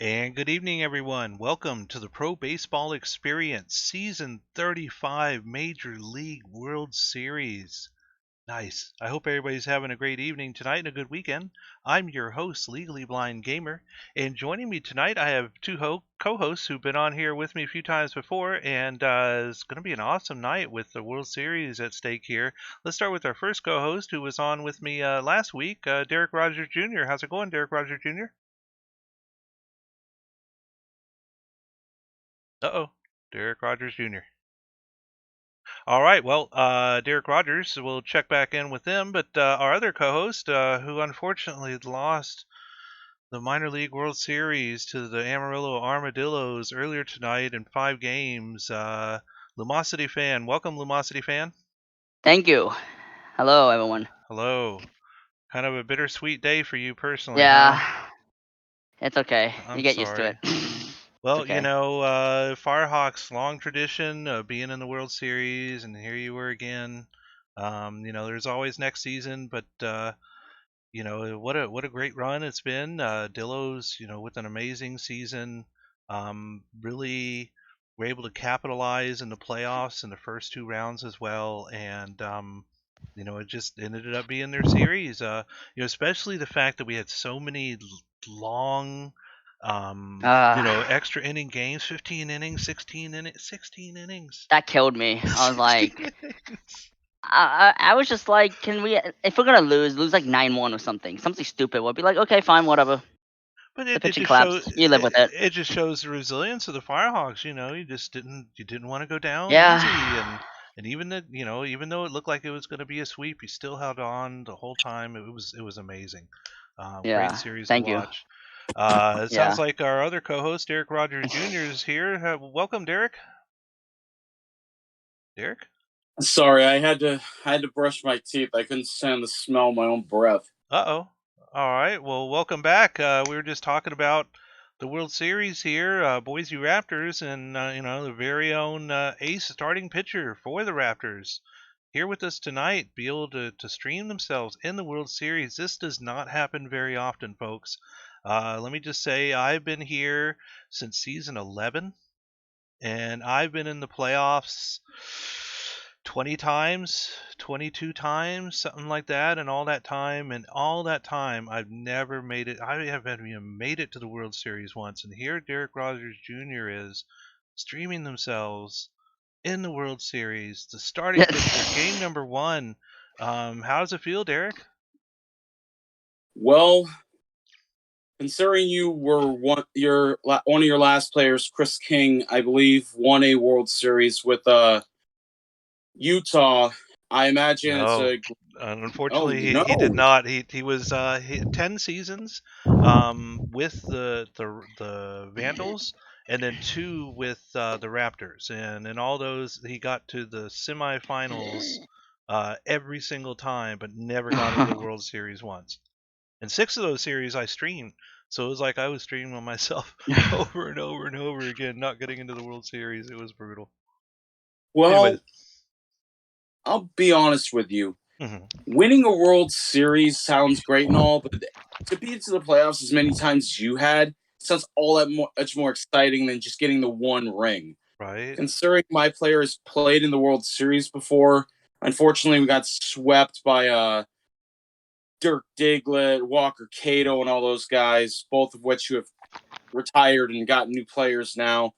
And good evening, everyone. Welcome to the Pro Baseball Experience, Season 35 Major League World Series. Nice. I hope everybody's having a great evening tonight and a good weekend. I'm your host, Legally Blind Gamer, and joining me tonight, I have two co-hosts who've been on here with me a few times before, and it's going to be an awesome night with the World Series at stake here. Let's start with our first co-host who was on with me last week, Derek Rogers Jr. How's it going, Derek Rogers Jr.? Uh-oh, Derek Rogers Jr. All right, well, Derek Rogers, we'll check back in with them, but our other co-host, who unfortunately lost the Minor League World Series to the Amarillo Armadillos earlier tonight in 5 games, LumosityFan. Welcome, LumosityFan. Thank you. Hello, everyone. Hello. Kind of a bittersweet day for you personally, Yeah, huh? it's okay. You I'm get used to sorry. it. It's Well, okay. Firehawks' long tradition of being in the World Series, and here you were again. There's always next season, but what a great run it's been. Dillo's, with an amazing season. Really were able to capitalize in the playoffs in the first 2 rounds as well, and it just ended up being their series. Especially the fact that we had so many long, extra inning games, 15 innings, 16 innings. That killed me. I was 16 like, innings. I was just like, can we? If we're gonna lose like 9-1 or something stupid. We'll be like, okay, fine, whatever. But The it pitching just shows collapsed. You live with it. it just shows the resilience of the Firehawks. You didn't want to go down Yeah, easy, and even though it looked like it was going to be a sweep, you still held on the whole time. It was amazing. Great yeah. series to Thank you. watch. It sounds Yeah. like our other co-host Derek Rogers Jr. is here. Welcome, Derek. Derek. Sorry, I had to brush my teeth. I couldn't stand the smell of my own breath. Uh-oh. All right. Well, welcome back. We were just talking about the World Series here, Boise Raptors, and the very own ace starting pitcher for the Raptors here with us tonight, be able to stream themselves in the World Series. This does not happen very often, folks. Let me just say, I've been here since season 11, and I've been in the playoffs 20 times, 22 times, something like that, and all that time, I've never made it. I haven't even made it to the World Series once. And here, Derek Rogers Jr. is streaming themselves in the World Series, the starting pitcher, game number 1. How does it feel, Derek? Well, considering you were one of your last players, Chris King, I believe, won a World Series with Utah. I imagine it's No, a unfortunately, he did no. not. He was he had 10 seasons with the Vandals, and then 2 with the Raptors, and in all those he got to the semifinals every single time, but never got into the World Series once. And 6 of those series I streamed, so it was like I was streaming on myself over and over and over again, not getting into the World Series. It was brutal. Anyways. Well, I'll be honest with you. Hmm. Winning a World Series sounds great and all, but to be into the playoffs as many times as you had sounds all that much more exciting than just getting the one ring. Right. Considering my players played in the World Series before, unfortunately we got swept by Dirk Diglett, Walker Cato, and all those guys, both of which who have retired and got new players now.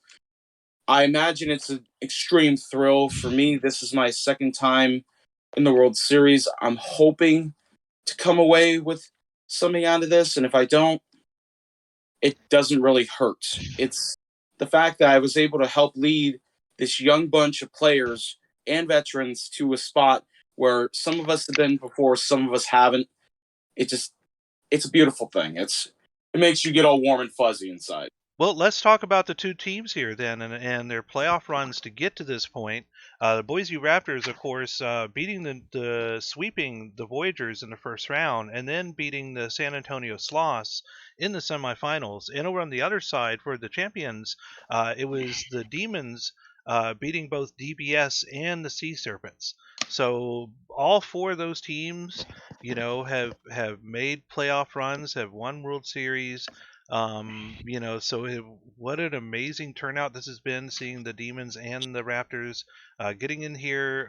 I imagine it's an extreme thrill for me. This is my second time in the World Series. I'm hoping to come away with something out of this, and if I don't, it doesn't really hurt. It's the fact that I was able to help lead this young bunch of players and veterans to a spot where some of us have been before, some of us haven't. It's a beautiful thing. It makes you get all warm and fuzzy inside. Well, let's talk about the 2 teams here then, and their playoff runs to get to this point. The Boise Raptors, of course, beating the sweeping the Voyagers in the first round, and then beating the San Antonio Sloths in the semifinals. And over on the other side for the champions, it was the Demons beating both DBS and the Sea Serpents. So all 4 of those teams, have made playoff runs, have won World Series. So what an amazing turnout this has been, seeing the Demons and the Raptors getting in here.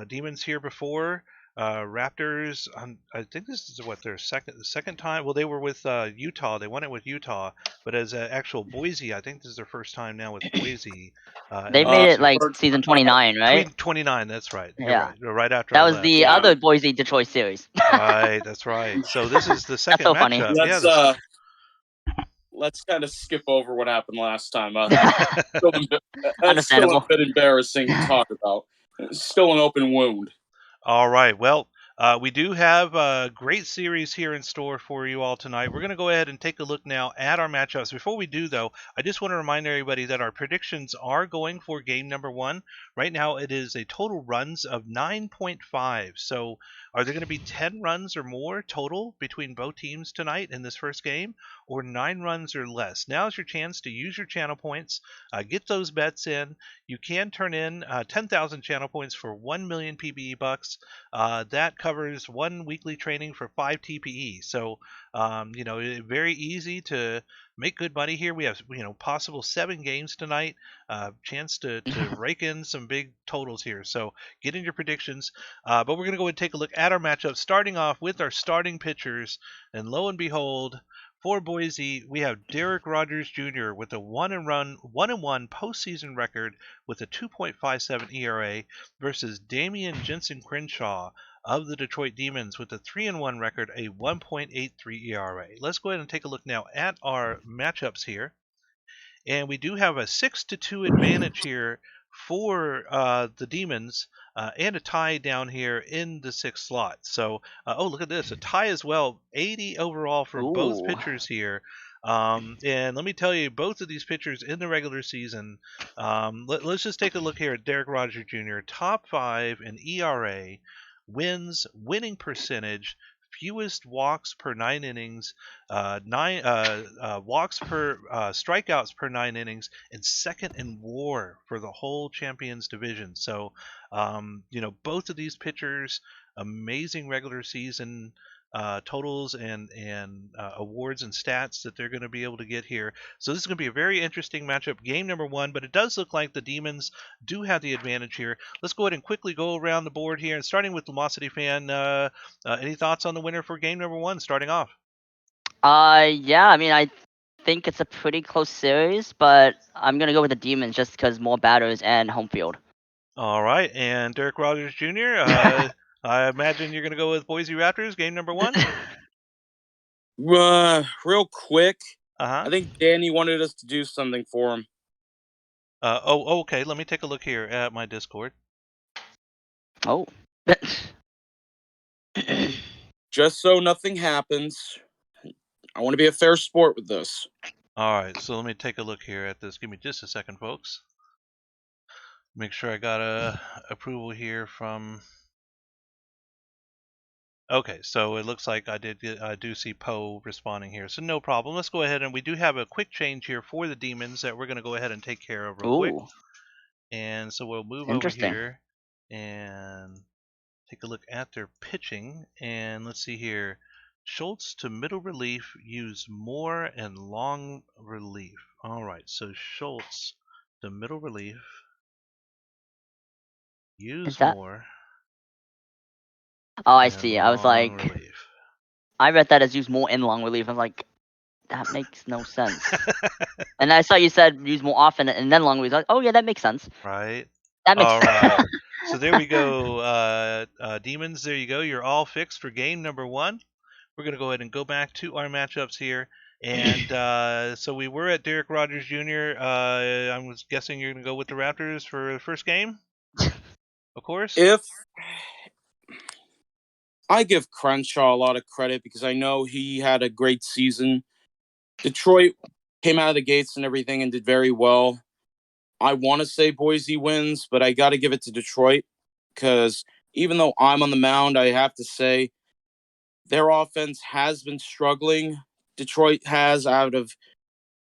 Demons here before. Raptors, I think this is what their second time. Well, they were with Utah. They won it with Utah, but as actual Boise, I think this is their first time now with Boise. They In the made World it Series. like season 29, right? 29. That's right. You're Yeah. right. Right after That I was left. the Yeah. other Boise Detroit series. Right. That's right. So this is the That's second so funny. matchup. Let's kind of skip over what happened last time. It's still a Understandable. bit embarrassing to talk about. It's still an open wound. All right. Well, we do have a great series here in store for you all tonight. We're going to go ahead and take a look now at our matchups. Before we do, though, I just want to remind everybody that our predictions are going for game number 1. Right now, it is a total runs of 9.5. So, are there going to be 10 runs or more total between both teams tonight in this first game, or 9 runs or less? Now's your chance to use your channel points, get those bets in. You can turn in 10,000 channel points for 1 million PBE bucks. That covers 1 weekly training for 5 TPE. So, very easy to make good money here. We have, possible 7 games tonight. Chance to rake in some big totals here. So get in your predictions. But we're going to go and take a look at our matchup, starting off with our starting pitchers. And lo and behold, for Boise, we have Derek Rogers Jr. with a 1-1 postseason record with a 2.57 ERA versus Damian Jensen Crenshaw of the Detroit Demons with a 3-1 record, a 1.83 ERA. Let's go ahead and take a look now at our matchups here. And we do have a 6-2 advantage here for the Demons, and a tie down here in the 6th slot. So, look at this, a tie as well, 80 overall for both Ooh. pitchers here. And let me tell you, both of these pitchers in the regular season, let's just take a look here at Derek Rogers Jr., top 5 in ERA, wins, winning percentage, fewest walks per 9 innings, walks per strikeouts per 9 innings, and second in WAR for the whole Champions Division. So, both of these pitchers, amazing regular season totals and awards and stats that they're going to be able to get here. So this is going to be a very interesting matchup, game number 1. But it does look like the Demons do have the advantage here. Let's go ahead and quickly go around the board here, and starting with LumosityFan. Any thoughts on the winner for game number 1? Starting off. Yeah. I mean, I think it's a pretty close series, but I'm gonna go with the Demons just because more batters and home field. All right, and Derek Rogers Jr. I imagine you're going to go with Boise Raptors, game number 1. Real quick, Uh-huh. I think Danny wanted us to do something for him. Okay. Let me take a look here at my Discord. Oh. Just so nothing happens, I want to be a fair sport with this. All right, so let me take a look here at this. Give me just a second, folks. Make sure I got a approval here from. Okay, so it looks like I do see Poe responding here, so no problem. Let's go ahead, and we do have a quick change here for the Demons that we're going to go ahead and take care of real quick. Ooh. And so we'll move over Interesting. here and take a look at their pitching. And let's see here. Schultz to middle relief, use more and long relief. All right, so Schultz to middle relief, use more. Oh, I see. I was like, relief. I read that as use more and long relief. I'm like, that makes no sense. And I saw you said use more often and then long relief. Like, oh yeah, that makes sense. Right. That makes All sense. right. So there we go. Demons, there you go. You're all fixed for game number 1. We're going to go ahead and go back to our matchups here. And so we were at Derek Rogers Jr. I was guessing you're going to go with the Raptors for the first game? Of course. If I give Crenshaw a lot of credit because I know he had a great season. Detroit came out of the gates and everything and did very well. I want to say Boise wins, but I got to give it to Detroit because even though I'm on the mound, I have to say their offense has been struggling. Detroit has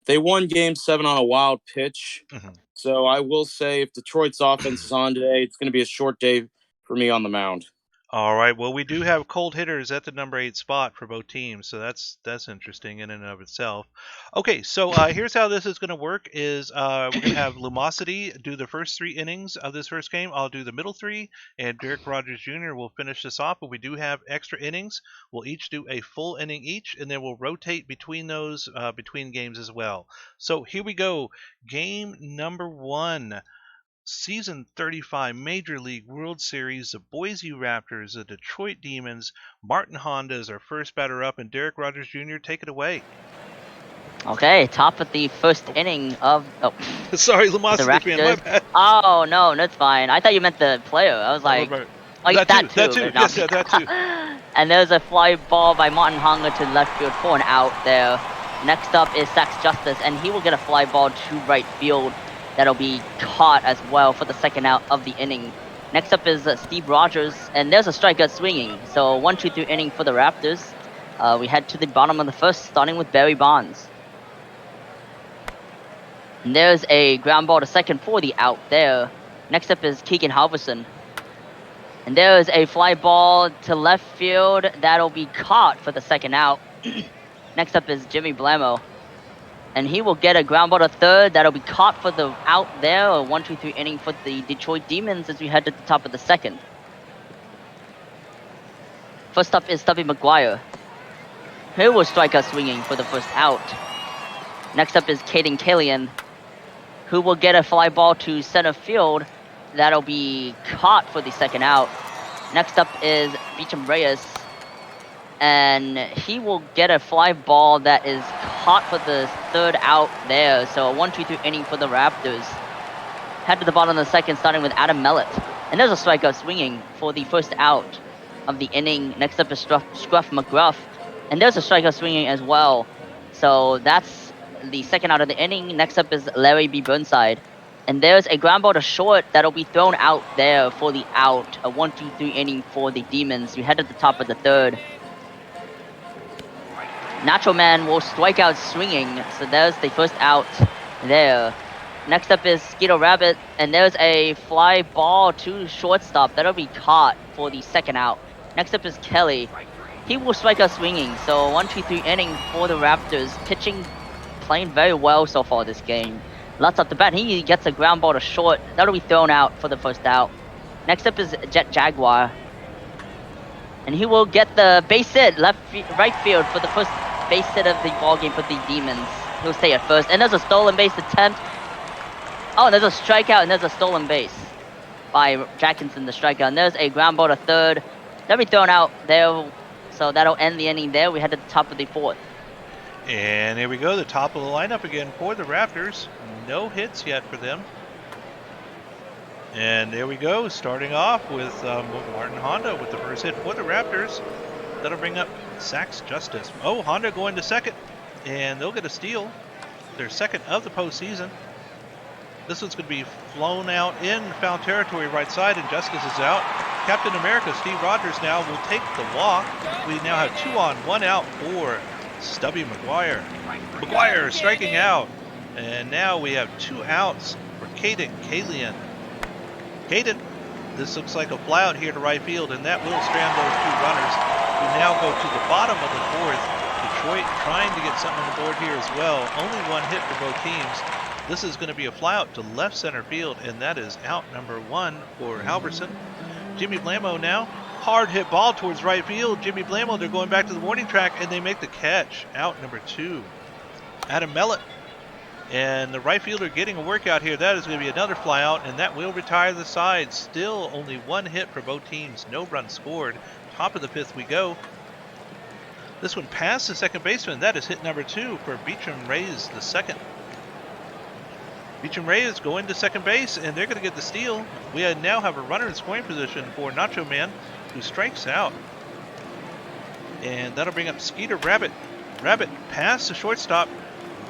they won game 7 on a wild pitch. Mm-hmm. So I will say if Detroit's offense is on today, it's going to be a short day for me on the mound. All right. Well, we do have cold hitters at the number 8 spot for both teams, so that's interesting in and of itself. Okay, so here's how this is going to work: is we're going to have Lumosity do the first 3 innings of this first game. I'll do the middle 3, and Derek Rogers Jr. will finish this off. But we do have extra innings. We'll each do a full inning each, and then we'll rotate between those between games as well. So here we go. Game number 1. Season 35 Major League World Series, the Boise Raptors, the Detroit Demons. Martin Honda is our first batter up, and Derek Rogers Jr., take it away. Okay, top of the first inning of... Oh. Sorry, Lumosity fan, my bad. Oh, no, that's fine. I thought you meant the player. I was like... Oh, that too. Yes, yeah, that too. And there's a fly ball by Martin Honda to left field for an out there. Next up is Sax Justice, and he will get a fly ball to right field. That'll be caught as well for the second out of the inning. Next up is Steve Rogers, and there's a strikeout swinging. So 1-2-3 inning for the Raptors. We head to the bottom of the first, starting with Barry Bonds. And there's a ground ball to second for the out there. Next up is Keegan Halverson. And there's a fly ball to left field. That'll be caught for the second out. Next up is Jimmy Blamo. And he will get a ground ball to third. That'll be caught for the out there. A 1-2-3 inning for the Detroit Demons as we head to the top of the second. First up is Stubby McGuire. He will strike out swinging for the first out. Next up is Caden Killian, who will get a fly ball to center field. That'll be caught for the second out. Next up is Beecham Reyes. And he will get a fly ball that is caught for the third out there. So a 1-2-3 inning for the Raptors. Head to the bottom of the second, starting with Adam Mellett. And there's a strikeout swinging for the first out of the inning. Next up is Scruff McGruff. And there's a strikeout swinging as well. So that's the second out of the inning. Next up is Larry B. Burnside. And there's a ground ball to short that'll be thrown out there for the out. A 1-2-3 inning for the Demons. We head to the top of the third. Nacho Man will strike out swinging, so there's the first out there. Next up is Skeeter Rabbit, and there's a fly ball to shortstop. That'll be caught for the second out. Next up is Kelly. He will strike out swinging, so 1-2-3 inning for the Raptors. Pitching, playing very well so far this game. Lots off the bat. He gets a ground ball to short. That'll be thrown out for the first out. Next up is Jet Jaguar. And he will get the base hit right field for the first base hit of the ball game for the Demons. He'll stay at first. And there's a stolen base attempt. Oh, there's a strikeout and there's a stolen base by Jackinson, the strikeout. And there's a ground ball to third. That'll be thrown out there. So that'll end the inning there. We head to the top of the fourth. And here we go, the top of the lineup again for the Raptors. No hits yet for them. And there we go, starting off with Martin Honda with the first hit for the Raptors. That'll bring up Sax Justice. Oh, Honda going to second, and they'll get a steal. Their second of the postseason. This one's going to be flown out in foul territory right side, and Justice is out. Captain America, Steve Rogers, now will take the walk. We now have 2 on, 1 out for Stubby McGuire. McGuire striking out. And now we have 2 outs for Caden Kalian. Caden, this looks like a fly out here to right field, and that will strand those 2 runners. We now go to the bottom of the fourth. Detroit trying to get something on the board here as well. Only 1 hit for both teams. This is going to be a fly out to left center field, and that is out number 1 for Halverson. Jimmy Blamo now. Hard hit ball towards right field. Jimmy Blamo, they're going back to the warning track, and they make the catch. Out number 2. Adam Mellett. And the right fielder getting a workout here. That is going to be another fly out, and that will retire the side. Still only 1 hit for both teams. No runs scored. Top of the 5th we go. This one past the second baseman. That is hit number 2 for Beecham Reyes the second. Beecham Reyes going to second base, and they're going to get the steal. We now have a runner in scoring position for Nacho Man, who strikes out. And that'll bring up Skeeter Rabbit. Rabbit past the shortstop.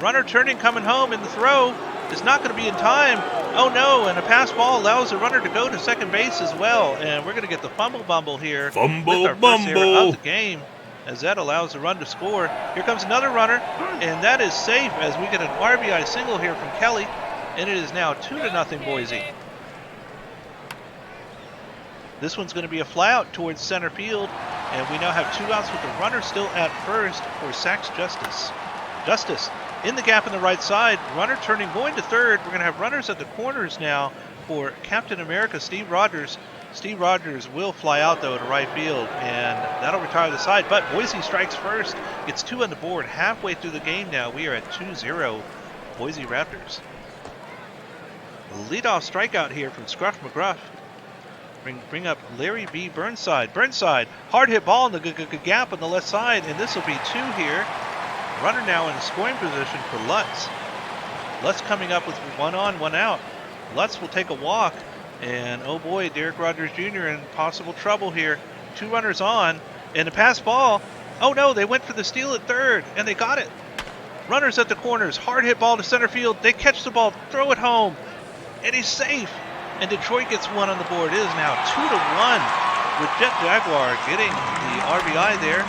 Runner turning, coming home, and the throw is not going to be in time. Oh no, and a pass ball allows the runner to go to second base as well. And we're going to get the fumble bumble here with our first error of the game, as that allows the run to score. Here comes another runner, and that is safe as we get an RBI single here from Kelly. And it is now 2-0 Boise. This one's going to be a fly out towards center field, and we now have 2 outs with the runner still at first for Sachs Justice. Justice in the gap on the right side, runner turning, going to third. We're going to have runners at the corners now for Captain America, Steve Rogers. Steve Rogers will fly out, though, to right field, and that'll retire the side. But Boise strikes first, gets 2 on the board. Halfway through the game now, we are at 2-0 Boise Raptors. Leadoff strikeout here from Scruff McGruff. Bring up Larry B. Burnside. Burnside, hard hit ball in the gap on the left side, and this will be 2 here. Runner now in scoring position for Lutz. Lutz coming up with 1 on, 1 out. Lutz will take a walk, and oh boy, Derek Rogers Jr. in possible trouble here. 2 runners on, and a pass ball. Oh no, they went for the steal at third, and they got it. Runners at the corners, hard hit ball to center field. They catch the ball, throw it home, and he's safe. And Detroit gets 1 on the board. It is now 2-1 with Jet Jaguar getting the RBI there.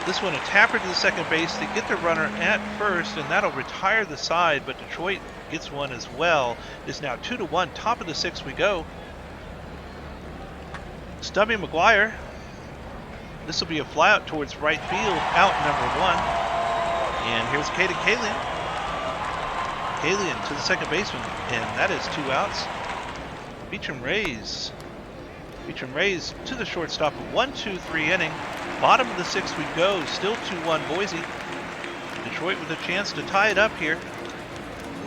This one a tapper to the second base to get the runner at first, and that'll retire the side, but Detroit gets 1 as well. It's now 2-1, top of the 6th we go. Stubby McGuire. This will be a flyout towards right field, out number 1. And here's Caden Kalian. Kalian to the second baseman, and that is 2 outs. Beecham Rays to the shortstop. 1-2-3 inning. Bottom of the 6th we go. Still 2-1 Boise. Detroit with a chance to tie it up here.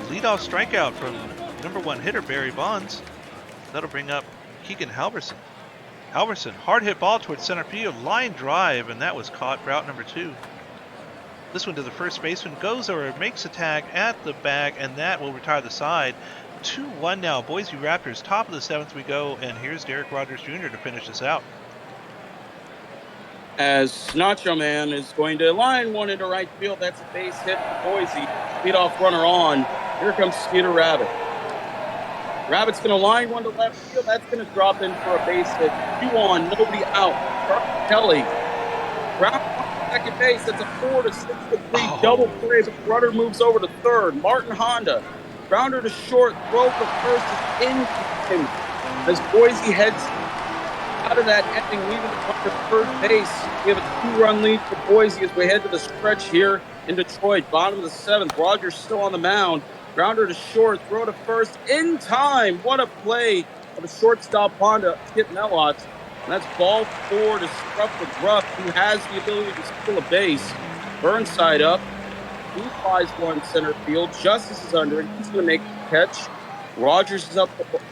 Leadoff strikeout from number 1 hitter Barry Bonds. That'll bring up Keegan Halverson. Halverson, hard hit ball towards center field. Line drive, and that was caught for out number 2. This one to the first baseman. Goes over, makes a tag at the bag, and that will retire the side. 2-1 now, Boise Raptors, top of the 7th we go, and here's Derek Rogers Jr. to finish this out. As Nacho Man is going to line 1 into right field, that's a base hit for Boise. Leadoff runner on. Here comes Skeeter Rabbit. Rabbit's going to line 1 to left field. That's going to drop in for a base hit. 2 on, nobody out. Charlie Kelly. Ground second base. That's a 4-6-3 double play. The runner moves over to third. Martin Honda. Grounder to short, throw for first is in as Boise heads out of that inning, leaving the runner third base. We have a 2-run lead for Boise as we head to the stretch here in Detroit. Bottom of the 7th, Rogers still on the mound. Grounder to short, throw to first in time. What a play of a shortstop Honda, Skip Mellott. And that's ball 4 to Scruff McGruff, who has the ability to steal a base. Burnside up. He flies 1 center field. Justice is under it. He's going to make the catch. Rogers is up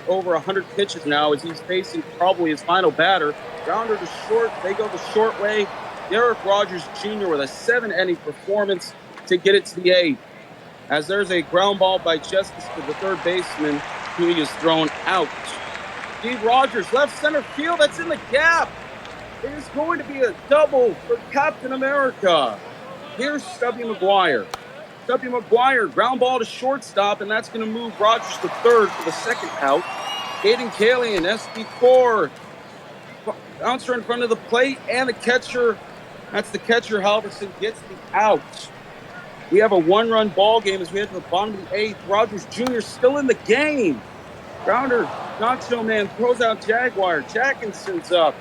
over 100 pitches now as he's facing probably his final batter. Grounder to short. They go the short way. Derek Rogers Jr. with a 7-inning performance to get it to the 8th. As there's a ground ball by Justice to the third baseman, who is thrown out. Steve Rogers, left center field. That's in the gap. It is going to be a double for Captain America. Here's Stubby McGuire. Stubby McGuire, ground ball to shortstop, and that's going to move Rogers to third for the second out. Caden Kalian, SD4, bouncer in front of the plate, and the catcher, that's the catcher, Halverson, gets the out. We have a 1-run ball game as we head to the bottom of the 8th. Rogers Jr. still in the game. Grounder, Nacho Man throws out Jaguar. Jackinson's up.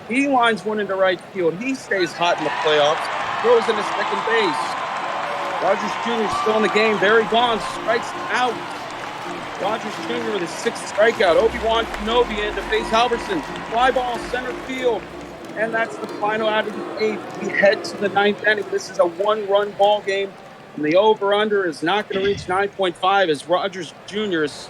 He lines 1 into right field. He stays hot in the playoffs. Throws into second base. Rogers Jr. still in the game. Barry Bonds strikes out. Rogers Jr. with his 6th strikeout. Obi-Wan Kenobi in to face Halverson. Fly ball center field. And that's the final out of the 8th. We head to the 9th inning. This is a 1-run ball game. And the over-under is not going to reach 9.5 as Rogers Jr. is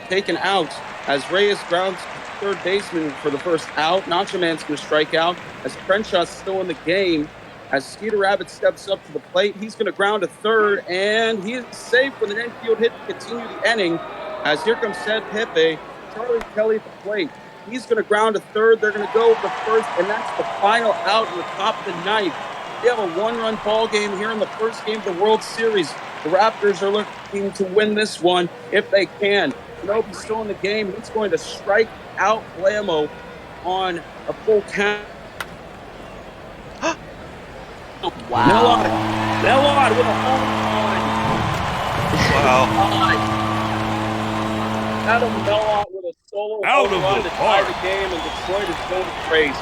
taken out. As Reyes grounds third baseman for the first out. Nacho Man's going to strike out. As Crenshaw's still in the game. As Skeeter Rabbit steps up to the plate, he's going to ground to third, and he is safe with an infield hit to continue the inning. As here comes Sed Pepe, Charlie Kelly at the plate. He's going to ground to third. They're going to go over first, and that's the final out in the top of the 9th. We have a 1-run ball game here in the first game of the World Series. The Raptors are looking to win this one if they can. Kenobi's still in the game. He's going to strike out Blamo on a full count. Wow. Mellott with a home run. Wow. Adam Mellott with a solo Out home of run the to tie park. the game, and Detroit is going crazy.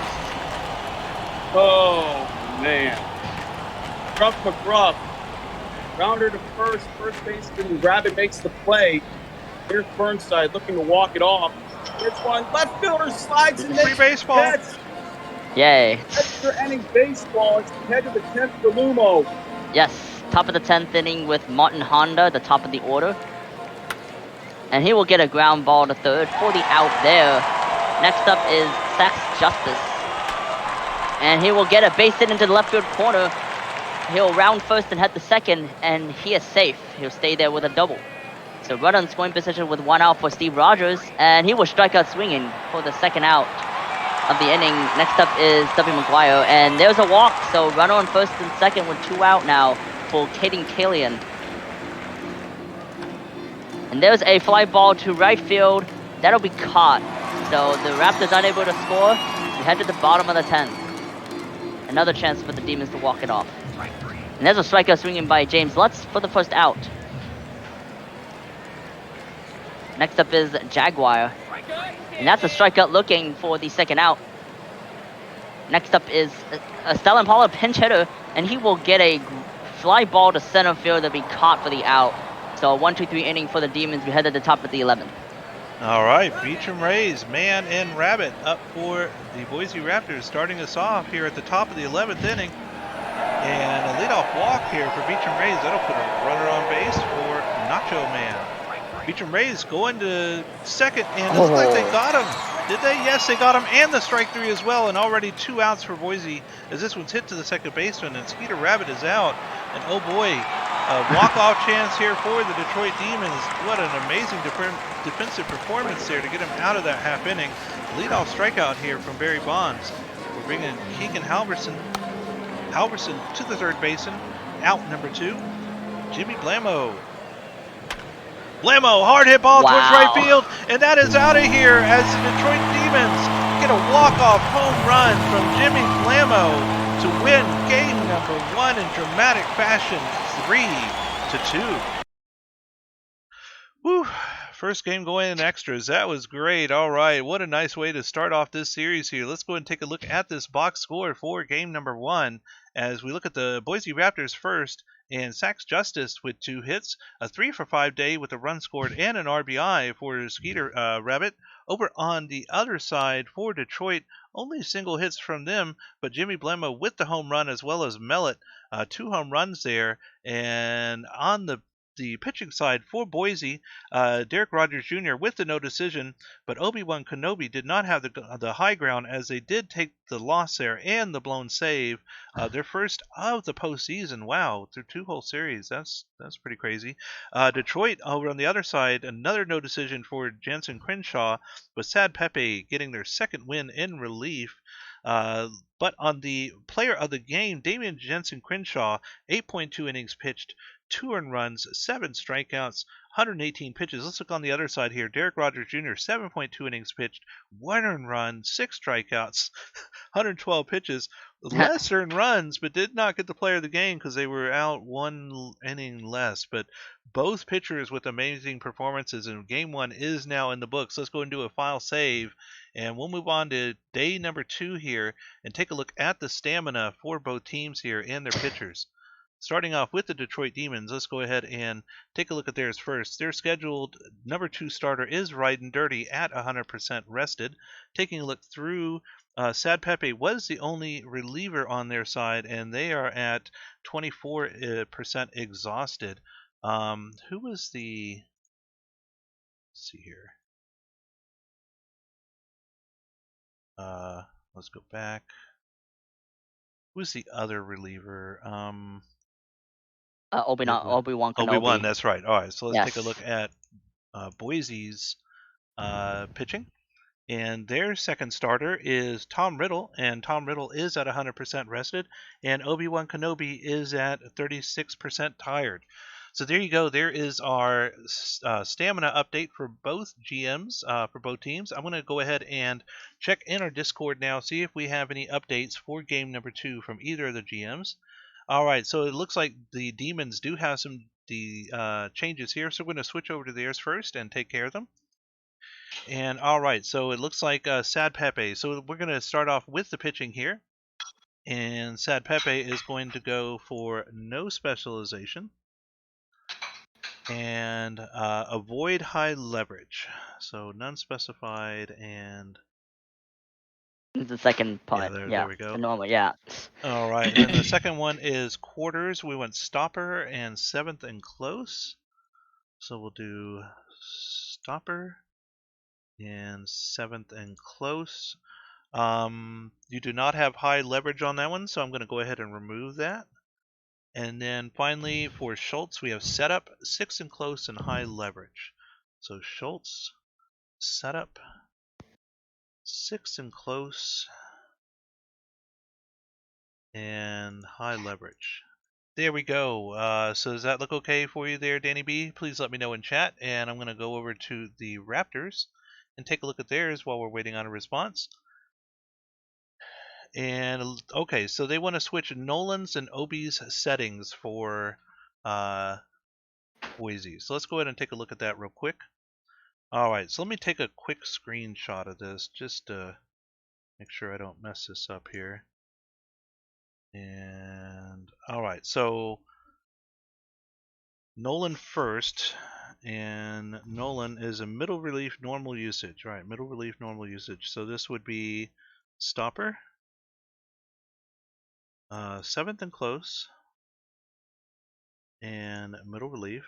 Oh, man. Gruff McGruff. Rounder to first baseman Rabbit makes the play. Here's Burnside looking to walk it off. Here's one. Left fielder slides and Free makes the baseball. catch. Yay. Extra inning baseball. It's the head of the 10th for Lumo. Yes, top of the 10th inning with Martin Honda, the top of the order. And he will get a ground ball to third for the out there. Next up is Sax Justice. And he will get a base hit into the left field corner. He'll round first and head to second, and he is safe. He'll stay there with a double. So run on scoring position with 1 out for Steve Rogers, and he will strike out swinging for the second out of the inning. Next up is W. McGuire, and there's a walk, so runner on first and second with 2 out now for Caden Kalian. And there's a fly ball to right field. That'll be caught. So the Raptors unable to score. We head to the bottom of the 10th. Another chance for the Demons to walk it off. And there's a strikeout swinging by James Lutz for the first out. Next up is Jaguar. And that's a strikeout looking for the second out. Next up is Stellan Paula, pinch hitter, and he will get a fly ball to center field to be caught for the out. So a 1-2-3 inning for the Demons. We head to the top of the 11th. All right, Beecham Rays, man and rabbit up for the Boise Raptors, starting us off here at the top of the 11th inning. And a leadoff walk here for Beecham Rays. That'll put a runner on base for Nacho Man. Beecham Rays going to second, and it looks like they got him. Did they? Yes, they got him, and the strike three as well, and already 2 outs for Boise as this one's hit to the second baseman, and Skeeter Rabbit is out. And oh boy, a walk-off chance here for the Detroit Demons. What an amazing defensive performance there to get him out of that half inning. Leadoff strikeout here from Barry Bonds. We're bringing Keegan Halverson to the third baseman. Out number 2, Jimmy Blamo. Blamo, hard hit ball towards right field, and that is out of here as the Detroit Demons get a walk-off home run from Jimmy Blamo to win game number 1 in dramatic fashion, 3-2. Woo! First game going in extras. That was great. All right, what a nice way to start off this series here. Let's go ahead and take a look at this box score for game number 1 as we look at the Boise Raptors first. And Sax Justice with 2 hits, a 3-for-5 day with a run scored and an RBI for Skeeter Rabbit. Over on the other side for Detroit, only single hits from them, but Jimmy Blamo with the home run as well as Mellett, 2 home runs there. And on the pitching side for Boise, Derek Rogers Jr. with the no decision, but Obi-Wan Kenobi did not have the high ground as they did take the loss there and the blown save. Their first of the postseason. Wow, through 2 whole series. That's pretty crazy. Detroit over on the other side, another no decision for Jensen Crenshaw, with Sad Pepe getting their second win in relief. But on the player of the game, Damian Jensen Crenshaw, 8.2 innings pitched, 2 earned runs, 7 strikeouts, 118 pitches. Let's look on the other side here. Derek Rogers Jr., 7.2 innings pitched, 1 earned run, 6 strikeouts, 112 pitches. Less earned runs, but did not get the player of the game because they were out 1 inning less. But both pitchers with amazing performances, and game 1 is now in the books. Let's go and do a file save, and we'll move on to day number 2 here and take a look at the stamina for both teams here and their pitchers. Starting off with the Detroit Demons, let's go ahead and take a look at theirs first. Their scheduled number 2 starter is Riding Dirty at 100% rested. Taking a look through, Sad Pepe was the only reliever on their side, and they are at 24% exhausted. Who was the... Let's see here. Let's go back. Who's the other reliever? Obi-Wan Kenobi. Obi-Wan, that's right. All right, so let's take a Yes. look at Boise's pitching. And their second starter is Tom Riddle, and Tom Riddle is at 100% rested, and Obi-Wan Kenobi is at 36% tired. So there you go. There is our stamina update for both GMs, for both teams. I'm going to go ahead and check in our Discord now, see if we have any updates for game number 2 from either of the GMs. All right, so it looks like the Demons do have some changes here, so we're going to switch over to theirs first and take care of them. And all right, so it looks like Sad Pepe. So we're going to start off with the pitching here. And Sad Pepe is going to go for no specialization and avoid high leverage. So none specified and The second part. there we go. The normal, yeah. All right, and then the second one is quarters. We went stopper and seventh and close. So we'll do stopper and seventh and close. You do not have high leverage on that one, so I'm going to go ahead and remove that. And then finally for Schultz, we have setup, six and close, and high leverage. So Schultz, setup, six and close, and high leverage. There we go. So does that look okay for you there, Danny B? Please let me know in chat, and I'm going to go over to the Raptors and take a look at theirs while we're waiting on a response. And okay, so they want to switch Nolan's and Obi's settings for Boise. So let's go ahead and take a look at that real quick. All right, so let me take a quick screenshot of this just to make sure I don't mess this up here. And all right, so Nolan first, and Nolan is a middle relief normal usage. Right, middle relief normal usage. So this would be stopper, seventh and close, and middle relief.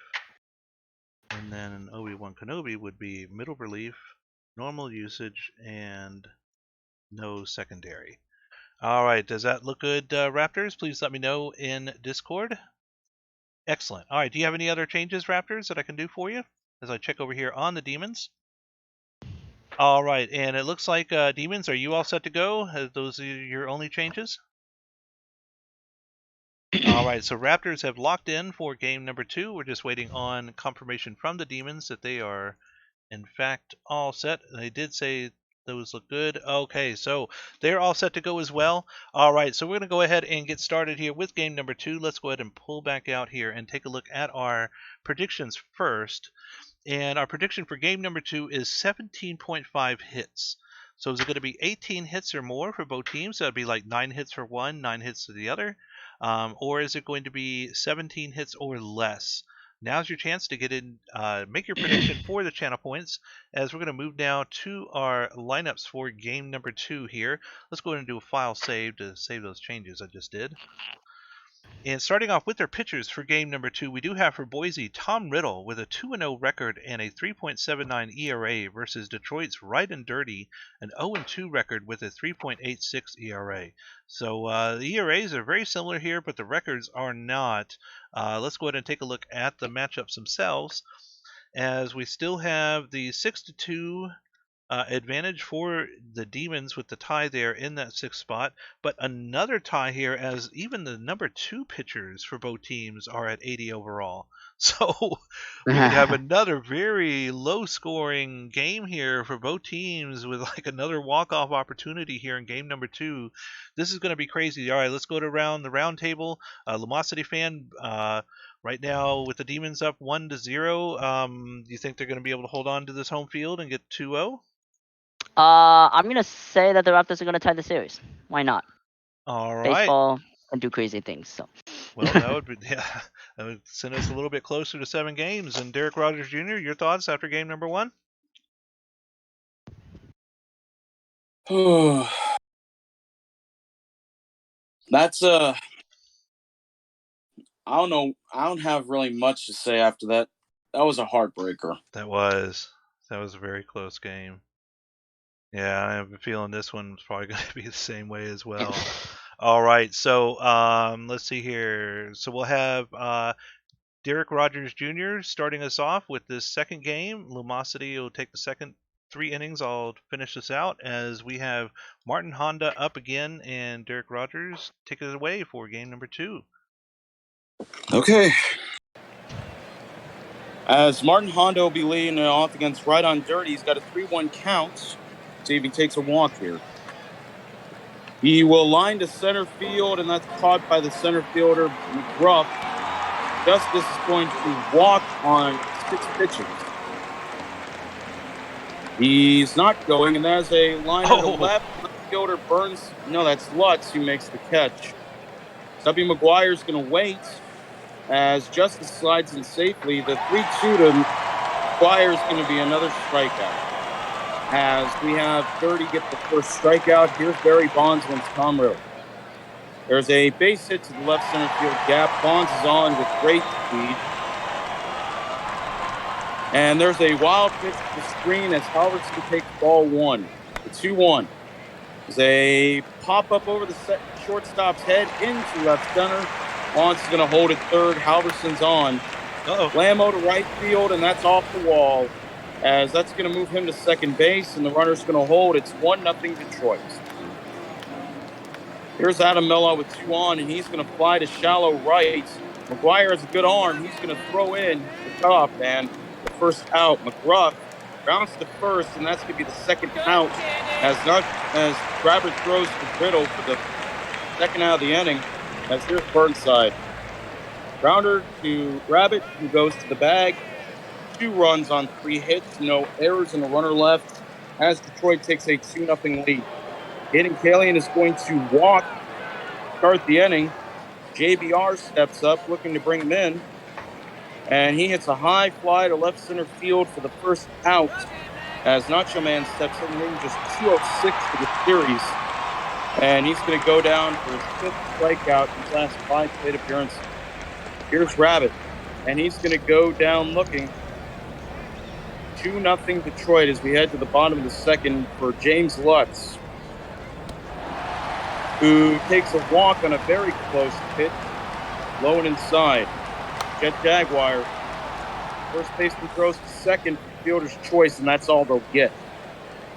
And then an Obi-Wan Kenobi would be middle relief, normal usage, and no secondary. All right, does that look good, Raptors? Please let me know in Discord. Excellent. All right, do you have any other changes, Raptors, that I can do for you as I check over here on the demons? All right, and it looks like demons, are you all set to go? Those are your only changes? All right, so Raptors have locked in for game number 2. We're just waiting on confirmation from the demons that they are, in fact, all set. They did say those look good. Okay, so they're all set to go as well. All right, so we're going to go ahead and get started here with game number 2. Let's go ahead and pull back out here and take a look at our predictions first. And our prediction for game number 2 is 17.5 hits. So is it going to be 18 hits or more for both teams? So that'd be like 9 hits for one, 9 hits for the other. Or is it going to be 17 hits or less? Now's your chance to get in, make your prediction for the channel points, as we're going to move now to our lineups for game number 2 here. Let's go ahead and do a file save to save those changes I just did. And starting off with their pitchers for game number 2, we do have for Boise, Tom Riddle with a 2-0 record and a 3.79 ERA versus Detroit's Right and Dirty, an 0-2 record with a 3.86 ERA. So the ERAs are very similar here, but the records are not. Let's go ahead and take a look at the matchups themselves, as we still have the 6-2 advantage for the Demons with the tie there in that 6th spot, but another tie here as even the number 2 pitchers for both teams are at 80 overall. So we could have another very low scoring game here for both teams with like another walk-off opportunity here in game number 2. This is going to be crazy. All right, let's go to the round table. LumosityFan, right now with the Demons up 1-0, do you think they're going to be able to hold on to this home field and get 2-0? I'm gonna say that the Raptors are gonna tie the series. Why not? All right. Baseball can do crazy things. So. Well, that would be that would send us a little bit closer to 7 games. And Derek Rogers Jr., your thoughts after game number 1? That's I don't know. I don't have really much to say after that. That was a heartbreaker. That was a very close game. Yeah, I have a feeling this one's probably going to be the same way as well. All right, so let's see here. So we'll have Derek Rogers Jr. starting us off with this second game. Lumosity will take the second 3 innings. I'll finish this out as we have Martin Honda up again and Derek Rogers take it away for game number 2. Okay. As Martin Honda will be leading it off against Right on Dirty, he's got a 3-1 count. See if he takes a walk here. He will line to center field, and that's caught by the center fielder, McGruff. Justice is going to walk on 6 pitches. He's not going, and that's a liner to Oh, left. Left fielder Burns. No, that's Lutz who makes the catch. Stubby McGuire's going to wait as Justice slides in safely. The 3-2 to McGuire is going to be another strikeout. As we have 30 get the first strikeout, here's Barry Bonds against Tom Riddle. There's a base hit to the left center field gap. Bonds is on with great speed. And there's a wild pitch to the screen as Halverson takes ball one. The 2-1. There's a pop-up over the shortstop's head into left center. Bonds is going to hold it third. Halverson's on. Lammo to right field, and that's off the wall. As that's going to move him to second base, and the runner's going to hold. It's 1-0 Detroit. Here's Adam Mello with 2 on, and he's going to fly to shallow right. McGuire has a good arm. He's going to throw in the cutoff man. The first out. McGruff grounds to first, and that's going to be the second out as Grabber throws to Riddle for the second out of the inning. As here's Burnside. Grounder to Rabbit, who goes to the bag. 2 runs on 3 hits, no errors, and a runner left as Detroit takes a 2-0 lead. Hayden Kalian is going to walk, start the inning. JBR steps up, looking to bring him in. And he hits a high fly to left center field for the first out as Nacho Man steps in, hitting just 206 for the series. And he's going to go down for his 5th strikeout in his last 5 plate appearances. Here's Rabbit, and he's going to go down looking. 2-0 Detroit as we head to the bottom of the second for James Lutz, who takes a walk on a very close pitch, low and inside. Jet Jaguar, first baseman throws to second, fielder's choice, and that's all they'll get.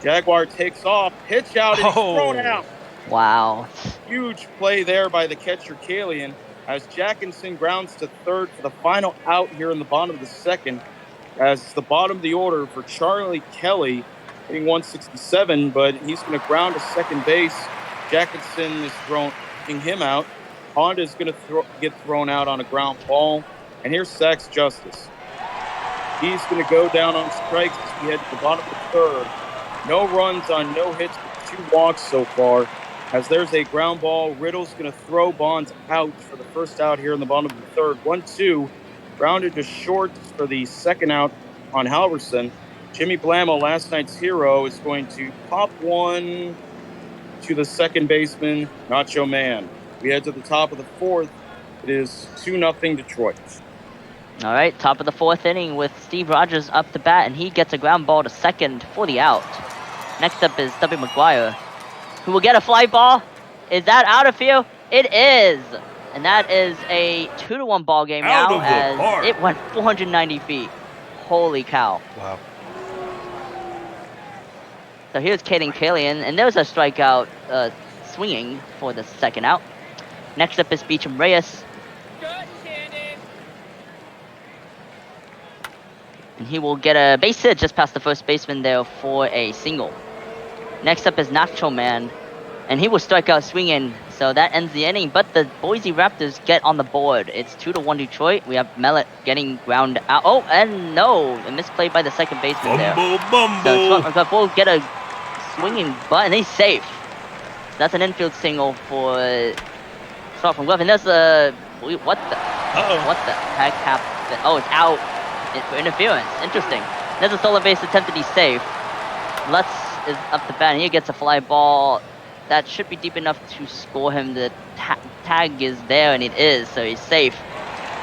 Jaguar takes off, pitch out, and he's thrown out. Wow. Huge play there by the catcher Kalian as Jackinson grounds to third for the final out here in the bottom of the second. As it's the bottom of the order for Charlie Kelly, hitting 167, but he's going to ground to second base. Jackinson is throwing him out. Honda is going to get thrown out on a ground ball. And here's Sax Justice. He's going to go down on strikes as we head to the bottom of the third. No runs on no hits, but 2 walks so far. As there's a ground ball, Riddle's going to throw Bonds out for the first out here in the bottom of the third. 1-2. Grounded to short for the second out on Halverson. Jimmy Blammo, last night's hero, is going to pop one to the second baseman, Nacho Man. We head to the top of the fourth. It is 2-0 Detroit. All right, top of the 4th inning with Steve Rogers up to bat, and he gets a ground ball to second for the out. Next up is Stubby McGuire, who will get a fly ball. Is that out of field? It is. And that is a 2-1 ball game now as it went 490 feet. Holy cow. Wow. So here's Caden Kalian, and there's a strikeout swinging for the second out. Next up is Beecham Reyes. And he will get a base hit just past the first baseman there for a single. Next up is Nacho Man, and he will strike out swinging. So that ends the inning, but the Boise Raptors get on the board. It's 2-1 Detroit. We have Mellett getting ground out. Oh, and no, a misplay by the second baseman there. So McGuff will get a swinging butt, and he's safe. So that's an infield single for Scott from Glove. And there's a what the heck happened? Oh, it's out for interference. Interesting. There's a stolen base attempted. He's safe. Lutz is up the bat, and he gets a fly ball. That should be deep enough to score him. The tag is there, and it is, so he's safe.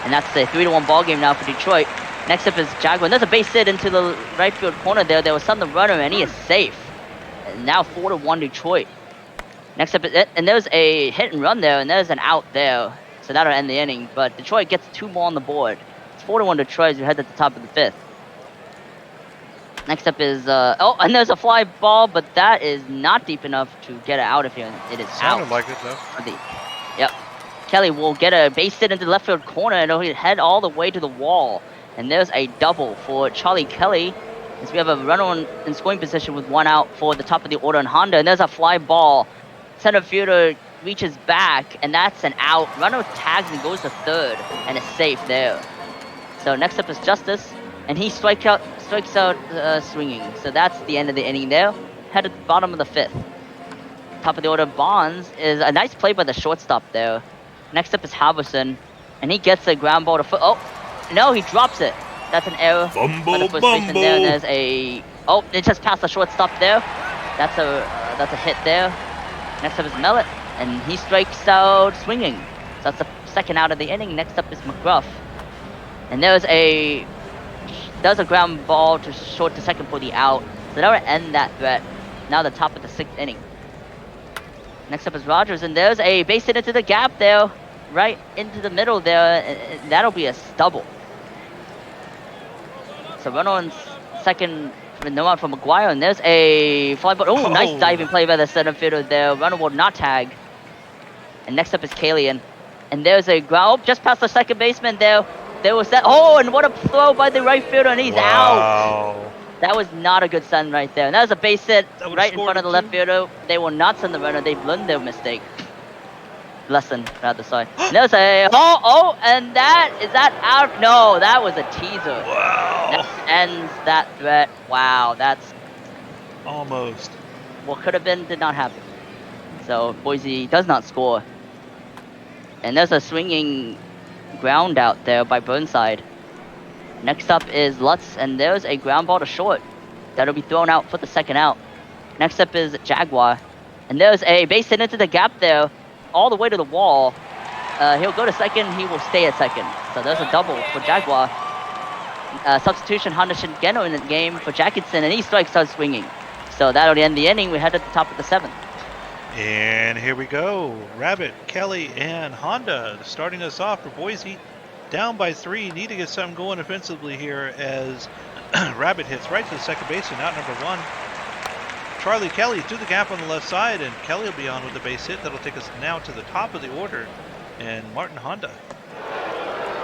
And that's a 3-1 ball game now for Detroit. Next up is Jaguar. And there's a base hit into the right field corner there. There was some to run him, and he is safe. And now 4-1 Detroit. Next up is it, and there's a hit and run there, and there's an out there. So that'll end the inning. But Detroit gets 2 more on the board. It's 4-1 Detroit as we head at the top of the 5th. Next up is, oh, and there's a fly ball, but that is not deep enough to get it out of here. It is Sounded out. like it, though. Yep. Kelly will get a base hit into the left field corner, and he'll head all the way to the wall. And there's a double for Charlie Kelly, as we have a runner in scoring position with 1 out for the top of the order in Honda. And there's a fly ball. Center fielder reaches back, and that's an out. Runner tags and goes to third, and is safe there. So next up is Justice. and he strikes out swinging. So that's the end of the inning there. Head at the bottom of the 5th. Top of the order, Bonds is a nice play by the shortstop there. Next up is Halverson, and he gets a ground ball to foot. Oh, no, he drops it. That's an error by the first baseman there. And there's a it just passed the shortstop there. That's a hit there. Next up is Mellett, and he strikes out swinging. So that's the second out of the inning. Next up is McGruff, and there's a ground ball to short to second for the out. So that will end that threat. Now the top of the 6th inning. Next up is Rogers, and there's a base hit into the gap there, right into the middle there, and that'll be a stubble. So runner on second, no out for McGuire, and there's a fly ball. Oh, nice diving play by the center fielder there. Runner will not tag. And next up is Kalian, and there's a ground just past the second baseman there. There was that. Oh, and what a throw by the right fielder, and he's out. That was not a good send right there. And that was a base hit right in front of the left fielder. They will not send the runner. They've learned their mistake. Lesson, rather, sorry. And there's a and is that out? No, that was a teaser. Wow. That ends that threat. Wow, that's almost. What could have been did not happen. So Boise does not score. And there's a swinging ground out there by Burnside. Next up is Lutz, and there's a ground ball to short. That'll be thrown out for the second out. Next up is Jaguar, and there's a base hit into the gap there, all the way to the wall. He'll go to second, he will stay at second. So there's a double for Jaguar. Substitution Honda Shingeno in the game for Jackinson, and he strikes out swinging. So that'll end the inning. We head to the top of the 7th. And here we go. Rabbit, Kelly, and Honda starting us off for Boise. Down by 3, need to get something going offensively here as Rabbit hits right to the second baseman, out number 1. Charlie Kelly through the gap on the left side, and Kelly will be on with the base hit. That'll take us now to the top of the order, and Martin Honda.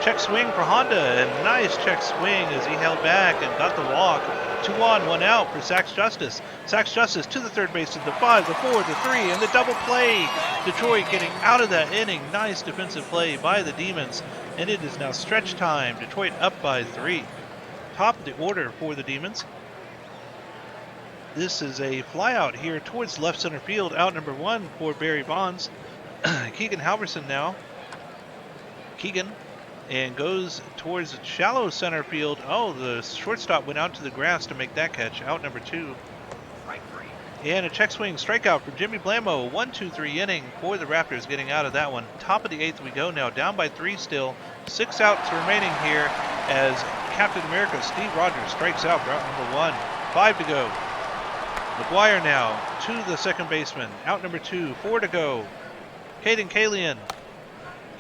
Check swing for Honda, and nice check swing as he held back and got the walk. 2 on, 1 out for Sax Justice. Sax Justice to the third base, to the 5, the 4, the 3, and the double play. Detroit getting out of that inning. Nice defensive play by the Demons. And it is now stretch time. Detroit up by 3. Top of the order for the Demons. This is a flyout here towards left center field. Out number 1 for Barry Bonds. Keegan Halverson now. Keegan. And goes towards shallow center field. Oh, the shortstop went out to the grass to make that catch. Out number 2. And a check swing strikeout for Jimmy Blammo. 1-2-3 inning for the Raptors getting out of that one. Top of the 8th we go now. Down by 3 still. 6 outs remaining here as Captain America Steve Rogers strikes out for out number 1. 5 to go. McGuire now to the second baseman. Out number 2. 4 to go. Caden Kalian.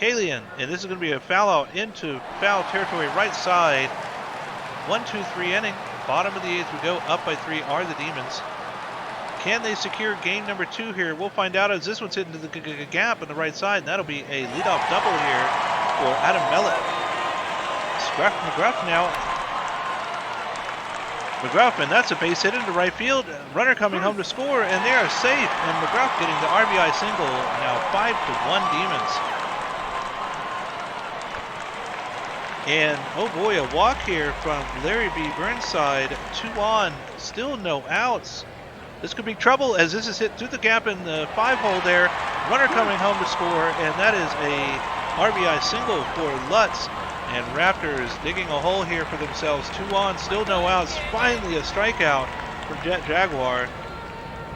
And this is going to be a foul out into foul territory right side. 1-2-3 inning. Bottom of the 8th we go. Up by 3 are the Demons. Can they secure game number 2 here? We'll find out as this one's hit into the gap on the right side, and that'll be a leadoff double here for Adam Mellett. McGruff now. McGruff, and that's a base hit into right field. Runner coming home to score, and they are safe. And McGruff getting the RBI single. Now 5-1 Demons. And, oh boy, a walk here from Larry B. Burnside. 2 on, still no outs. This could be trouble as this is hit through the gap in the 5-hole there. Runner coming home to score, and that is a RBI single for Lutz. And Raptors digging a hole here for themselves. 2 on, still no outs. Finally a strikeout for Jaguar.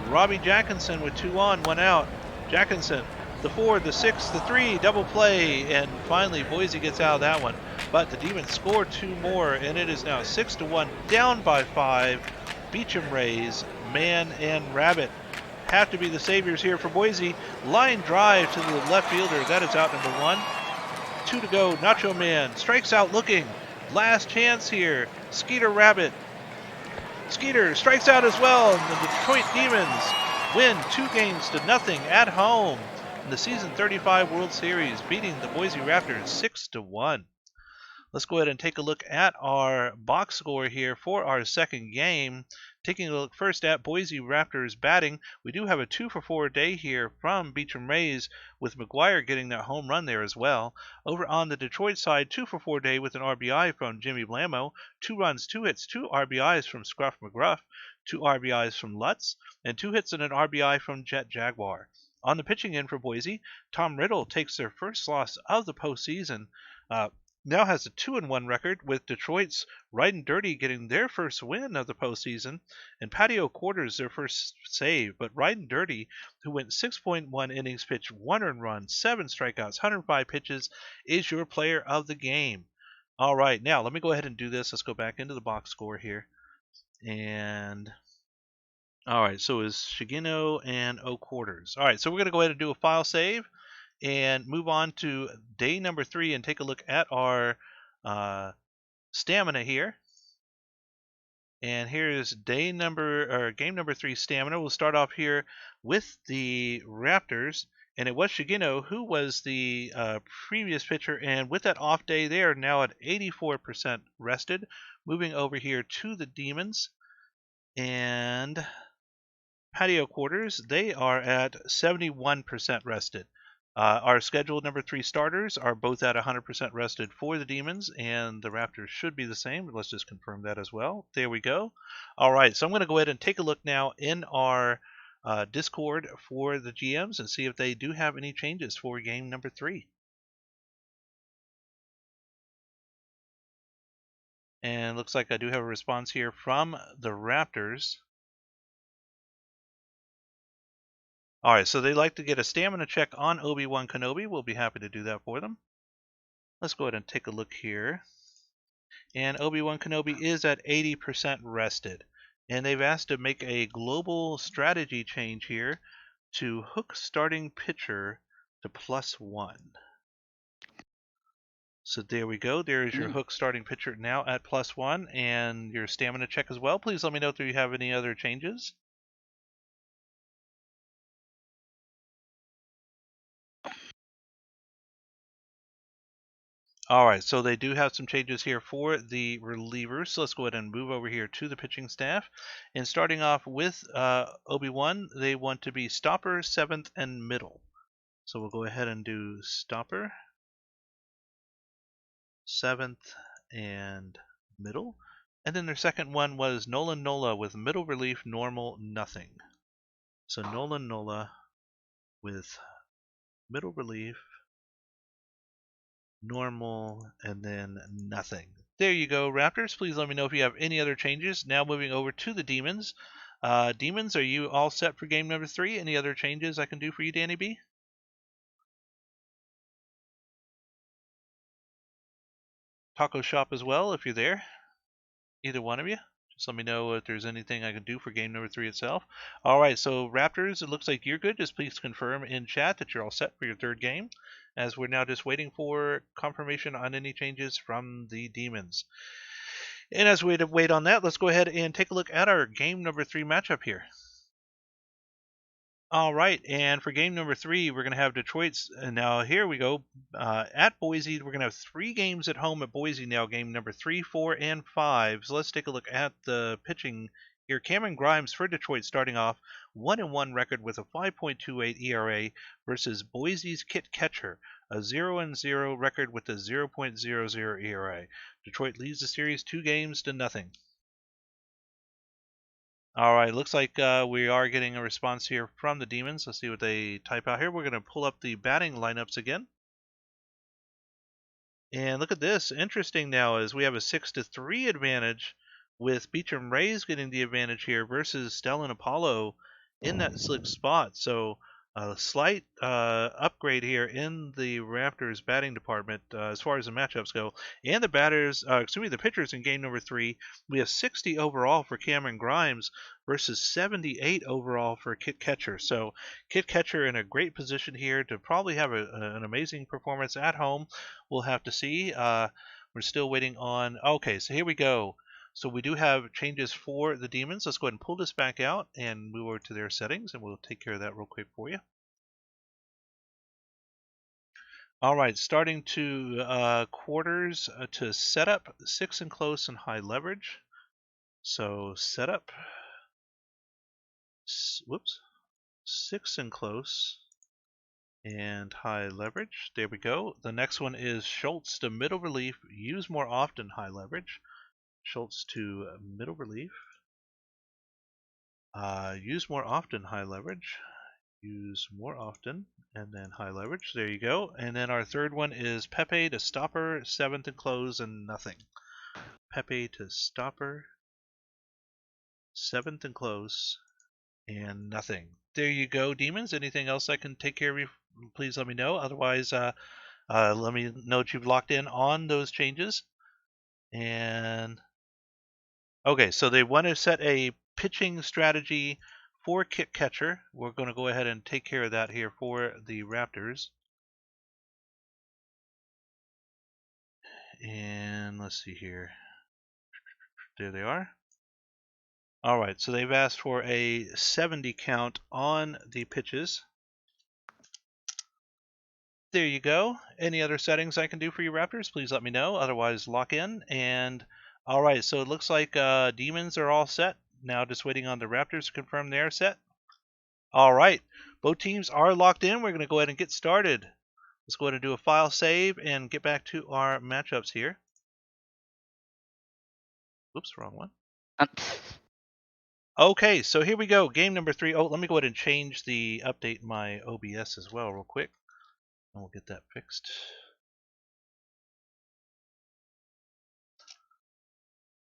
Robbie Jackinson with 2 on, 1 out. Jackinson, the 4, the 6, the 3, double play. And finally Boise gets out of that one. But the Demons score 2 more, and it is now 6-1, down by 5. Beecham Rays, Man and Rabbit have to be the saviors here for Boise. Line drive to the left fielder. That is out number 1. 2 to go. Nacho Man strikes out looking. Last chance here. Skeeter Rabbit. Skeeter strikes out as well. And the Detroit Demons win 2-0 at home in the season 35 World Series, beating the Boise Raptors 6-1. Let's go ahead and take a look at our box score here for our second game. Taking a look first at Boise Raptors batting, we do have a 2-for-4 day here from Beecham Rays, with McGuire getting that home run there as well. Over on the Detroit side, 2-for-4 day with an RBI from Jimmy Blammo, 2 runs, 2 hits, 2 RBIs from Scruff McGruff, 2 RBIs from Lutz, and 2 hits and an RBI from Jet Jaguar. On the pitching end for Boise, Tom Riddle takes their first loss of the postseason. Now has a 2-1 record, with Detroit's Riding Dirty getting their first win of the postseason, and Patio Quarters their first save. But Riding Dirty, who went 6.1 innings pitched, 1 earned run, 7 strikeouts, 105 pitches, is your player of the game. All right, now let me go ahead and do this. Let's go back into the box score here. And all right, so is Shigino and O Quarters. All right, so we're going to go ahead and do a file save and move on to day number 3 and take a look at our stamina here. And here is game number 3 stamina. We'll start off here with the Raptors, and it was Shigino who was the previous pitcher, and with that off day, they are now at 84% rested. Moving over here to the Demons and Patio Quarters, they are at 71% rested. Our scheduled number 3 starters are both at 100% rested for the Demons, and the Raptors should be the same. Let's just confirm that as well. There we go. All right, so I'm going to go ahead and take a look now in our Discord for the GMs and see if they do have any changes for game number 3. And looks like I do have a response here from the Raptors. All right, so they like to get a stamina check on Obi-Wan Kenobi. We'll be happy to do that for them. Let's go ahead and take a look here. And Obi-Wan Kenobi is at 80% rested. And they've asked to make a global strategy change here to hook starting pitcher to +1. So there we go. There is your hook starting pitcher now at +1, and your stamina check as well. Please let me know if you have any other changes. All right, so they do have some changes here for the relievers. So let's go ahead and move over here to the pitching staff. And starting off with Obi-Wan, they want to be stopper, 7th, and middle. So we'll go ahead and do stopper, 7th, and middle. And then their second one was Nolan Nola with middle relief, normal, nothing. So Nolan Nola with middle relief, normal, and then nothing. There you go, Raptors. Please let me know if you have any other changes. Now moving over to the Demons. Demons, are you all set for game number 3? Any other changes I can do for you, Danny B? Taco Shop as well, if you're there. Either one of you. Just let me know if there's anything I can do for game number 3 itself. All right, so Raptors, it looks like you're good. Just please confirm in chat that you're all set for your third game, as we're now just waiting for confirmation on any changes from the Demons. And as we wait on that, let's go ahead and take a look at our game number 3 matchup here. All right, and for game number 3, we're going to have Detroit's. And now here we go at Boise. We're going to have 3 games at home at Boise now. Game number 3, 4, and 5. So let's take a look at the pitching here. Cameron Grimes for Detroit, starting off 1-1 record with a 5.28 ERA versus Boise's Kit Ketcher, a 0-0 record with a 0.00 ERA. Detroit leads the series 2-0. All right, looks like we are getting a response here from the Demons. Let's see what they type out here. We're going to pull up the batting lineups again. And look at this. Interesting now is we have a 6-3 advantage, with Beecham Rays getting the advantage here versus Stellan Apollo in that 6th spot. So a slight upgrade here in the Raptors batting department as far as the matchups go. And the pitchers in game number 3, we have 60 overall for Cameron Grimes versus 78 overall for Kit Ketcher. So Kit Ketcher in a great position here to probably have an amazing performance at home. We'll have to see. We're still waiting on. Okay, so here we go. So we do have changes for the Demons. Let's go ahead and pull this back out and move over to their settings, and we'll take care of that real quick for you. All right, starting to quarters to setup, 6 and close and high leverage. So setup, whoops, 6 and close and high leverage. There we go. The next one is Schultz to middle relief, use more often, high leverage. Schultz to middle relief. Use more often, high leverage. Use more often, and then high leverage. There you go. And then our third one is Pepe to stopper, 7th and close, and nothing. Pepe to stopper, 7th and close, and nothing. There you go, demons. Anything else I can take care of you? Please let me know. Otherwise, let me know that you've locked in on those changes. And okay, so they want to set a pitching strategy for kick catcher. We're going to go ahead and take care of that here for the Raptors. And let's see here. There they are. All right, so they've asked for a 70 count on the pitches. There you go. Any other settings I can do for you, Raptors? Please let me know. Otherwise, lock in. And all right, so it looks like Demons are all set. Now just waiting on the Raptors to confirm they're set. All right, both teams are locked in. We're going to go ahead and get started. Let's go ahead and do a file save and get back to our matchups here. Oops, wrong one. Okay, so here we go. Game number 3. Oh, let me go ahead and change the update in my OBS as well real quick. And we'll get that fixed.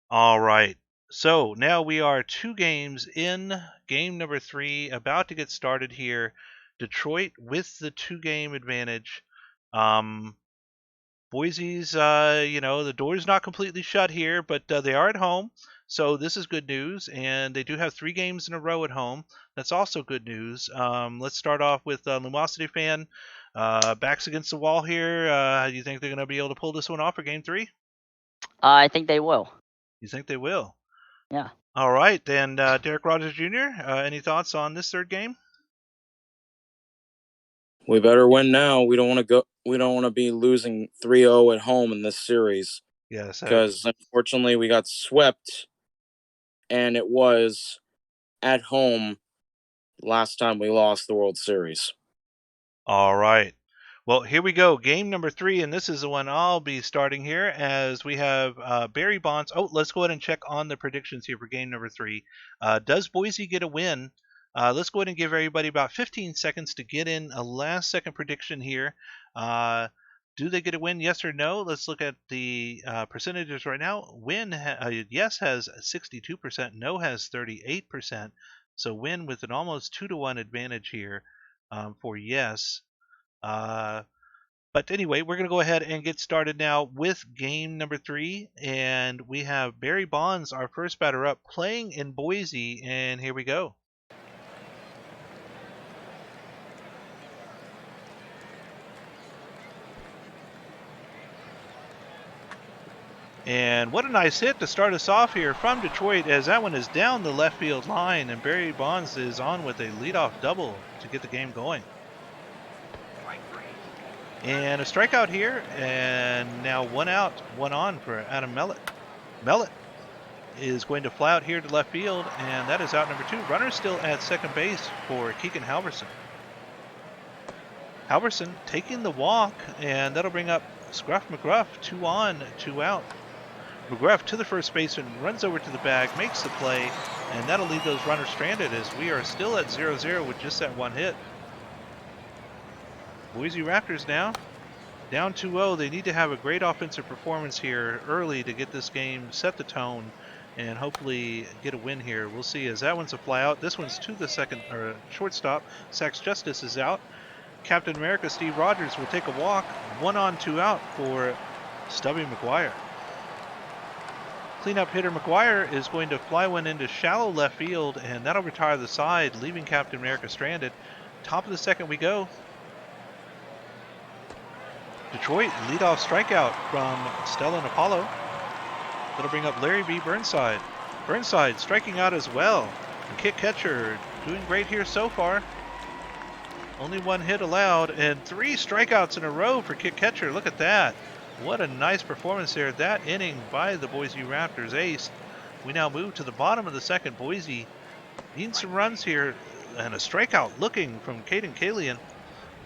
All right. So now we are 2 games in. Game number 3 about to get started here. Detroit with the 2-game advantage. Boise's, the door's not completely shut here, but they are at home. So this is good news, and they do have 3 games in a row at home. That's also good news. Let's start off with LumosityFan. Backs against the wall here. Do you think they're going to be able to pull this one off for Game 3? I think they will. You think they will? Yeah. All right, and Derek Rogers Jr., any thoughts on this 3rd game? We better win now. We don't want to go. We don't want to be losing 3-0 at home in this series. Yes, because unfortunately we got swept, and it was at home last time we lost the World Series. All right. Well, here we go. Game number 3, and this is the one I'll be starting here as we have Barry Bonds. Oh, let's go ahead and check on the predictions here for game number 3. Does Boise get a win? Let's go ahead and give everybody about 15 seconds to get in a last-second prediction here. Do they get a win, yes or no? Let's look at the percentages right now. Win, yes has 62%, no has 38%. So win with an almost 2-to-1 advantage here for yes. But anyway, we're going to go ahead and get started now with game number 3. And we have Barry Bonds, our first batter up, playing in Boise. And here we go. And what a nice hit to start us off here from Detroit, as that one is down the left field line. And Barry Bonds is on with a leadoff double to get the game going. And a strikeout here, and now 1 out, 1 on for Adam Mellett. Mellett is going to fly out here to left field, and that is out number 2. Runner still at second base for Keegan Halverson. Halverson taking the walk, and that'll bring up Scruff McGruff, 2 on, 2 out. McGruff to the first baseman, runs over to the bag, makes the play, and that'll leave those runners stranded as we are still at 0-0 with just that 1 hit. Boise Raptors now down 2-0. They need to have a great offensive performance here early to get this game, set the tone, and hopefully get a win here. We'll see, as that one's a fly out. This one's to the second or shortstop. Sax Justice is out. Captain America Steve Rogers will take a walk. 1 on, 2 out for Stubby McGuire. Cleanup hitter McGuire is going to fly one into shallow left field, and that'll retire the side, leaving Captain America stranded. Top of the second we go. Detroit, leadoff strikeout from Stella and Apollo. That'll bring up Larry B. Burnside. Burnside striking out as well. And kick catcher doing great here so far. Only one hit allowed, and 3 strikeouts in a row for catcher. Look at that. What a nice performance there. That inning by the Boise Raptors ace. We now move to the bottom of the second. Boise needs some runs here, and a strikeout looking from Caden Kalian.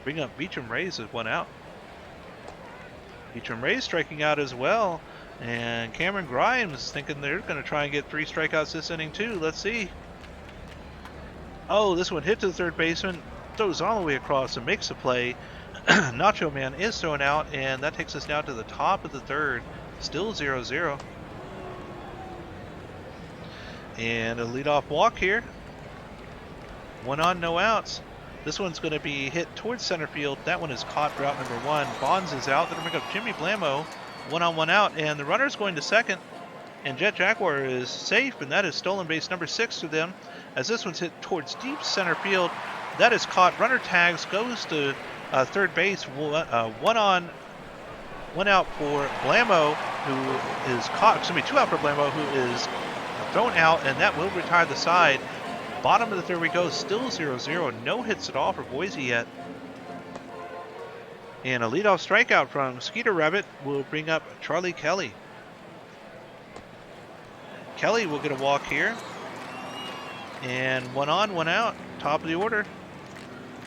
Bring up Beecham Rays as 1 out. Beecham Rays striking out as well, and Cameron Grimes thinking they're going to try and get 3 strikeouts this inning too. Let's see. Oh, this one hit to the third baseman, throws all the way across and makes the play. Nacho Man is thrown out, and that takes us now to the top of the third. Still 0-0. And a leadoff walk here. 1 on, no outs. This one's going to be hit towards center field. That one is caught for out number 1. Bonds is out. They're going to bring up Jimmy Blamo. 1 on, 1 out. And the runner's going to second. And Jet Jaguar is safe, and that is stolen base number 6 to them. As this one's hit towards deep center field. That is caught. Runner tags, goes to third base. 1 on, 1 out for Blamo, who is caught. Excuse me, 2 out for Blamo, who is thrown out, and that will retire the side. Bottom of the third we go, still 0-0. No hits at all for Boise yet. And a leadoff strikeout from Skeeter Rabbit will bring up Charlie Kelly. Kelly will get a walk here. And 1 on, 1 out. Top of the order.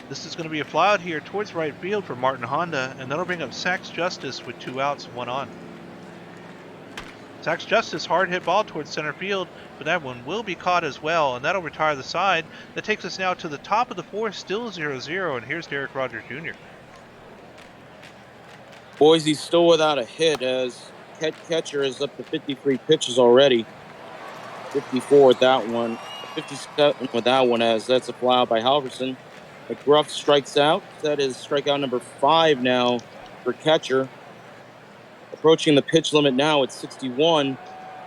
This is going to be a fly out here towards right field for Martin Honda. And that'll bring up Sax Justice with 2 outs, 1 on. Sax Justice hard hit ball towards center field, but that one will be caught as well, and that'll retire the side. That takes us now to the top of the 4th, still 0-0, and here's Derek Rogers Jr. Boise's still without a hit as catcher is up to 53 pitches already. 54 with that one, 57 with that one, as that's a fly out by Halverson. McGruff strikes out. That is strikeout number 5 now for catcher. Approaching the pitch limit now at 61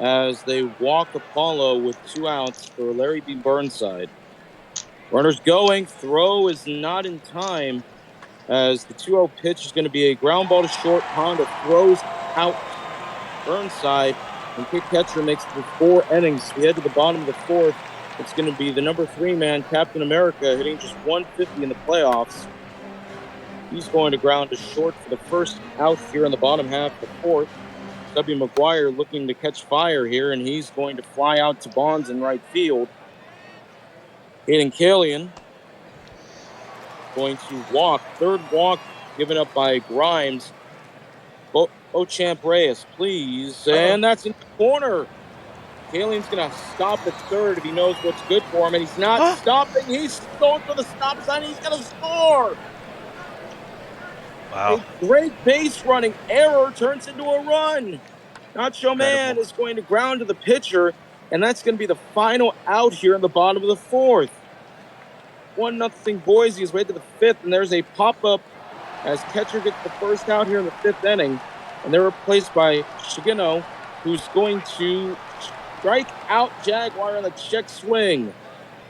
as they walk Apollo with 2 outs for Larry B. Burnside. Runners going. Throw is not in time as the 2-0 pitch is going to be a ground ball to short. Honda throws out Burnside, and catcher makes it for 4 innings. We head to the bottom of the 4th. It's going to be the number 3 man, Captain America, hitting just 150 in the playoffs. He's going to ground to short for the first out here in the bottom half of the 4th. W. McGuire looking to catch fire here, and he's going to fly out to Bonds in right field. Caden Kalian going to walk. 3rd walk given up by Grimes. Ochamp Reyes, please. And that's in the corner. Kalian's going to stop at 3rd if he knows what's good for him, and he's not stopping. He's going for the stop sign. He's going to score. Wow. A great base running error turns into a run. Nacho Man is going to ground to the pitcher, and that's going to be the final out here in the bottom of the 4th. 1-0 Boise is way to the 5th, and there's a pop-up as catcher gets the first out here in the 5th inning, and they're replaced by Shigino, who's going to strike out Jaguar on the check swing.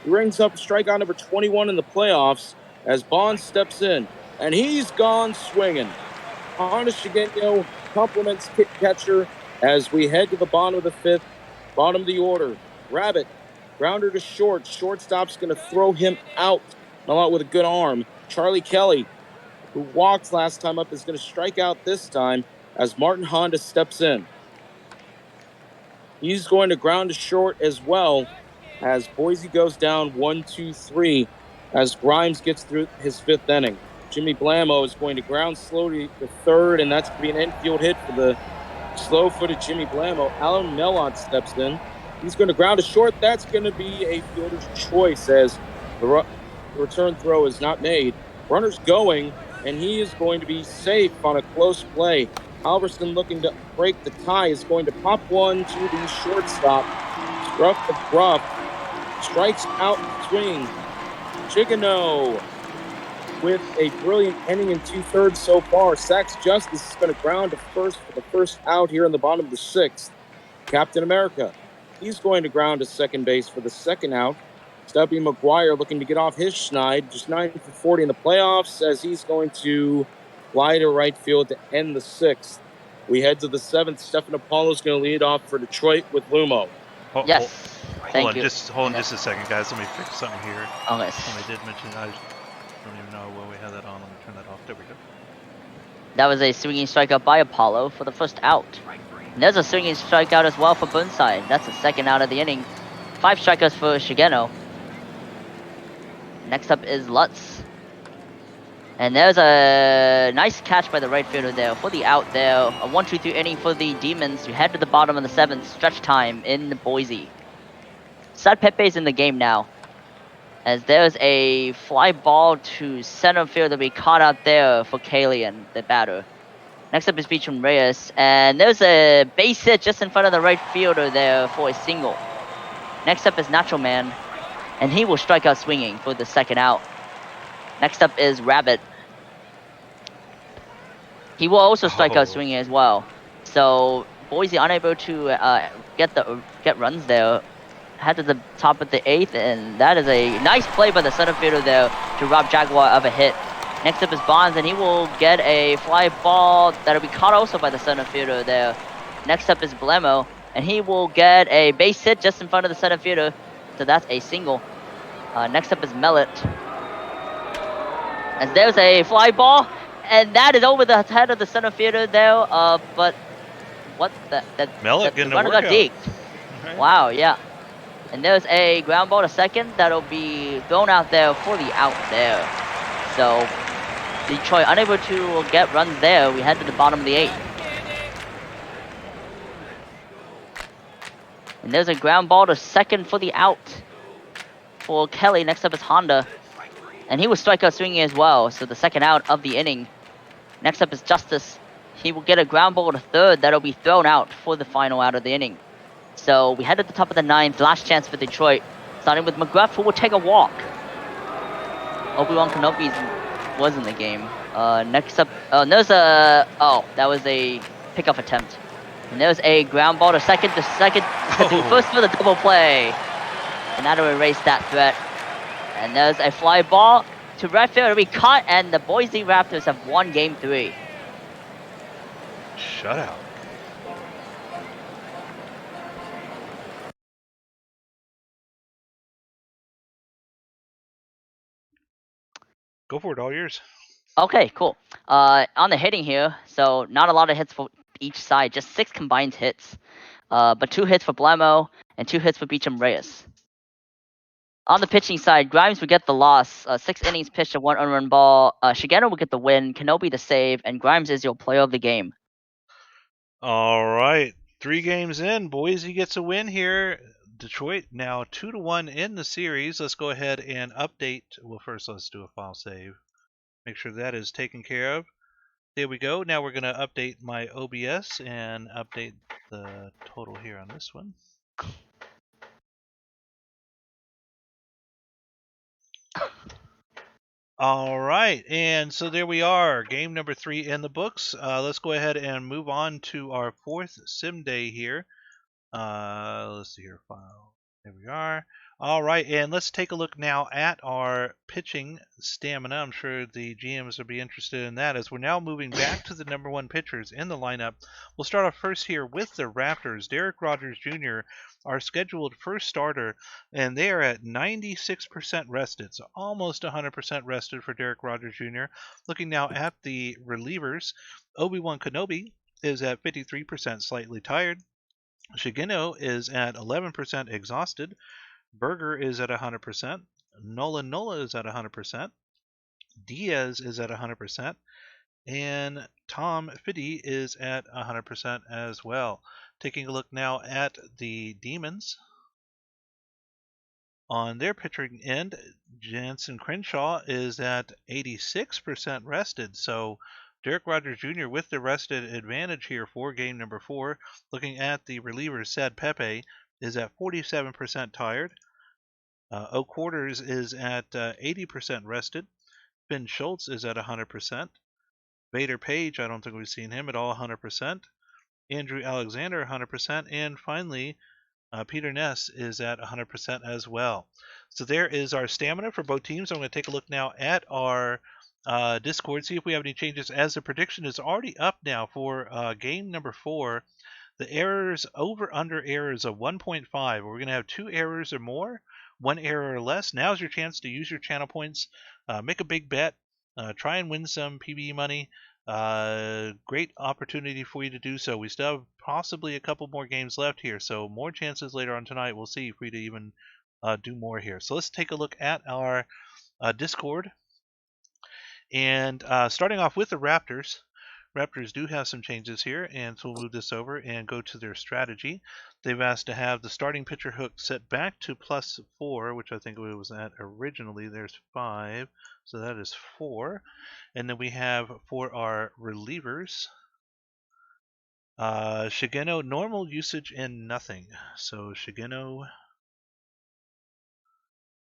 He rings up strikeout number 21 in the playoffs as Bonds steps in. And he's gone swinging. Honda Shigeno compliments catcher as we head to the bottom of the 5th, bottom of the order. Rabbit, grounder to short. Shortstop's going to throw him out. Not with a good arm. Charlie Kelly, who walked last time up, is going to strike out this time as Martin Honda steps in. He's going to ground to short as well as Boise goes down 1-2-3 as Grimes gets through his 5th inning. Jimmy Blamo is going to ground slowly to 3rd, and that's going to be an infield hit for the slow-footed Jimmy Blamo. Alan Mellott steps in. He's going to ground to short. That's going to be a fielder's choice as the return throw is not made. Runner's going, and he is going to be safe on a close play. Halverson looking to break the tie is going to pop one to the shortstop. Scruff the Gruff strikes out swing. Chigano with a brilliant inning in 2/3 so far. Sax Justice is going to ground to first for the first out here in the bottom of the 6th. Captain America, he's going to ground to second base for the 2nd out. Stubby McGuire looking to get off his schneid, just 9 for 40 in the playoffs, as he's going to fly to right field to end the 6th. We head to the 7th. Stephen Apollo's going to lead off for Detroit with Lumo. Yes. Thank you. Hold on just a second, guys. Let me fix something here. Okay. Something I did mention. Don't even know where we had that on. Let me turn that off. There we go. That was a swinging strikeout by Apollo for the first out. And there's a swinging strikeout as well for Burnside. That's the second out of the inning. 5 strikeouts for Shigeno. Next up is Lutz. And there's a nice catch by the right fielder there for the out there. A 1-2-3 inning for the Demons to head to the bottom of the 7th. Stretch time in Boise. Sad Pepe's in the game now, as there's a fly ball to center field to be caught out there for Kalian, the batter. Next up is Beecham Reyes, and there's a base hit just in front of the right fielder there for a single. Next up is Nacho Man, and he will strike out swinging for the second out. Next up is Rabbit. He will also strike out swinging as well. So Boise unable to get runs there. Head to the top of the 8th, and that is a nice play by the center fielder there to rob Jaguar of a hit. Next up is Bonds, and he will get a fly ball that'll be caught also by the center fielder there. Next up is Blemo, and he will get a base hit just in front of the center fielder, so that's a single. Next up is Mellet, as there's a fly ball, and that is over the head of the center fielder there. But what the Mellet getting the runner a got workout. deked. Right. Wow, yeah. And there's a ground ball to second that'll be thrown out there for the out there. So Detroit unable to get runs there. We head to the bottom of the 8th. And there's a ground ball to second for the out for Kelly. Next up is Honda, and he will strike out swinging as well. So the second out of the inning. Next up is Justice. He will get a ground ball to third that'll be thrown out for the final out of the inning. So we head to the top of the 9th, last chance for Detroit. Starting with McGruff, who will take a walk. Obi-Wan Kenobi was in the game. Next up, there's a, that was a pickoff attempt. And there's a ground ball to second, to first for the double play. And that'll erase that threat. And there's a fly ball to right field to be caught, and the Boise Raptors have won Game 3. Shutout. Go for it, all yours. Okay, cool. On the hitting here, so not a lot of hits for each side, just 6 combined hits. But 2 hits for Blemo and 2 hits for Beecham Reyes. On the pitching side, Grimes would get the loss. 6 innings pitched, a 1 unrun ball. Shigeno would get the win, Kenobi the save, and Grimes is your player of the game. All right, 3 games in, Boise gets a win here. Detroit now 2-1 in the series. Let's go ahead and update. Well, first let's do a file save. Make sure that is taken care of. There we go. Now we're going to update my OBS and update the total here on this one. All right, and so there we are, game number 3 in the books. Let's go ahead and move on to our 4th sim day here. Let's see here, file. There we are. All right, and let's take a look now at our pitching stamina. I'm sure the GMs will be interested in that, as we're now moving back to the number 1 pitchers in the lineup. We'll start off first here with the Raptors. Derek Rogers Jr., our scheduled first starter, and they are at 96% rested, so almost 100% rested for Derek Rogers Jr. Looking now at the relievers, Obi-Wan Kenobi is at 53%, slightly tired. Shigeno is at 11% exhausted. Berger is at 100%. Nola is at 100%. Diaz is at 100%. And Tom Fiddy is at 100% as well. Taking a look now at the Demons. On their pitching end, Jansen Crenshaw is at 86% rested. So Derek Rogers Jr. with the rested advantage here for game number 4. Looking at the relievers, Sad Pepe is at 47% tired. O'Quarters is at 80% rested. Finn Schultz is at 100%. Vader Page, I don't think we've seen him at all, 100%. Andrew Alexander, 100%. And finally, Peter Ness is at 100% as well. So there is our stamina for both teams. I'm going to take a look now at our Discord, see if we have any changes, as the prediction is already up now for game number 4. The errors, over-under errors of 1.5. We're going to have 2 errors or more. 1 error or less. Now's your chance to use your channel points, make a big bet, try and win some PBE money. Great opportunity for you to do so. We still have possibly a couple more games left here, so more chances later on tonight. We'll see if we even do more here. So let's take a look at our Discord. And starting off with the Raptors. Raptors do have some changes here, and so we'll move this over and go to their strategy. They've asked to have the starting pitcher hook set back to +4, which I think it was at originally. There's 5, so that is 4. And then we have for our relievers, Shigeno, normal usage and nothing. So Shigeno,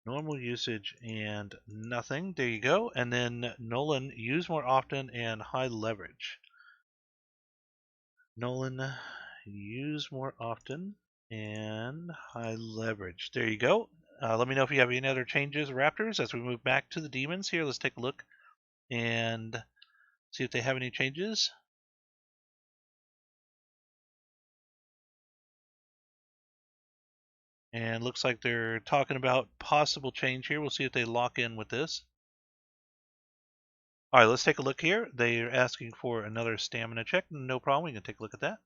normal usage and nothing. There you go. And then Nolan, use more often and high leverage. Nolan, use more often and high leverage. There you go. Let me know if you have any other changes, Raptors, as we move back to the Demons here. Let's take a look and see if they have any changes. And looks like they're talking about possible change here. We'll see if they lock in with this. All right, let's take a look here. They're asking for another stamina check. No problem. We can take a look at that.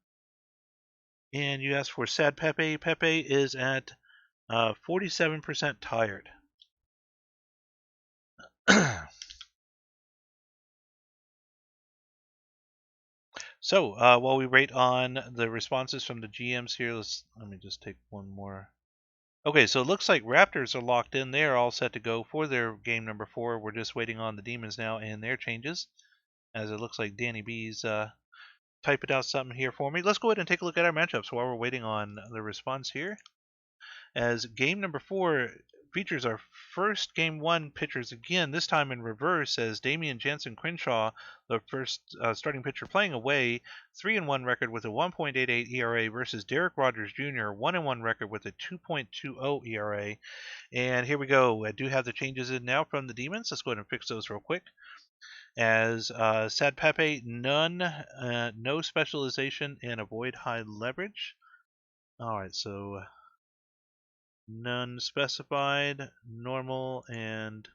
And you asked for Sad Pepe. Pepe is at 47% tired. So while we wait on the responses from the GMs here, let me just take one more. Okay, so it looks like Raptors are locked in. They're all set to go for their game number 4. We're just waiting on the Demons now and their changes, as it looks like Danny B's typing out something here for me. Let's go ahead and take a look at our matchups while we're waiting on the response here. As game number 4 features our first game 1 pitchers again, this time in reverse, as Damian Jansen Crenshaw, the first starting pitcher playing away, 3-1 record with a 1.88 ERA versus Derek Rogers Jr., 1-1 record with a 2.20 ERA. And here we go. I do have the changes in now from the Demons. Let's go ahead and fix those real quick. As Sad Pepe, none, no specialization, and avoid high leverage. Alright, so none specified, normal, and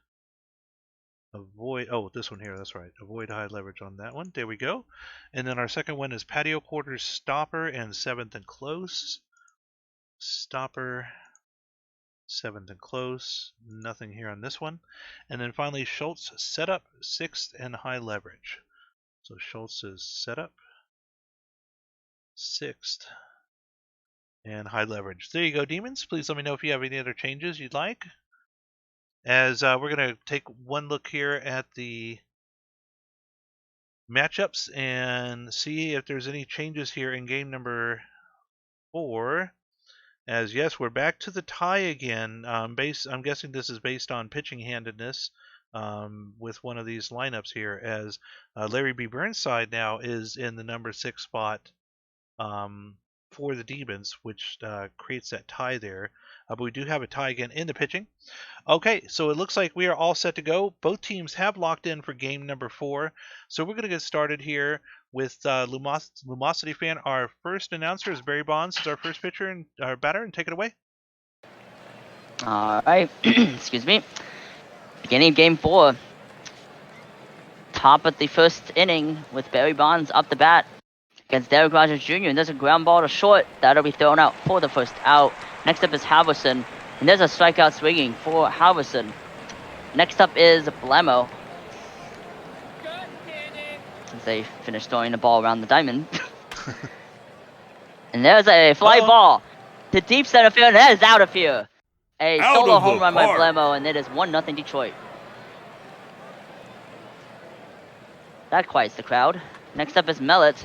avoid. Oh, this one here, that's right. Avoid high leverage on that one. There we go. And then our second one is patio quarters, stopper, and 7th and close. Stopper, 7th and close. Nothing here on this one. And then finally, Schultz, setup, 6th, and high leverage. So Schultz is setup, 6th, and high leverage. There you go, Demons. Please let me know if you have any other changes you'd like. As we're going to take one look here at the matchups and see if there's any changes here in game number 4. As yes, we're back to the tie again. I'm guessing this is based on pitching handedness with one of these lineups here, as Larry B. Burnside now is in the number 6 spot for the Demons, which creates that tie there. But we do have a tie again in the pitching. Okay, so it looks like we are all set to go. Both teams have locked in for game number 4. So we're going to get started here with LumosityFan. Our first announcer is Barry Bonds, is our first pitcher and our batter, and take it away. All right, excuse me. Beginning of game 4. Top of the first inning with Barry Bonds up the bat against Derek Rogers Jr. And there's a ground ball to short that'll be thrown out for the first out. Next up is Halverson, and there's a strikeout swinging for Halverson. Next up is Blemo. Since they finished throwing the ball around the diamond. And there's a fly ball to deep center field, and that is out of here. A solo home run by Blemo, and it is 1-0 Detroit. That quiets the crowd. Next up is Mellett,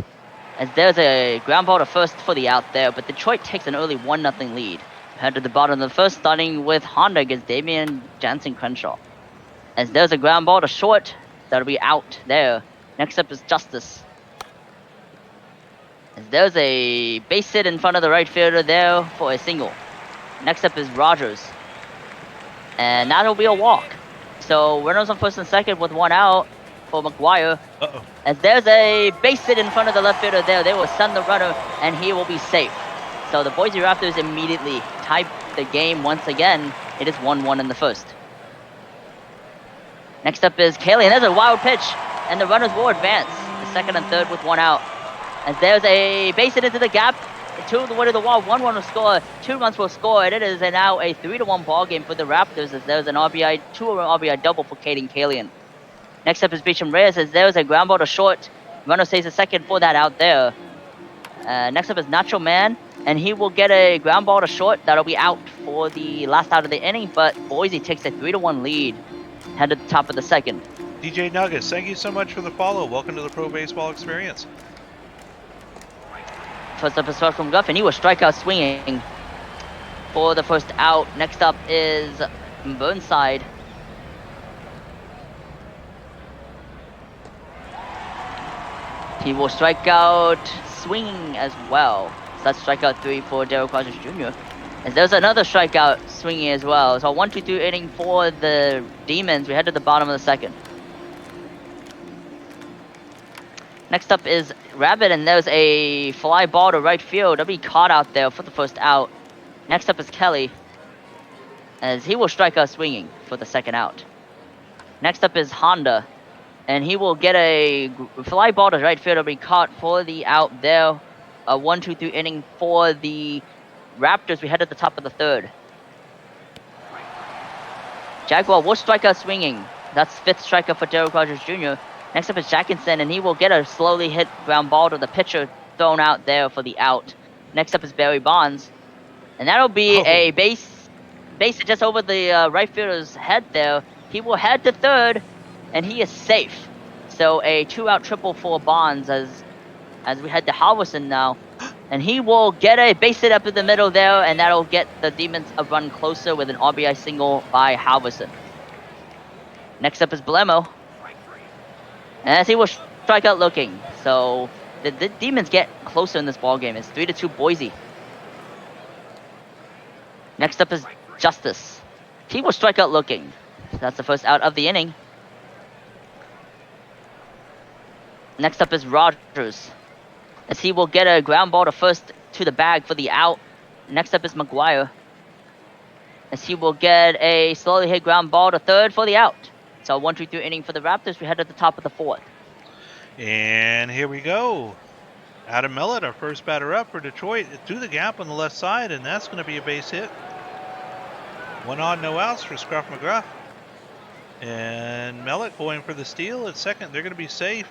as there's a ground ball to first for the out there, but Detroit takes an early 1-0 lead. Head to the bottom of the first, starting with Honda against Damian Jansen Crenshaw. As there's a ground ball to short, that'll be out there. Next up is Justice. As there's a base hit in front of the right fielder there for a single. Next up is Rogers. And that'll be a walk. So runners on first and second with 1 out for McGuire. As there's a base hit in front of the left fielder there, they will send the runner and he will be safe. So the Boise Raptors immediately tie the game once again It is 1-1 in the first. Next up is Kalian. There's a wild pitch, and the runners will advance. The second and third with 1 out. As there's a base hit into the gap, 2 to the way to the wall, 1 run will score, 2 runs will score, and it is now a 3-1 ball game for the Raptors as there's an RBI, 2-run RBI double for Caden Kalian. Next up is Beecham Reyes as there's a ground ball to short. Runner stays a second for that out there. Next up is Nacho Man, and he will get a ground ball to short. That'll be out for the last out of the inning, but Boise takes a 3-1 lead. Head to the top of the second. DJ Nuggets, thank you so much for the follow. Welcome to the Pro Baseball Experience. First up is Stark from Guff, and he was strikeout swinging for the first out. Next up is Burnside. He will strike out swinging as well. So that's strikeout 3 for Derek Rogers Jr. And there's another strikeout swinging as well. So 1-2-3 inning for the Demons. We head to the bottom of the second. Next up is Rabbit, and there's a fly ball to right field. That'll be caught out there for the first out. Next up is Kelly, as he will strike out swinging for the second out. Next up is Honda, and he will get a fly ball to right field. It'll be caught for the out there. A 1-2-3 inning for the Raptors. We head to the top of the third. Jaguar will strike out swinging. That's 5th strikeout for Derek Rogers Jr. Next up is Jackinson, and he will get a slowly hit ground ball to the pitcher thrown out there for the out. Next up is Barry Bonds, and that'll be a base hit just over the right fielder's head there. He will head to third, and he is safe. So a 2-out triple for Bonds as we head to Halverson now. And he will get a base hit up in the middle there, and that'll get the Demons a run closer with an RBI single by Halverson. Next up is Blemo, as he will strike out looking. So the Demons get closer in this ball game. It's 3-2 Boise. Next up is Justice. He will strike out looking. So that's the first out of the inning. Next up is Rogers, as he will get a ground ball to first to the bag for the out. Next up is McGuire, as he will get a slowly hit ground ball to third for the out. So 1-2-3 inning for the Raptors. We head to the top of the fourth. And here we go. Adam Mellett, our first batter up for Detroit, through the gap on the left side, and that's going to be a base hit. 1 on, no outs for Scruff McGruff. And Mellett going for the steal at second. They're going to be safe.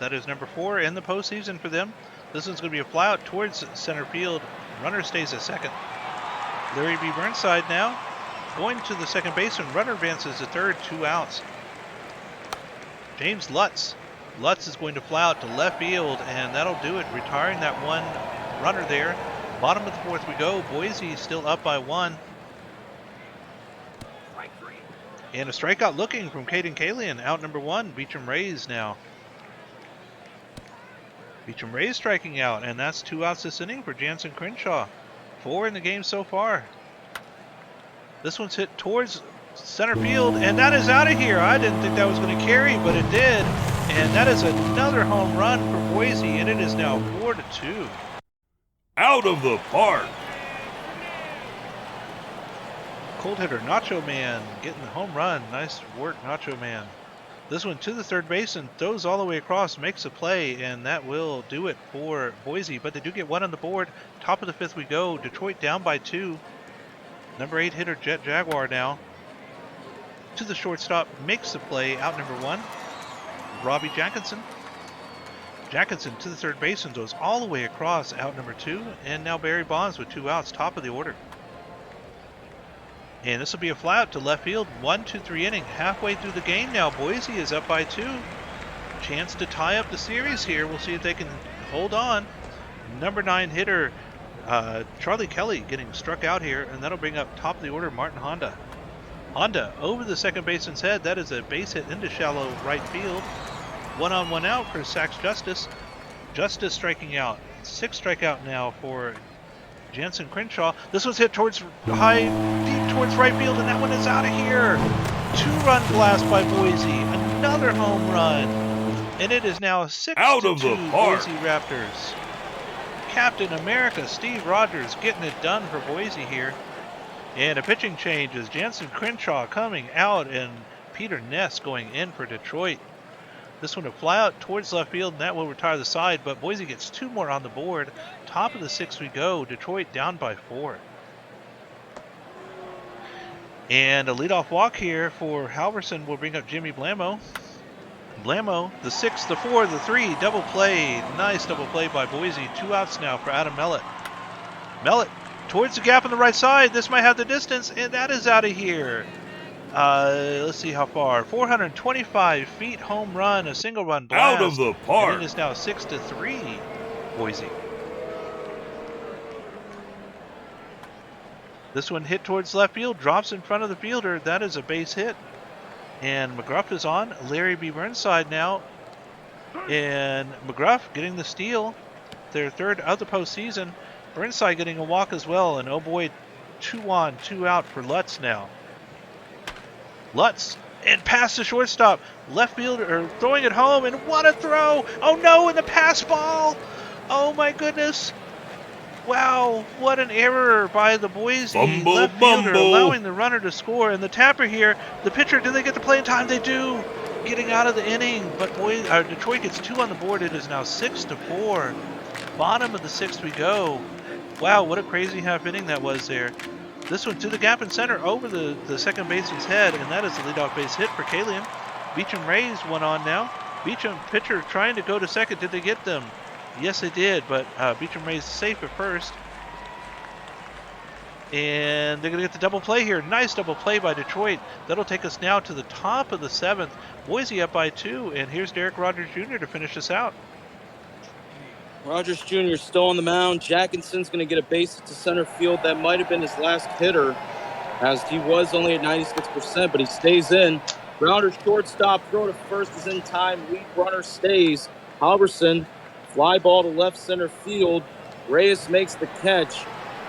That is number 4 in the postseason for them. This one's going to be a fly out towards center field. Runner stays at second. Larry B. Burnside now going to the second baseman. Runner advances to third, 2 outs. James Lutz. Lutz is going to fly out to left field, and that'll do it, retiring that 1 runner there. Bottom of the fourth we go. Boise still up by 1. And a strikeout looking from Caden Kalian, out number 1. Beecham Reyes now. Beecham Reyes striking out, and that's 2 outs this inning for Jansen Crenshaw. 4 in the game so far. This one's hit towards center field, and that is out of here. I didn't think that was going to carry, but it did. And that is another home run for Boise, and it is now 4-2. Out of the park. Cold hitter Nacho Man getting the home run. Nice work, Nacho Man. This one to the third baseman, throws all the way across, makes a play, and that will do it for Boise. But they do get 1 on the board. Top of the 5th we go. Detroit down by 2. Number 8 hitter Jet Jaguar now to the shortstop, makes the play, out number 1. Robbie Jackinson. Jackinson to the third baseman, goes all the way across, out number 2. And now Barry Bonds with 2 outs, top of the order. And this will be a fly out to left field. 1-2-3 inning. Halfway through the game now. Boise is up by 2. Chance to tie up the series here. We'll see if they can hold on. Number 9 hitter Charlie Kelly getting struck out here, and that'll bring up top of the order Martin Honda. Honda over the second baseman's head. That is a base hit into shallow right field. 1 on, 1 out for Sachs Justice. Justice striking out. 6th strikeout now for Jansen Crenshaw. This one's hit towards deep towards right field, and that one is out of here. 2-run blast by Boise. Another home run. And it is now 6-2 Boise Raptors. Captain America Steve Rogers getting it done for Boise here. And a pitching change is Jansen Crenshaw coming out and Peter Ness going in for Detroit. This one will fly out towards left field, and that will retire the side, but Boise gets 2 more on the board. Top of the 6th we go. Detroit down by 4. And a leadoff walk here for Halverson will bring up Jimmy Blamo. Blamo, the 6, the 4, the 3, double play. Nice double play by Boise. 2 outs now for Adam Mellett. Mellett towards the gap on the right side. This might have the distance, and that is out of here. Let's see how far. 425 feet, home run, a single run blast. Out of the park. And it is now 6-3, Boise. This one hit towards left field, drops in front of the fielder. That is a base hit. And McGruff is on. Larry B. Burnside now. And McGruff getting the steal. Their 3rd of the postseason. Burnside getting a walk as well. And oh boy, 2 on, 2 out for Lutz now. Lutz and past the shortstop. Left fielder throwing it home. And what a throw! Oh no, and the pass ball! Oh my goodness! Wow, what an error by the Boise left fielder, allowing the runner to score. And the tapper here, the pitcher, do they get to play in time? They do, getting out of the inning. But Detroit gets 2 on the board. It is now 6-4. Bottom of the 6th we go. Wow, what a crazy half inning that was there. This one to the gap in center over the second baseman's head, and that is the leadoff base hit for Kalian. Beecham Rays one on now. Beecham pitcher trying to go to second. Did they get them? Yes, they did, but Beecham Rays safe at first. And they're going to get the double play here. Nice double play by Detroit. That'll take us now to the top of the 7th. Boise up by 2, and here's Derek Rogers Jr. to finish us out. Rogers Jr. still on the mound. Jackinson's going to get a base hit to center field. That might have been his last hitter, as he was only at 96%, but he stays in. Grounder shortstop, throw to first is in time. Lead runner stays. Halverson, fly ball to left center field. Reyes makes the catch.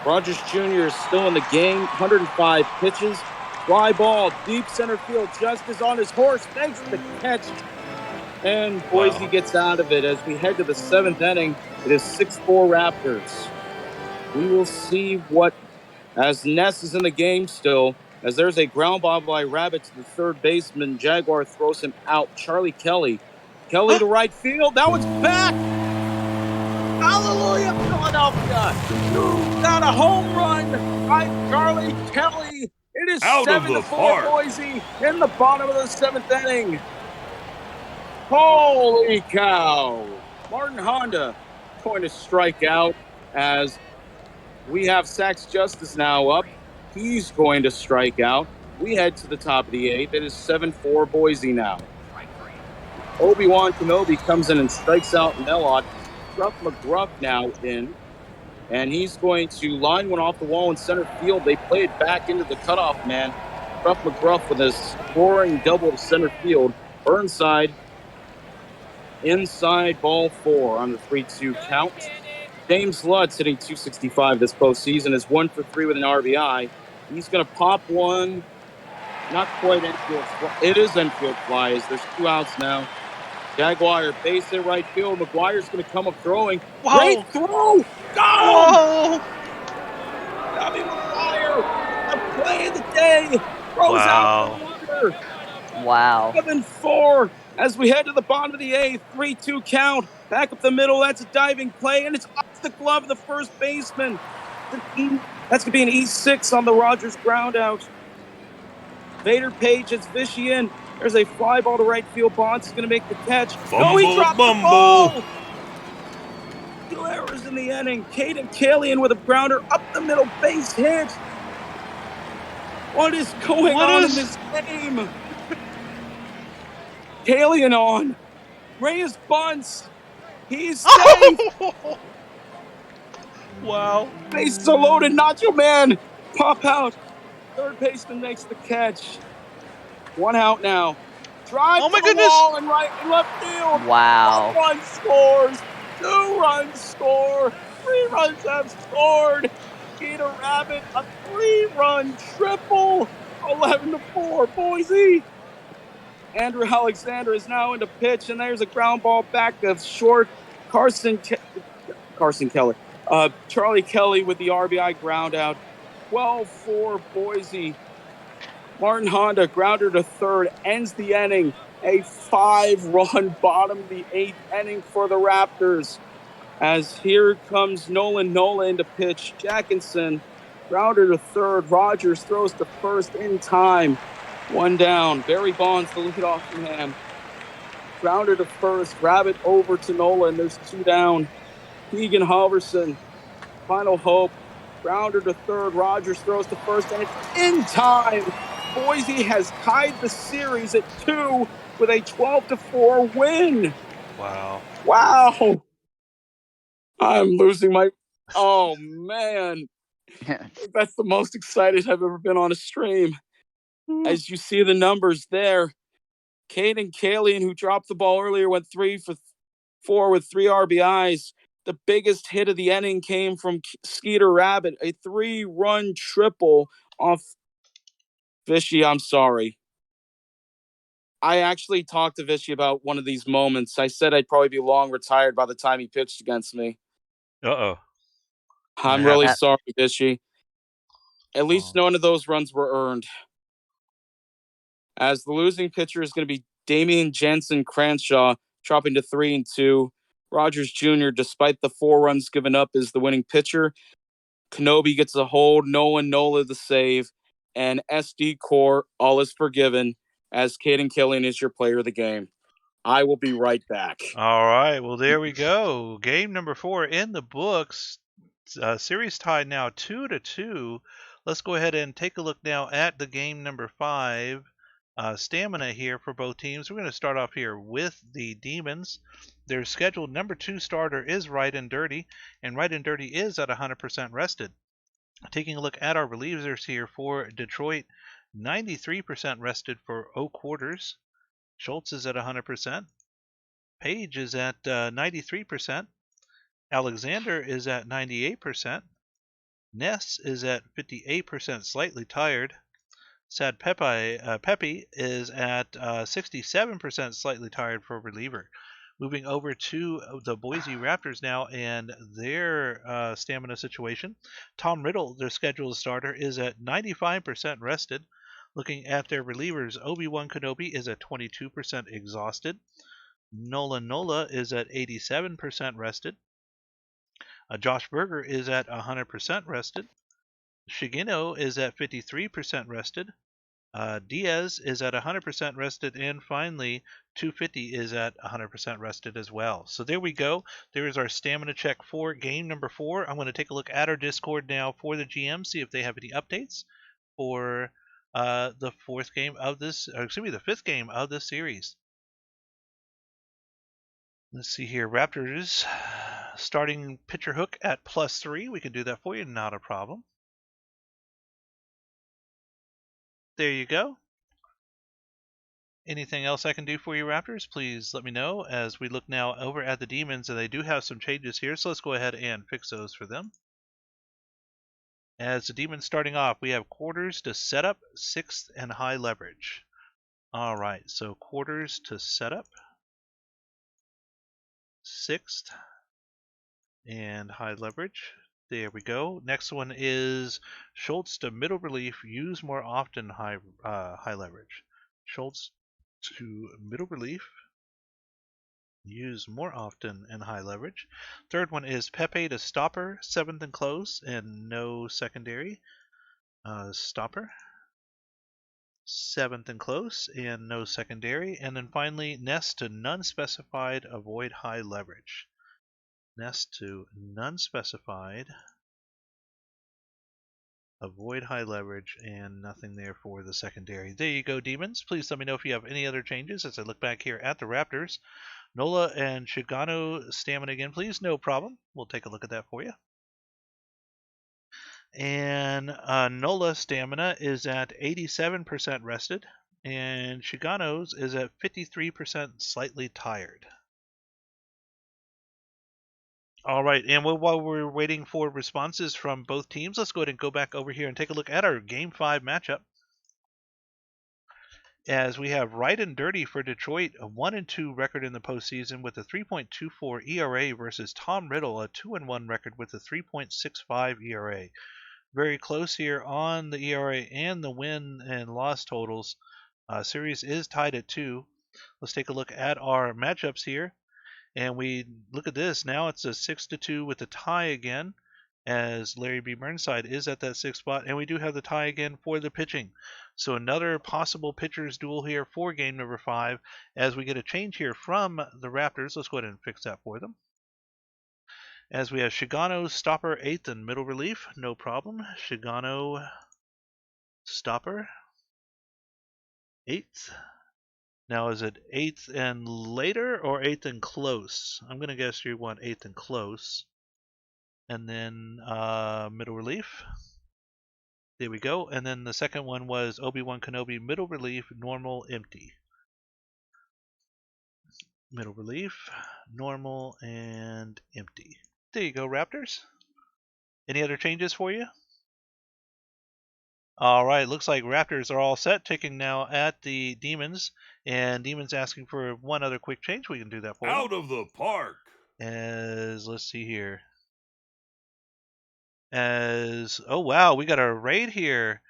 Rogers Jr. is still in the game. 105 pitches. Fly ball, deep center field. Justice on his horse, makes the catch. And Boise gets out of it as we head to the 7th inning. It is 6-4 Raptors. We will see what, as Ness is in the game still, as there's a ground ball by Rabbit to the 3rd baseman. Jaguar throws him out. Charlie Kelly. Kelly to right field. That one's back. Hallelujah, Philadelphia. You got a home run by Charlie Kelly. It is 7-4 Boise in the bottom of the 7th inning. Holy cow. Martin Honda going to strike out as we have Sax Justice now up. He's going to strike out. We head to the top of the 8th. It is 7-4 Boise now. Obi-Wan Kenobi comes in and strikes out Mellott. Ruff McGruff now in. And he's going to line one off the wall in center field. They play it back into the cutoff man. Ruff McGruff with a scoring double to center field. Burnside inside, ball 4 on the 3-2 count. James Lutz hitting .265 this postseason is 1 for 3 with an RBI. He's going to pop one. Not quite infield fly. It is infield flies. There's 2 outs now. Jaguar base hit right field. McGuire's going to come up throwing. Whoa. Great throw! Go! Tommy McGuire, the play of the day, throws out the runner. Wow. 7-4 as we head to the bottom of the 8th. 3-2 count. Back up the middle. That's a diving play, and it's off the glove of the first baseman. That's going to be an E6 on the Rogers ground out. Vader Page hits Vichy in. There's a fly ball to right field. Bonds is going to make the catch. Fumble, he dropped bumble. the ball. 2 errors in the inning. Caden Kalian with a grounder up the middle, base hit. What is going on in this game? Kalian on. Reyes bunts. He's safe. Wow. Bases are loaded. Nacho Man. Pop out. Third baseman makes the catch. 1 out now. Drive Oh my to the goodness. wall and right and left field. Wow. 1 run scores. 2 runs score. 3 runs have scored. Peter Rabbit, a 3-run triple. 11-4 Boise. Andrew Alexander is now into pitch, and there's a ground ball back of short. Carson Kelly. Charlie Kelly with the RBI ground out. 12-4 Boise. Martin Honda, grounder to third, ends the inning. A 5-run bottom of the 8th inning for the Raptors. As here comes Nolan Nola into pitch. Jackinson, grounder to third. Rogers throws to first in time. 1 down. Barry Bonds, the leadoff man. Grounder to first. Rabbit over to Nola, and there's 2 down. Keegan Halverson, final hope. Grounder to third. Rogers throws to first, and it's in time. Boise has tied the series at 2 with a 12-4 win. Wow. Wow. I'm losing my... Oh, man. That's the most excited I've ever been on a stream. As you see the numbers there, Caden Kalian, who dropped the ball earlier, went 3 for 4 with 3 RBIs. The biggest hit of the inning came from Skeeter Rabbit, a 3-run triple off Vishy. I'm sorry. I actually talked to Vishy about one of these moments. I said I'd probably be long retired by the time he pitched against me. Uh-oh. I'm really sorry, Vishy. At least none of those runs were earned. As the losing pitcher is going to be Damian Jensen Cranshaw, dropping to 3-2. Rogers Jr., despite the 4 runs given up, is the winning pitcher. Kenobi gets a hold, Nolan Nola the save, and SD Core, all is forgiven, as Caden Killian is your player of the game. I will be right back. All right. Well, there we go. Game number 4 in the books. Series tied now 2-2. Let's go ahead and take a look now at the game number 5. Stamina here for both teams. We're going to start off here with the Demons. Their scheduled number 2 starter is Right and Dirty, and Right and Dirty is at 100% rested. Taking a look at our relievers here for Detroit, 93% rested for Quarters. Schultz is at 100%. Page is at 93%. Alexander is at 98%. Ness is at 58%, slightly tired. Sad Pepe is at 67%, slightly tired for reliever. Moving over to the Boise Raptors now and their stamina situation. Tom Riddle, their scheduled starter, is at 95% rested. Looking at their relievers, Obi-Wan Kenobi is at 22% exhausted. Nolan Nola is at 87% rested. Josh Berger is at 100% rested. Shigino is at 53% rested. Diaz is at 100% rested, and finally 250 is at 100% rested as well. So there we go. There is our stamina check for game number 4. I'm going to take a look at our Discord now for the GM, see if they have any updates for the 4th game of this, or excuse me, the 5th game of this series. Let's see here, Raptors starting pitcher hook at +3. We can do that for you, not a problem. There you go. Anything else I can do for you, Raptors? Please let me know as we look now over at the Demons, and they do have some changes here, so let's go ahead and fix those for them. As the Demons starting off, we have Quarters to setup, 6th, and high leverage. All right, so Quarters to setup, 6th, and high leverage. There we go. Next one is Schultz to middle relief, use more often, high leverage. Schultz to middle relief, use more often, and high leverage. Third one is Pepe to stopper, 7th and close, and no secondary. Stopper, 7th and close, and no secondary. And then finally, Nest to none specified, avoid high leverage. Nest to none specified, avoid high leverage, and nothing there for the secondary. There you go, Demons. Please let me know if you have any other changes as I look back here at the Raptors. Nola and Shigano stamina again, please. No problem. We'll take a look at that for you. And Nola stamina is at 87% rested, and Shigano's is at 53% slightly tired. All right, and while we're waiting for responses from both teams, let's go ahead and go back over here and take a look at our Game 5 matchup. As we have Right and Dirty for Detroit, a 1-2 record in the postseason with a 3.24 ERA versus Tom Riddle, a 2-1 record with a 3.65 ERA. very close here on the ERA and the win and loss totals. Series is tied at 2. Let's take a look at our matchups here. And we look at this. Now it's a 6-2 with a tie again, as Larry B. Burnside is at that 6th spot. And we do have the tie again for the pitching. So another possible pitcher's duel here for game number 5, as we get a change here from the Raptors. Let's go ahead and fix that for them. As we have Shigano, Stopper, 8th, and middle relief. No problem. Shigano, Stopper, 8th. Now, is it 8th and later or 8th and close? I'm going to guess you want 8th and close. And then middle relief. There we go. And then the second one was Obi-Wan Kenobi, middle relief, normal, empty. Middle relief, normal, and empty. There you go, Raptors. Any other changes for you? All right, looks like Raptors are all set. Taking now at the Demons, and Demons asking for one other quick change. We can do that for Out them. of the park. As let's see here. As oh wow, we got a raid here.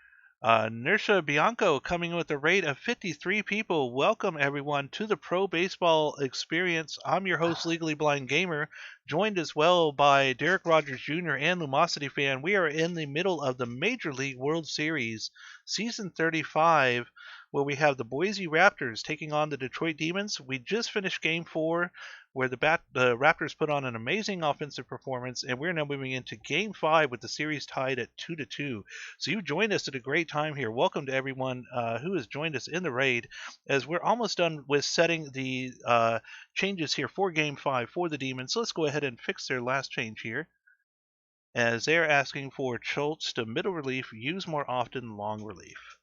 Nersha Bianco coming with a raid of 53 people. Welcome everyone to the Pro Baseball Experience. I'm your host, Legally Blind Gamer, joined as well by Derek Rogers Jr. and LumosityFan. We are in the middle of the Major League World Series, Season 35, where we have the Boise Raptors taking on the Detroit Demons. We just finished Game 4, where the Raptors put on an amazing offensive performance, and we're now moving into Game 5 with the series tied at 2-2. So you joined us at a great time here. Welcome to everyone who has joined us in the raid, as we're almost done with setting the changes here for Game 5 for the Demons. So let's go ahead and fix their last change here, as they're asking for Schultz to middle relief, use more often, long relief.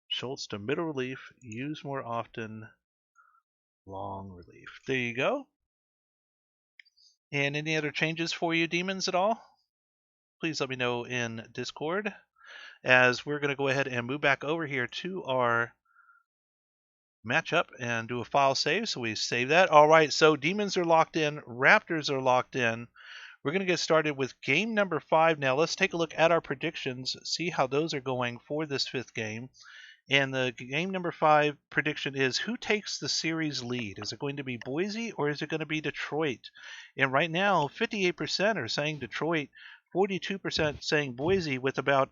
Schultz to middle relief, use more often, long relief. There you go. And any other changes for you, Demons, at all? Please let me know in Discord, as we're going to go ahead and move back over here to our matchup and do a file save. So we save that. All right, so Demons are locked in, Raptors are locked in. We're going to get started with game number 5 now. Let's take a look at our predictions, see how those are going for this 5th game. And the game number 5 prediction is, who takes the series lead? Is it going to be Boise or is it going to be Detroit? And right now, 58% are saying Detroit, 42% saying Boise, with about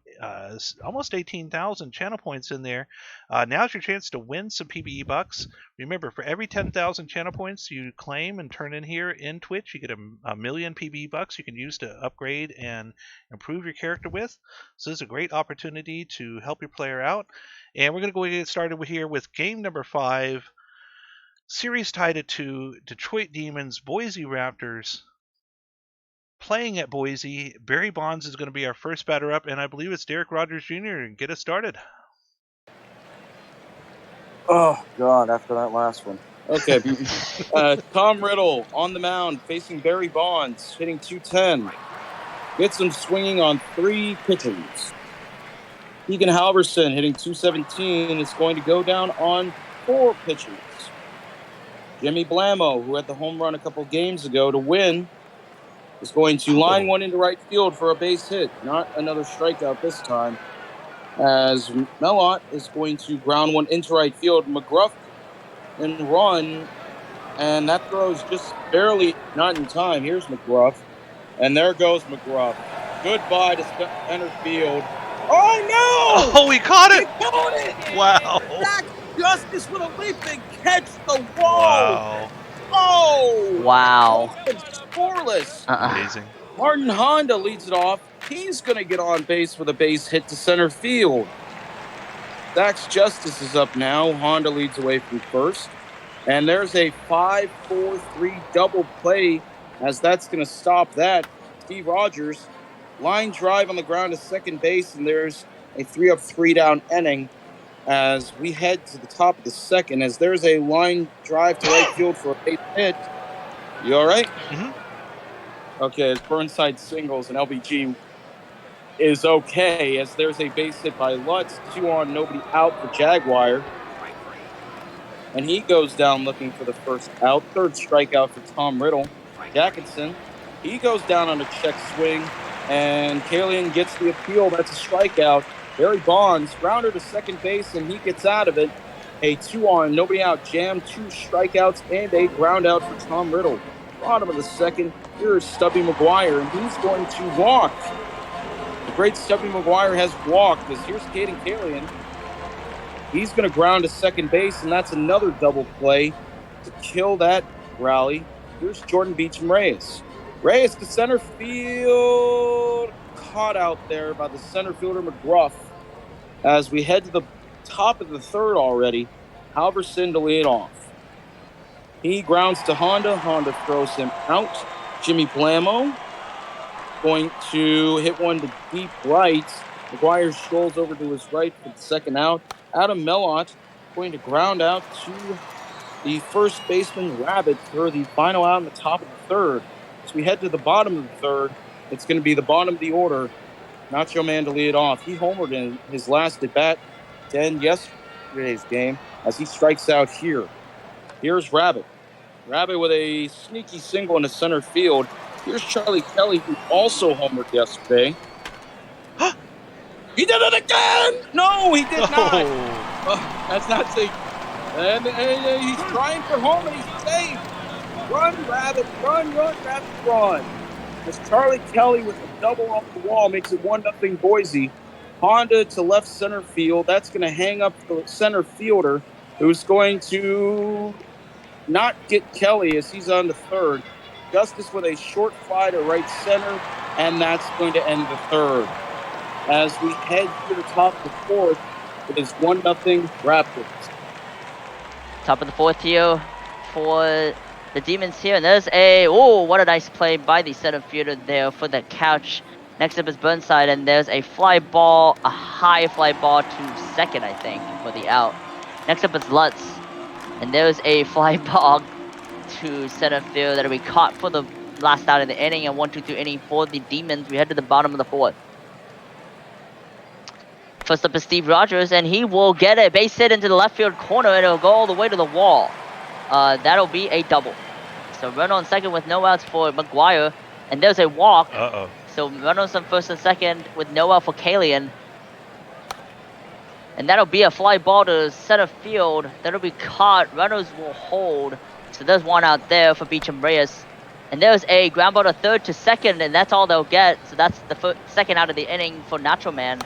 almost 18,000 channel points in there. Now's your chance to win some PBE bucks. Remember, for every 10,000 channel points you claim and turn in here in Twitch, you get a million PBE bucks you can use to upgrade and improve your character with. So this is a great opportunity to help your player out. And we're going to go get started here with game number 5. Series tied at 2. Detroit Demons, Boise Raptors. Playing at Boise, Barry Bonds is going to be our first batter up, and I believe it's Derek Rogers Jr. Get us started. Oh, God, after that last one. Okay. Tom Riddle on the mound facing Barry Bonds, hitting .210. Gets him swinging on 3 pitches. Keegan Halverson hitting .217 is going to go down on 4 pitches. Jimmy Blamo, who had the home run a couple games ago to win, is going to line one into right field for a base hit. Not another strikeout this time, as Melott is going to ground one into right field. McGruff and run, and that throw is just barely not in time. Here's McGruff, and there goes McGruff. Goodbye to center field. Oh, no! Oh, he caught it! He caught it! Wow. Zach Justice with a leaping catch, the wall. Wow. Oh! Wow. Scoreless. Amazing. Martin Honda leads it off. He's going to get on base with a base hit to center field. Zach Justice is up now. Honda leads away from first. And there's a 5-4-3 double play, as that's going to stop that. Steve Rogers, line drive on the ground to second base, and there's a 3-up, 3-down inning as we head to the top of the second, as there's a line drive to right field for a base hit. You all right? Mm-hmm. Okay, as Burnside singles and LBG is okay, as there's a base hit by Lutz, 2 on, nobody out for Jaguar. And he goes down looking for the first out. 3rd strikeout for Tom Riddle. Jackinson, he goes down on a check swing. And Kalian gets the appeal. That's a strikeout. Barry Bonds, grounder to second base, and he gets out of it. A 2-on, nobody out jam, 2 strikeouts, and a ground out for Tom Riddle. Bottom of the second, here's Stubby McGuire, and he's going to walk. The great Stubby McGuire has walked, as here's Caden Kalian. He's going to ground to second base, and that's another double play to kill that rally. Here's Jordan Beecham-Reyes. Reyes to center field. Caught out there by the center fielder McGruff. As we head to the top of the third already, Halverson to lead off. He grounds to Honda. Honda throws him out. Jimmy Blamo going to hit one to deep right. McGuire strolls over to his right for the second out. Adam Mellott going to ground out to the first baseman Rabbit for the final out in the top of the third. As we head to the bottom of the third, it's going to be the bottom of the order. Nacho Man to lead off. He homered in his last at bat to end yesterday's game as he strikes out here. Here's Rabbit. Rabbit with a sneaky single into center field. Here's Charlie Kelly, who also homered yesterday. He did it again! No, he did not. That's not safe. And he's trying for home, and he's safe. Run, Rabbit, run, Rabbit, run. As Charlie Kelly with a double off the wall makes it 1-0 Boise. Honda to left center field. That's going to hang up the center fielder, who's going to not get Kelly as he's on the third. Justice with a short fly to right center, and that's going to end the third. As we head to the top of the fourth, it is 1-0 Raptors. Top of the fourth here for the Demons here. And there's what a nice play by the center fielder there for the catch. Next up is Burnside, and there's a fly ball, a high fly ball to second, I think, for the out. Next up is Lutz, and there's a fly ball to center field that'll be caught for the last out of the inning, and 1-2-3 inning for the Demons. We head to the bottom of the fourth. First up is Steve Rogers, and he will get a base hit into the left field corner, and it'll go all the way to the wall. That'll be a double. So run on second with no outs for McGuire, and there's a walk. So runners on first and second with no out for Kalian. And that'll be a fly ball to center field. That'll be caught. Runners will hold. So there's one out there for Beecham-Reyes. And there's a ground ball to third to second, and that's all they'll get. So that's the second out of the inning for Nacho Man.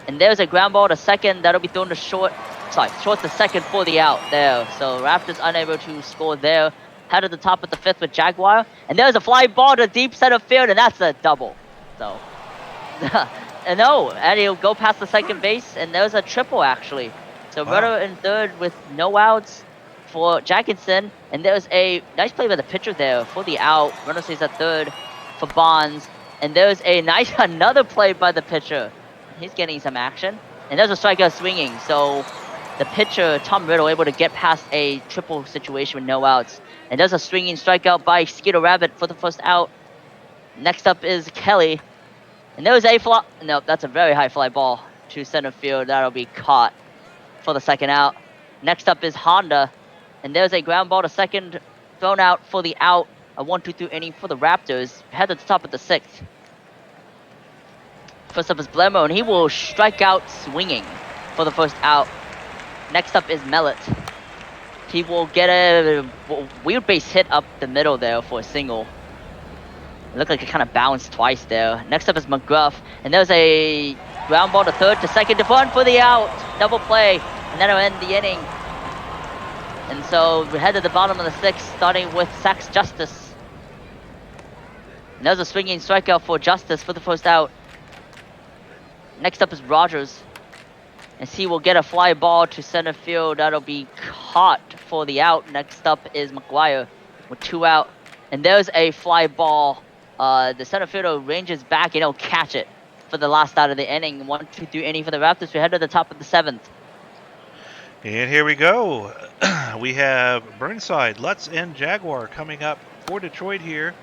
And there's a ground ball to second. That'll be thrown to short to second for the out there. So Raptors unable to score there. Head to the top of the fifth with Jaguar. And there's a fly ball to deep center field, and that's a double. So, and he'll go past the second base, and there's a triple actually. So runner in third with no outs for Jackinson. And there's a nice play by the pitcher there for the out. Runner stays at third for Bonds. And there's a nice another play by the pitcher. He's getting some action. And there's a strikeout swinging. So the pitcher, Tom Riddle, able to get past a triple situation with no outs. And there's a swinging strikeout by Skeeter Rabbit for the first out. Next up is Kelly. And there's a fly. No, that's a very high fly ball to center field. That'll be caught for the second out. Next up is Honda. And there's a ground ball to second thrown out for the out. A 1-2-3 inning for the Raptors. Head to the top of the sixth. First up is Blemo, and he will strike out swinging for the first out. Next up is Mellott. He will get a weird base hit up the middle there for a single. It looked like it kind of bounced twice there. Next up is McGruff, and there's a ground ball to third to second to run for the out. Double play, and that'll end the inning. And so we head to the bottom of the sixth, starting with Sax Justice. And there's a swinging strikeout for Justice for the first out. Next up is Rogers, as he will get a fly ball to center field. That'll be caught for the out. Next up is McGuire with 2 out. And there's a fly ball. The center fielder ranges back and he'll catch it for the last out of the inning. 1-2-3 inning for the Raptors. We head to the top of the seventh. And here we go. We have Burnside, Lutz, and Jaguar coming up for Detroit here.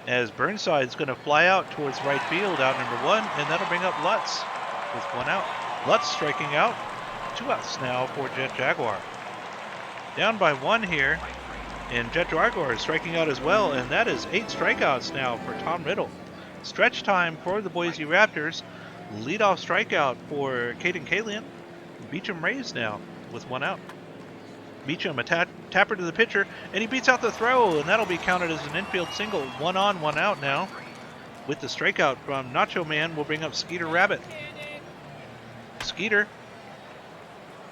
As Burnside's going to fly out towards right field, out number 1, and that'll bring up Lutz with 1 out. Lutz striking out, 2 outs now for Jet Jaguar. Down by 1 here, and Jet Jaguar is striking out as well, and that is 8 strikeouts now for Tom Riddle. Stretch time for the Boise Raptors. Leadoff strikeout for Caden Kalian. Beecham raised now with 1 out. Beecham, a tapper to the pitcher, and he beats out the throw, and that'll be counted as an infield single. 1 on, 1 out now. With the strikeout from Nacho Man, we'll bring up Skeeter Rabbit. Skeeter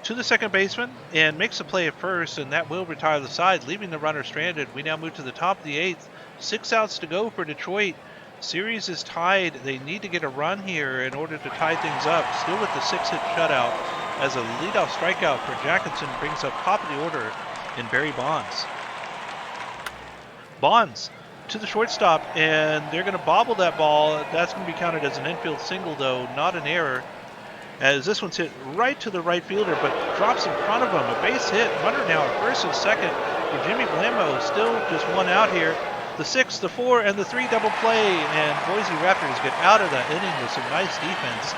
to the second baseman and makes the play at first, and that will retire the side, leaving the runner stranded. We now move to the top of the 8th. 6 outs to go for Detroit. Series is tied. They need to get a run here in order to tie things up. Still with the 6-hit shutout, as a leadoff strikeout for Jackinson brings up top of the order in Barry Bonds. Bonds to the shortstop, and they're going to bobble that ball. That's going to be counted as an infield single, though, not an error, as this one's hit right to the right fielder, but drops in front of him. A base hit. Runner now at first and second for Jimmy Blammo. Still just 1 out here. The 6, the 4, and the 3 double play, and Boise Raptors get out of that inning with some nice defense.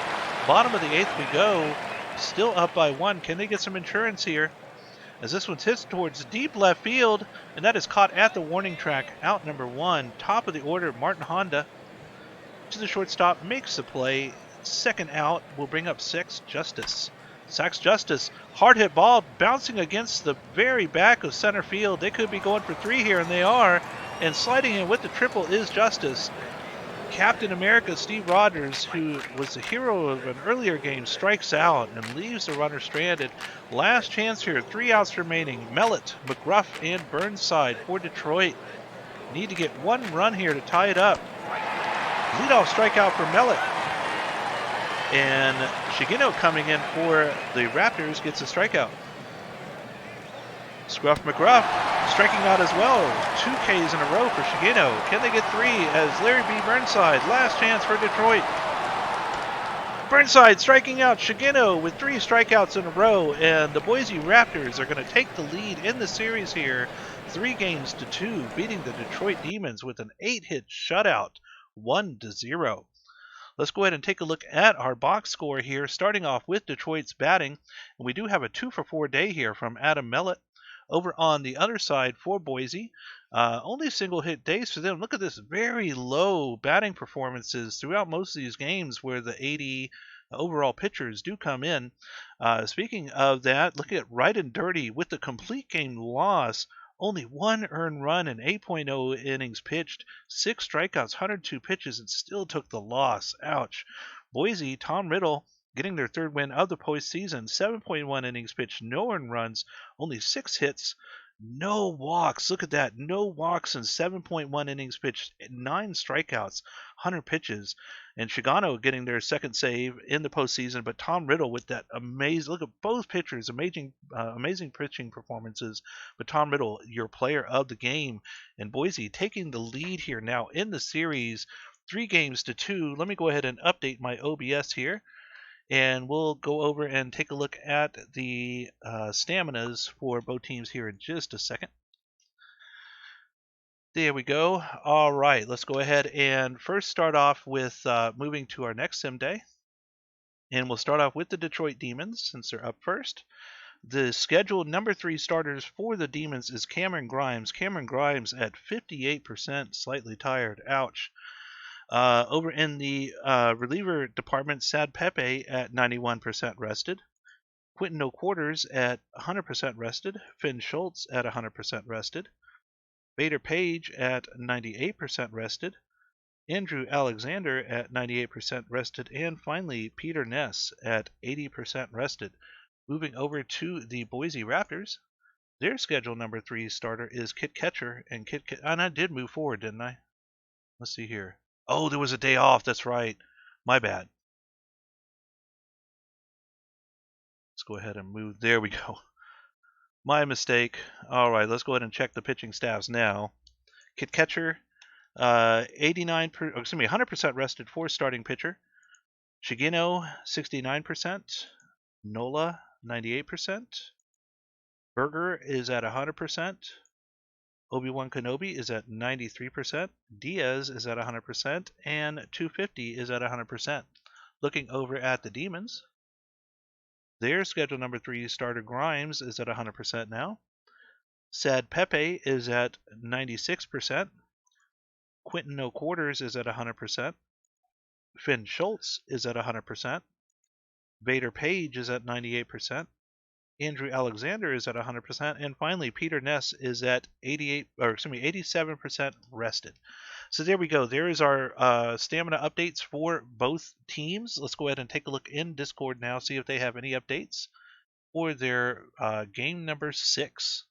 Bottom of the 8th we go. Still up by 1. Can they get some insurance here? As this one's hit towards deep left field, and that is caught at the warning track. Out number 1. Top of the order, Martin Honda to the shortstop, makes the play. Second out will bring up Sax Justice. Sax Justice, hard hit ball bouncing against the very back of center field. They could be going for 3 here, and they are. And sliding in with the triple is Justice. Captain America Steve Rogers, who was the hero of an earlier game, strikes out and leaves the runner stranded. Last chance here, 3 outs remaining. Mellett, McGruff, and Burnside for Detroit. Need to get 1 run here to tie it up. Leadoff strikeout for Mellett. And Shigino coming in for the Raptors gets a strikeout. Scruff McGruff striking out as well. 2 Ks in a row for Shigino. Can they get 3 as Larry B. Burnside, last chance for Detroit. Burnside striking out Shigino with 3 strikeouts in a row, and the Boise Raptors are going to take the lead in the series here, 3-2, beating the Detroit Demons with an 8-hit shutout, 1-0. Let's go ahead and take a look at our box score here, starting off with Detroit's batting. And we do have a 2-for-4 day here from Adam Mellett. Over on the other side for Boise, only single-hit days for them. Look at this, very low batting performances throughout most of these games where the 80 overall pitchers do come in. Speaking of that, look at Right and Dirty with the complete game loss. Only 1 earned run in 8.0 innings pitched, 6 strikeouts, 102 pitches, and still took the loss. Ouch. Boise, Tom Riddle, getting their 3rd win of the postseason, 7.1 innings pitched, no earned runs, only 6 hits, no walks. Look at that. No walks in 7.1 innings pitched, 9 strikeouts, 100 pitches. And Shigano getting their 2nd save in the postseason, but Tom Riddle with that amazing, look at both pitchers, amazing pitching performances. But Tom Riddle, your player of the game. And Boise taking the lead here now in the series, 3-2. Let me go ahead and update my OBS here. And we'll go over and take a look at the staminas for both teams here in just a second. There we go. All right, let's go ahead and first start off with moving to our next sim day. And we'll start off with the Detroit Demons since they're up first. The scheduled number 3 starters for the Demons is Cameron Grimes. Cameron Grimes at 58%, slightly tired. Ouch. Over in the reliever department, Sad Pepe at 91% rested. Quentin O'Quarters at 100% rested. Finn Schultz at 100% rested. Bader Page at 98% rested. Andrew Alexander at 98% rested. And finally, Peter Ness at 80% rested. Moving over to the Boise Raptors, their schedule number 3 starter is Kit Ketcher. And I did move forward, didn't I? Let's see here. Oh, there was a day off. That's right. My bad. Let's go ahead and move. There we go. My mistake. All right, let's go ahead and check the pitching staffs now. Kit Ketcher, 100% rested for starting pitcher. Shigino, 69%. Nola, 98%. Berger is at 100%. Obi-Wan Kenobi is at 93%. Diaz is at 100%. And 250 is at 100%. Looking over at the Demons, their schedule number 3 starter Grimes is at 100% now. Sad Pepe is at 96%. Quentin No Quarters is at 100%. Finn Schultz is at 100%. Vader Page is at 98%. Andrew Alexander is at 100%, and finally Peter Ness is at 87% rested. So there we go. There is our stamina updates for both teams. Let's go ahead and take a look in Discord now, see if they have any updates for their game number 6.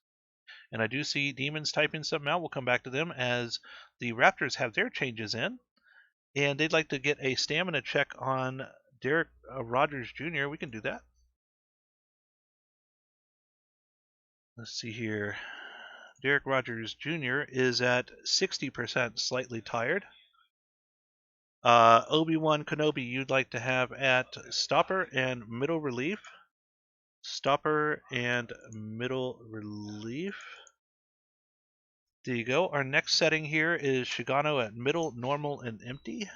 And I do see Demons typing something out. We'll come back to them as the Raptors have their changes in, and they'd like to get a stamina check on Derek Rogers Jr. We can do that. Let's see here. Derek Rogers Jr. is at 60%, slightly tired. Obi-Wan Kenobi, you'd like to have at stopper and middle relief. Stopper and middle relief. There you go. Our next setting here is Shigano at middle, normal, and empty.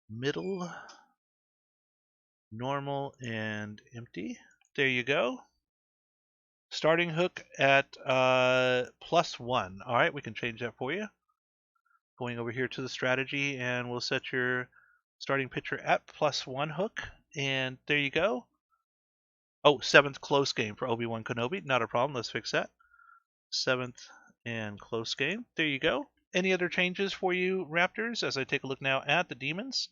Middle, normal, and empty. There you go. Starting hook at +1. All right, we can change that for you. Going over here to the strategy, and we'll set your starting pitcher at +1 hook. And there you go. Oh, 7th close game for Obi-Wan Kenobi. Not a problem. Let's fix that. 7th and close game. There you go. Any other changes for you, Raptors, as I take a look now at the Demons?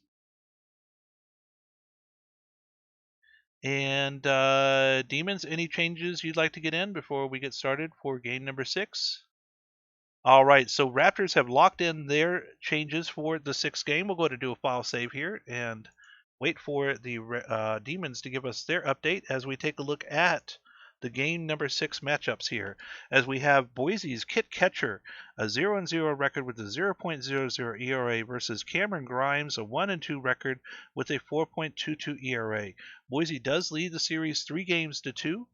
And Demons, any changes you'd like to get in before we get started for game number 6? All right, so Raptors have locked in their changes for the 6th game. We'll go ahead and do a file save here and wait for the Demons to give us their update as we take a look at the game number 6 matchups here. As we have Boise's Kit Ketcher, a 0-0 record with a 0.00 ERA versus Cameron Grimes, a 1-2 record with a 4.22 ERA. Boise does lead the series 3-2.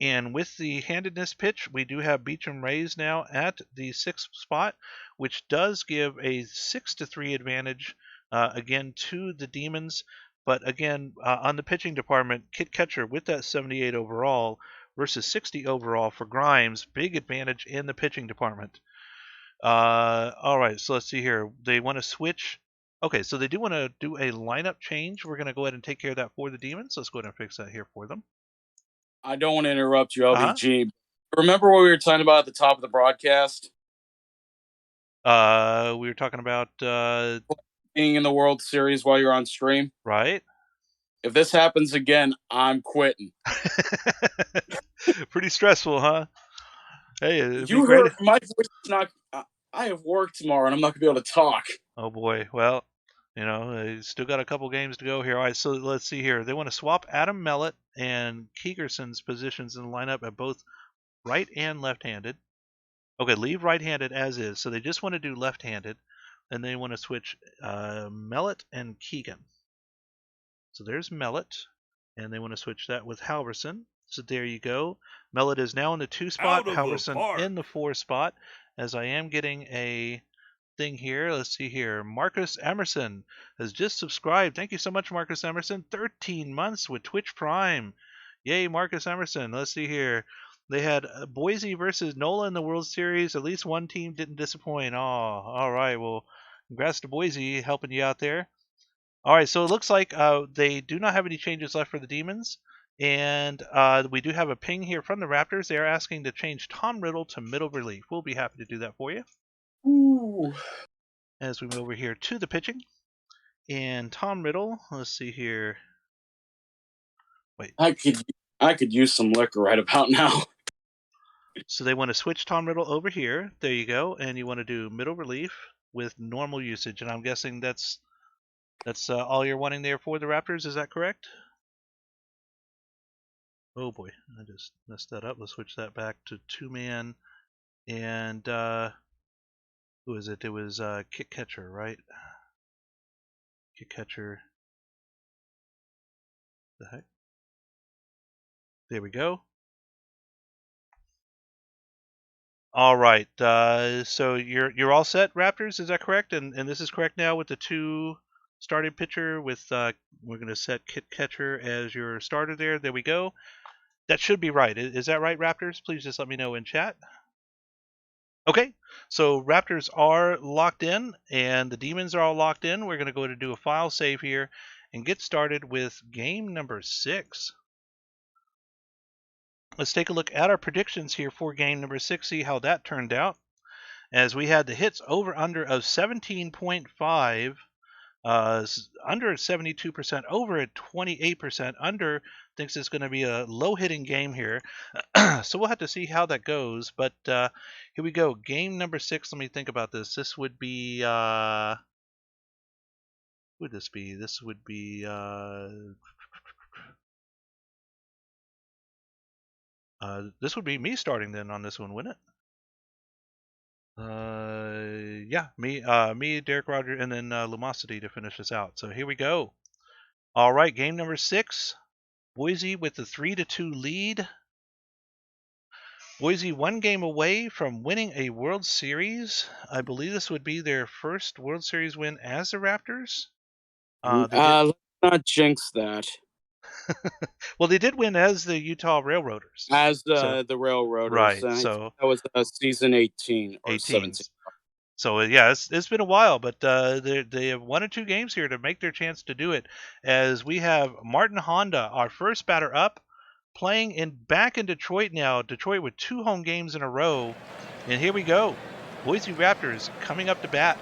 And with the handedness pitch, we do have Beecham Rays now at the 6th spot, which does give a 6-3 advantage again to the Demons. But again, on the pitching department, Kit Ketcher with that 78 overall versus 60 overall for Grimes, big advantage in the pitching department. All right, so let's see here. They want to switch. Okay, so they do want to do a lineup change. We're going to go ahead and take care of that for the Demons. Let's go ahead and fix that here for them. I don't want to interrupt you, LBG. Remember what we were talking about at the top of the broadcast? We were talking about being in the World Series while you're on stream. Right. If this happens again, I'm quitting. Pretty stressful, huh? Hey, you heard my voice is not. I have work tomorrow, and I'm not gonna be able to talk. Oh boy. Well, you know, they still got a couple games to go here. All right, so let's see here. They want to swap Adam Mellett and Keegerson's positions in the lineup at both right and left-handed. Okay, leave right-handed as is. So they just want to do left-handed. Then they want to switch Mellett and Keegan. So there's Mellett, and they want to switch that with Halverson. So there you go. Mellett is now in the 2 spot, Halverson in the 4 spot. As I am getting a thing here. Let's see here. Marcus Emerson has just subscribed. Thank you so much, Marcus Emerson. 13 months with Twitch Prime. Yay, Marcus Emerson. Let's see here. They had Boise versus NOLA in the World Series. At least one team didn't disappoint. Oh, all right. Well, congrats to Boise helping you out there. All right, so it looks like they do not have any changes left for the Demons. And we do have a ping here from the Raptors. They are asking to change Tom Riddle to middle relief. We'll be happy to do that for you. Ooh. As we move over here to the pitching. And Tom Riddle, let's see here. Wait. I could use some liquor right about now. So they want to switch Tom Riddle over here. There you go. And you want to do middle relief with normal usage. And I'm guessing that's all you're wanting there for the Raptors. Is that correct? Oh boy, I just messed that up. Let's switch that back to 2-man. And who is it? It was Kit Ketcher, right? Kit Ketcher. The heck? There we go. All right. So you're all set, Raptors. Is that correct? And this is correct now with the 2 starting pitcher. With we're going to set Kit Ketcher as your starter there. There we go. That should be right. Is that right, Raptors? Please just let me know in chat. Okay, so Raptors are locked in, and the Demons are all locked in. We're going to go ahead and do a file save here and get started with game number 6. Let's take a look at our predictions here for game number 6, see how that turned out. As we had the hits over-under of 17.5, under at 72%, over at 28%. Under thinks it's going to be a low-hitting game here. So we'll have to see how that goes. But here we go. Game number 6. Let me think about this. This would be... who would this be? This would be... this would be me starting then on this one, wouldn't it? Yeah, me, Derek Roger, and then Lumosity to finish this out. So here we go. All right, game number 6. Boise with the 3-2 lead. Boise one game away from winning a World Series. I believe this would be their first World Series win as the Raptors. Let's not jinx that. Well, they did win as the Utah Railroaders. As the Railroaders. Right, I so think that was season 18 or 17. So yeah, it's been a while, but they have 1 or 2 games here to make their chance to do it. As we have Martin Honda, our first batter up, playing back in Detroit now. Detroit with 2 home games in a row, and here we go. Boise Raptors coming up to bat.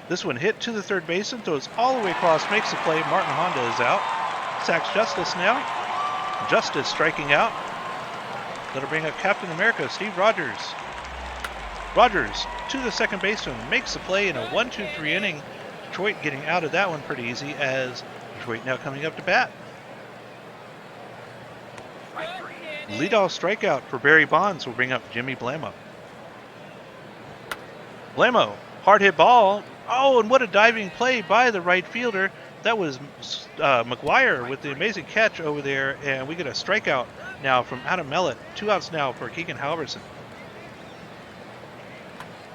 This one hit to the third baseman, throws all the way across, makes the play. Martin Honda is out. Sacks Justice now. Justice striking out. That'll bring up Captain America, Steve Rogers. Rogers to the second baseman, makes the play in a 1-2-3 inning. Detroit getting out of that one pretty easy, as Detroit now coming up to bat. Leadoff strikeout for Barry Bonds will bring up Jimmy Blamo. Blamo, hard hit ball. Oh, and what a diving play by the right fielder. That was McGuire with the amazing catch over there, and we get a strikeout now from Adam Mellett. 2 outs now for Keegan Halverson.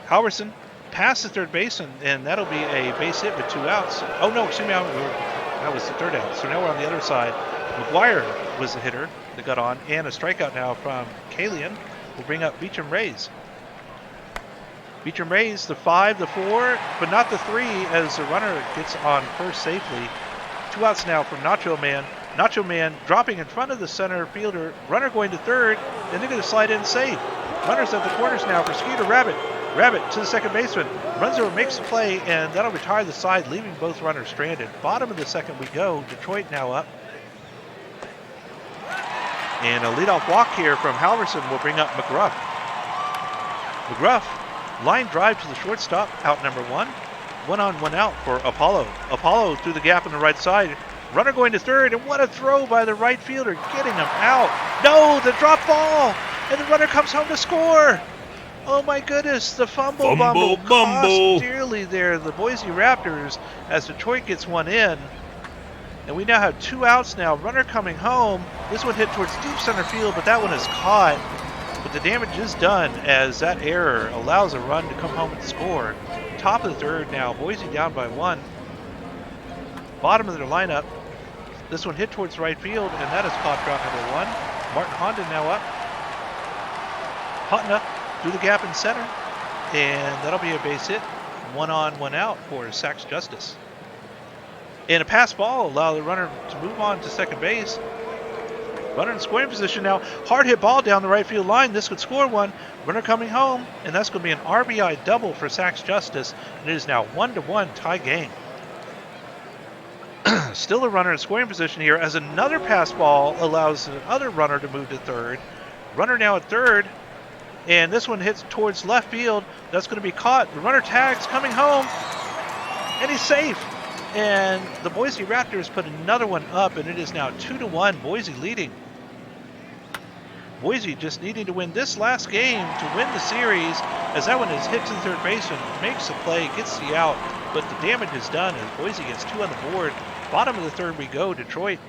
Halverson past the third baseman, and that'll be a base hit with 2 outs. Oh no, excuse me, that was the third out. So now we're on the other side. McGuire was the hitter that got on, and a strikeout now from Kalian will bring up Beecham Rays. Beecham Rays, the 5, the 4, but not the 3, as the runner gets on first safely. 2 outs now from Nacho Man. Nacho Man dropping in front of the center fielder. Runner going to third, and they're going to slide in safe. Runners at the corners now for Skeeter Rabbit. Rabbit to the second baseman. Runs over, makes the play, and that'll retire the side, leaving both runners stranded. Bottom of the second we go. Detroit now up. And a leadoff walk here from Halverson will bring up McGruff. McGruff, line drive to the shortstop, out number 1. 1 on, 1 out for Apollo. Apollo through the gap on the right side. Runner going to third, and what a throw by the right fielder, getting him out. No, the drop ball, and the runner comes home to score. Oh my goodness, the fumble bumble cost dearly there, the Boise Raptors, as Detroit gets one in. And we now have 2 outs now. Runner coming home. This one hit towards deep center field, but that one is caught. But the damage is done, as that error allows a run to come home and score. Top of the third now. Boise down by 1. Bottom of their lineup. This one hit towards right field, and that is caught drop number 1. Martin Honda now up. Honda through the gap in center, and that'll be a base hit. 1 on, 1 out for Sacks Justice. And a pass ball allow the runner to move on to second base. Runner in scoring position now. Hard hit ball down the right field line. This could score 1. Runner coming home, and that's going to be an RBI double for Sacks Justice. And it is now 1-1 tie game. Still a runner in scoring position here, as another pass ball allows the other runner to move to third. Runner now at third, and this one hits towards left field. That's going to be caught. The runner tags coming home, and he's safe. And the Boise Raptors put another one up, and it is now 2-1, Boise leading. Boise just needing to win this last game to win the series, as that one is hit to the third baseman, makes the play, gets the out, but the damage is done as Boise gets 2 on the board. Bottom of the third we go, Detroit.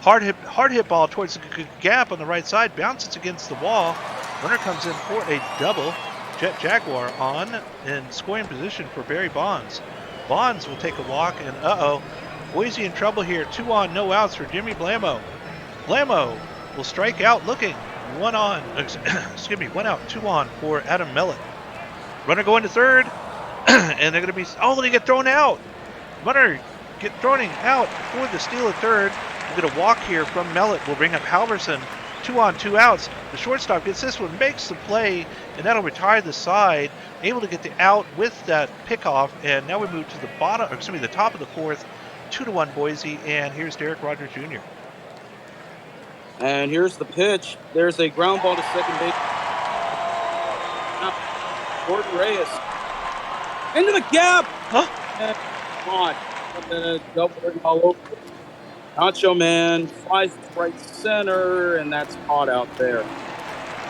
Hard hit ball towards the gap on the right side, bounces against the wall. Runner comes in for a double. Jet Jaguar on in scoring position for Barry Bonds. Bonds will take a walk, and Boise in trouble here. 2 on, no outs for Jimmy Blamo. Blamo will strike out looking. 1 on, excuse me, 1 out, 2 on for Adam Mellett. Runner going to third, and they're going to be, oh, they get thrown out. Runner get thrown out for the steal at third. We're going to walk here from Mellett. We'll bring up Halverson. 2 on, 2 outs. The shortstop gets this one, makes the play, and that'll retire the side. Able to get the out with that pickoff, and now we move to the bottom, or excuse me, the top of the fourth. 2-1 Boise, and here's Derek Rogers Jr. And here's the pitch. There's a ground ball to second base. Gordon Reyes into the gap. Huh? And come on, double all over. Nacho Man flies to right center, and that's caught out there.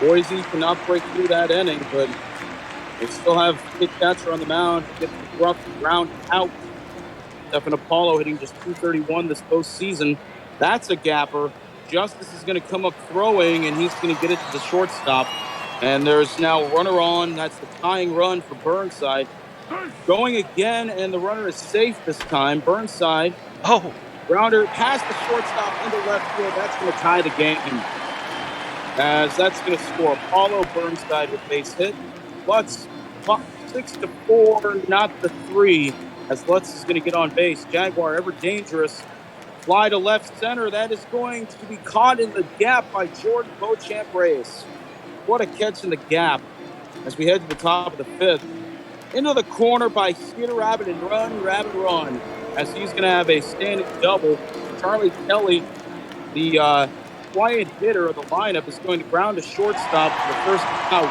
Boise cannot break through that inning, but they still have Kid Catcher on the mound. He gets the rough ground out. Stephen Apollo hitting just .231 this postseason. That's a gapper. Justice is going to come up throwing, and he's going to get it to the shortstop. And there's now a runner on. That's the tying run for Burnside. Going again, and the runner is safe this time. Burnside. Oh. Grounder past the shortstop into left field. That's going to tie the game. As that's going to score Apollo Burnside with base hit. Lutz 6-4, not the 3. As Lutz is going to get on base. Jaguar ever dangerous. Fly to left center. That is going to be caught in the gap by Jordan Beauchamp Reyes. What a catch in the gap as we head to the top of the fifth. Into the corner by Skeeter Rabbit and run. As he's going to have a standing double. Charlie Kelly, the quiet hitter of the lineup, is going to ground to shortstop for the first out.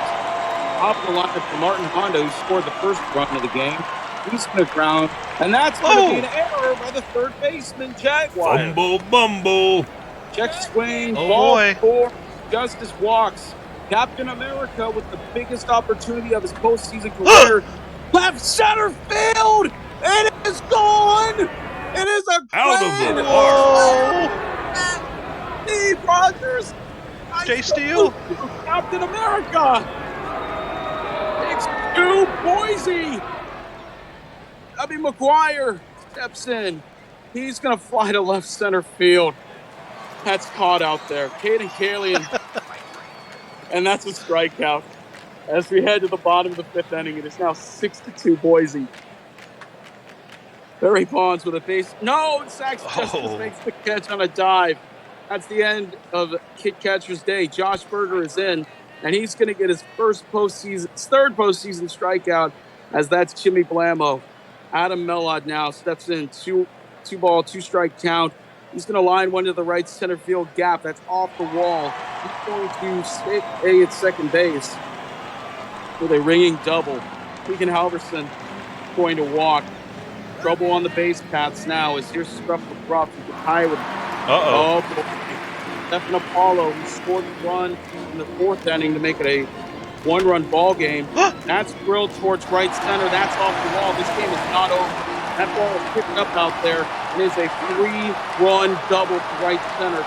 Top of the lineup for Martin Honda, who scored the first run of the game. He's going to ground, and that's going to be an error by the third baseman, Jaguar. Bumble. Check swing, Oh, ball boy. 4, Justice walks. Captain America with the biggest opportunity of his postseason career. Left center field! It is gone! It is a Out of the park! Steve Rogers! Jay Steele! Captain America! It's 2 Boise! Tubby McGuire steps in. He's going to fly to left center field. That's caught out there. Caden Kalian. And that's a strikeout. As we head to the bottom of the fifth inning, it is now 6-2 Boise. Barry Bonds with a base. No, Sachs Justice makes the catch on a dive. That's the end of Kid Catcher's day. Josh Berger is in, and he's going to get his third postseason strikeout, as that's Jimmy Blamo. Adam Mellott now steps in, 2-ball, 2-strike count. He's going to line one to the right center field gap. That's off the wall. He's going to stay at second base with a ringing double. Keegan Halverson going to walk. Trouble on the base paths now as here's Scruff McGruff. He can tie with. Oh, boy. Stephen Apollo, who scored the run in the fourth inning to make it a 1-run ball game. That's drilled towards right center. That's off the wall. This game is not over. That ball is picked up out there. It is a 3-run double to right center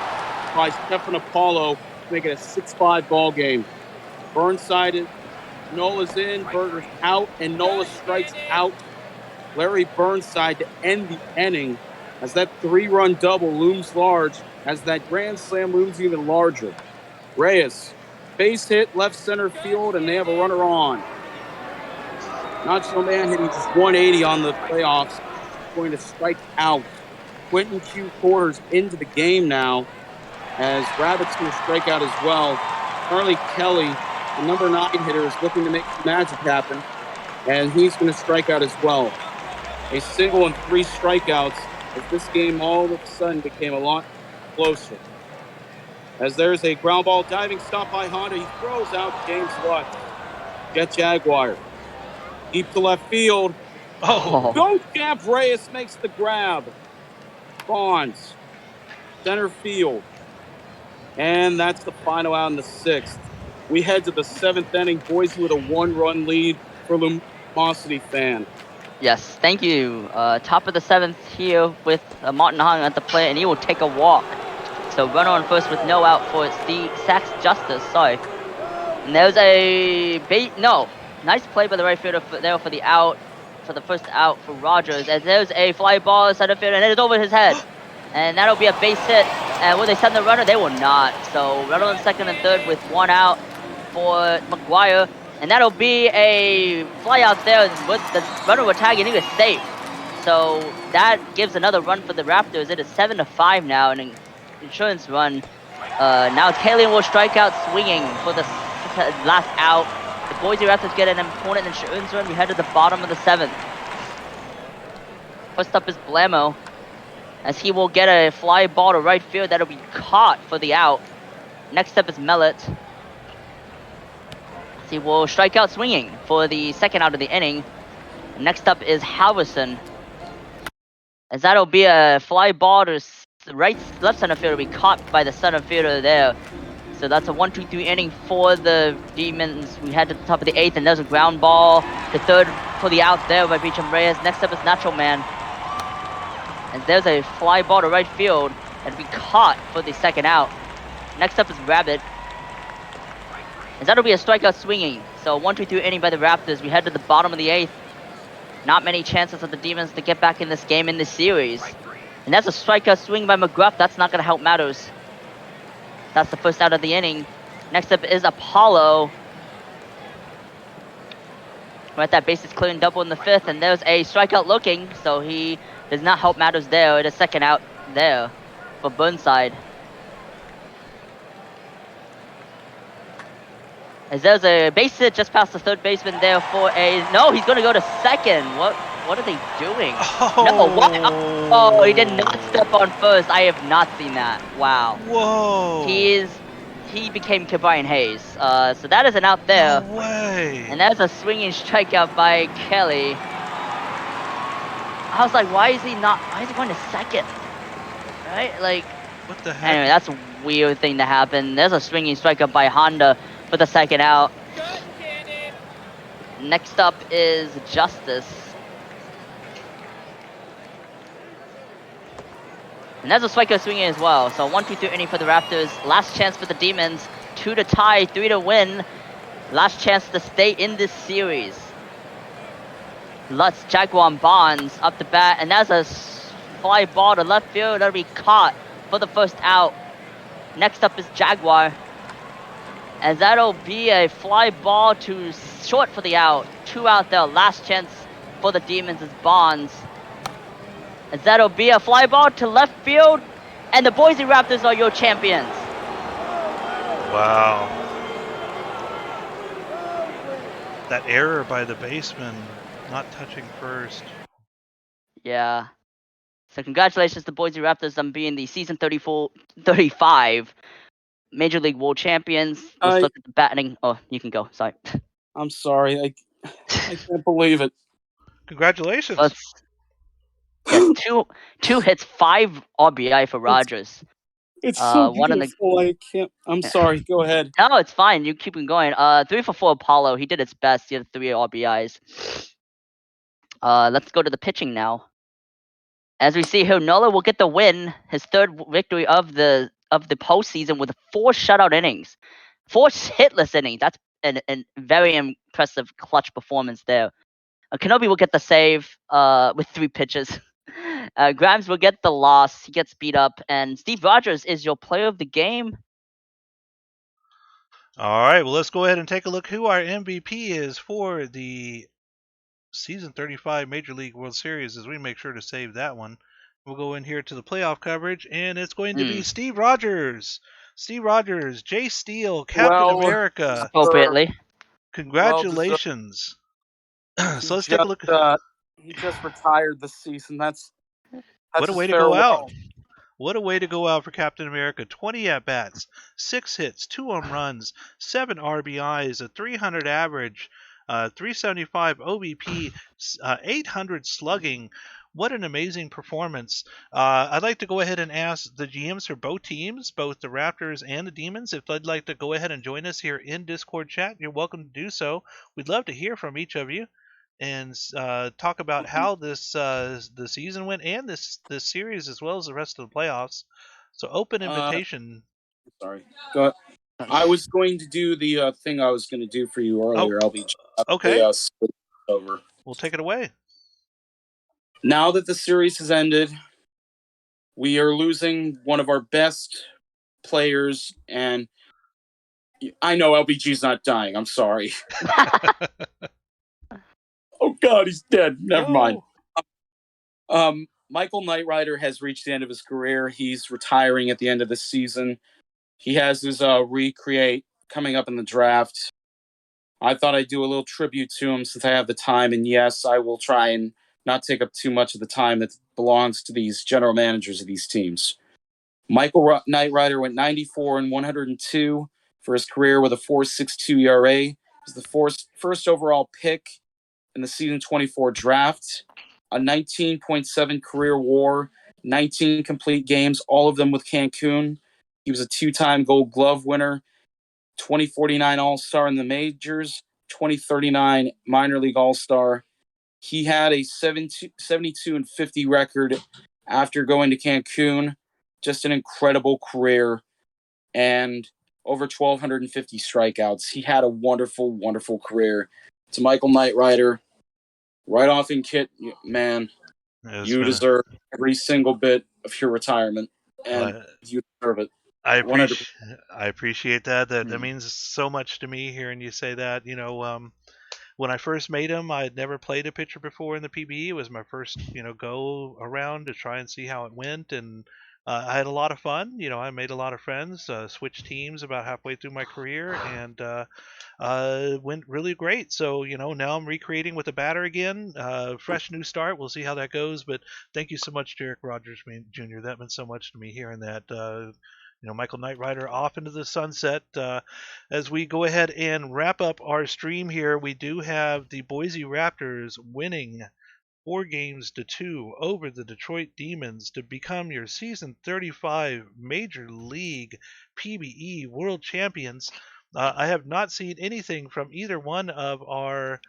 by Stephen Apollo to make it a 6-5 ball game. Burnside, Nola's in, Berger's out, and Nola strikes out Larry Burnside to end the inning as that 3-run double looms large, as that grand slam looms even larger. Reyes, base hit, left center field, and they have a runner on. Nacho Man hitting just 180 on the playoffs, going to strike out. Quentin Q. Quarters into the game now, as Rabbit's going to strike out as well. Charlie Kelly, the number 9 hitter, is looking to make some magic happen, and he's going to strike out as well. A single and 3 strikeouts, as this game all of a sudden became a lot closer. As there's a ground ball diving stop by Honda, he throws out James Lutz. Jet Jaguar. Deep to left field. Beauchamp Reyes makes the grab. Bonds. Center field. And that's the final out in the 6th. We head to the 7th inning. Boise with a 1-run lead for LumosityFan. Yes, thank you. Top of the 7th here with Martin Hong at the plate, and he will take a walk. So runner on first with no out for Sachs Justice. Sorry. And there's a nice play by the right fielder there for the out. for the first out for Rogers. And there's a fly ball center field, and it is over his head. And that'll be a base hit. And will they send the runner? They will not. So runner on second and third with 1 out for McGuire. And that'll be a fly out there with the runner will tag, and he was safe. So that gives another run for the Raptors. It is 7-5 now, and an insurance run. Now Kalian will strike out swinging for the last out. The Boise Raptors get an important insurance run. We head to the bottom of the 7th. First up is Blamo, as he will get a fly ball to right field that'll be caught for the out. Next up is Mellett. He will strike out swinging for the second out of the inning. Next up is Halverson, as that'll be a fly ball to left center field will be caught by the center fielder there. So that's a 1-2-3 inning for the Demons. We head to the top of the 8th, and there's a ground ball to third for the out there by Beecham Reyes. Next up is Natural Man, and there's a fly ball to right field and be caught for the second out. Next up is Rabbit, and that'll be a strikeout swinging. So 1-2-3 inning by the Raptors. We head to the bottom of the 8th. Not many chances of the Demons to get back in this game, in this series. And that's a strikeout swing by McGruff. That's not going to help matters. That's the first out of the inning. Next up is Apollo. We're at that bases clearing double in the 5th, and there's a strikeout looking, so he does not help matters there. It is second out there for Burnside. As there's a base hit just past the third baseman there for a... No, he's going to go to second. What are they doing? Oh. No, what? Oh, he did not step on first. I have not seen that. Wow. Whoa. He became Brian Hayes. So that is an out there. No way. And that's a swinging strikeout by Kelly. I was like, why is he going to second? Right? Like, what the heck? Anyway, that's a weird thing to happen. There's a swinging strikeout by Honda for the second out. Next up is Justice. And there's a strikeout swinging as well. So 1-2-3 inning for the Raptors. Last chance for the Demons. 2 to tie, 3 to win. Last chance to stay in this series. Lutz, Jaguar, and Bonds up the bat. And that's a fly ball to left field. That'll be caught for the first out. Next up is Jaguar, as that'll be a fly ball to short for the out. 2 out there. Last chance for the Demons is Bonds, as that'll be a fly ball to left field, and the Boise Raptors are your champions. Wow. That error by the baseman, not touching first. Yeah. So congratulations to Boise Raptors on being the season 35 Major League World Champions. Let's look at the batting. Oh, you can go. Sorry. I'm sorry. I can't believe it. Congratulations. Yes, two hits, 5 RBI for Rogers. It's so beautiful. I can't. I'm sorry. Go ahead. No, it's fine. You keep going. 3 for 4 Apollo. He did his best. He had 3 RBIs. Let's go to the pitching now. As we see here, Nola will get the win, his 3rd victory of the postseason with 4 shutout innings, 4 hitless innings. That's a very impressive clutch performance there. Kenobi will get the save with 3 pitches. Grimes will get the loss. He gets beat up, and Steve Rogers is your player of the game. All right, well, let's go ahead and take a look who our MVP is for the Season 35 Major League World Series, as we make sure to save that one. We'll go in here to the playoff coverage, and it's going to be Steve Rogers. Steve Rogers, Jay Steele, Captain America. Appropriately. Congratulations. So let's take a look. He just retired this season. That's what a way to go out. What a way to go out for Captain America. 20 at-bats, 6 hits, 2 home runs, 7 RBIs, a 300 average, 375 OBP, 800 slugging. What an amazing performance. I'd like to go ahead and ask the GMs for both teams, both the Raptors and the Demons, if they'd like to go ahead and join us here in Discord chat. You're welcome to do so. We'd love to hear from each of you and talk about how this the season went and this series, as well as the rest of the playoffs. So open invitation. Sorry. Go ahead. I was going to do the thing I was going to do for you earlier, LBG. Okay. Over. We'll take it away. Now that the series has ended, we are losing one of our best players, and I know LBG's not dying. I'm sorry. Oh God, he's dead. Never mind. Michael Knight Rider has reached the end of his career. He's retiring at the end of the season. He has his recreate coming up in the draft. I thought I'd do a little tribute to him since I have the time, and yes, I will try and not take up too much of the time that belongs to these general managers of these teams. Michael Knight Rider went 94 and 102 for his career with a 4.62 ERA. He was the first overall pick in the season 24 draft. A 19.7 career WAR, 19 complete games, all of them with Cancun. He was a two-time Gold Glove winner, 2049 All-Star in the majors, 2039 minor league All-Star. He had a 72 and 50 record after going to Cancun. Just an incredible career and over 1,250 strikeouts. He had a wonderful, wonderful career. To Michael Knight Rider, right off in Kit, man, you deserve every single bit of your retirement, and you deserve it. I appreciate that. That means so much to me hearing you say that. You know, when I first made him, I had never played a pitcher before in the PBE. It was my first, go around to try and see how it went, and I had a lot of fun. You know, I made a lot of friends, switched teams about halfway through my career, and went really great. So, now I'm recreating with a batter again. Fresh new start. We'll see how that goes. But thank you so much, Derek Rogers Jr. That meant so much to me hearing that. Michael Knight Rider off into the sunset. As we go ahead and wrap up our stream here, we do have the Boise Raptors winning 4-2 over the Detroit Demons to become your season 35 Major League PBE World Champions. I have not seen anything from either one of our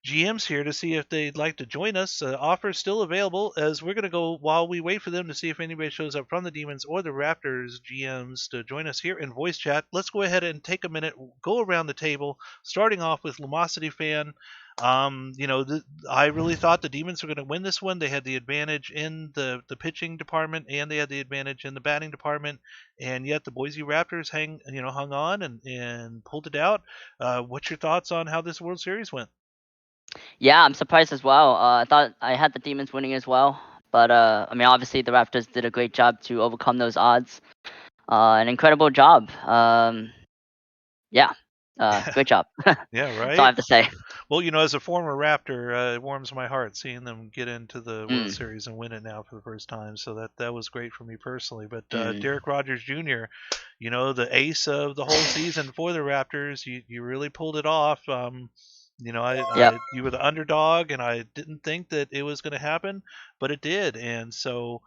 GMs here to see if they'd like to join us. Offer still available, as we're going to go while we wait for them to see if anybody shows up from the Demons or the Raptors GMs to join us here in voice chat. Let's go ahead and take a minute, go around the table, starting off with LumosityFan. I really thought the Demons were going to win this one. They had the advantage in the pitching department, and they had the advantage in the batting department, and yet the Boise Raptors hung on and pulled it out. What's your thoughts on how this World Series went? Yeah, I'm surprised as well. I thought I had the Demons winning as well, but obviously the Raptors did a great job to overcome those odds. An incredible job. Great job. Yeah, right. That's all I have to say. Well, as a former Raptor, it warms my heart seeing them get into the World Series and win it now for the first time. So that was great for me personally. But Derek Rogers Jr., the ace of the whole season for the Raptors, you really pulled it off. You were the underdog, and I didn't think that it was going to happen, but it did. And so,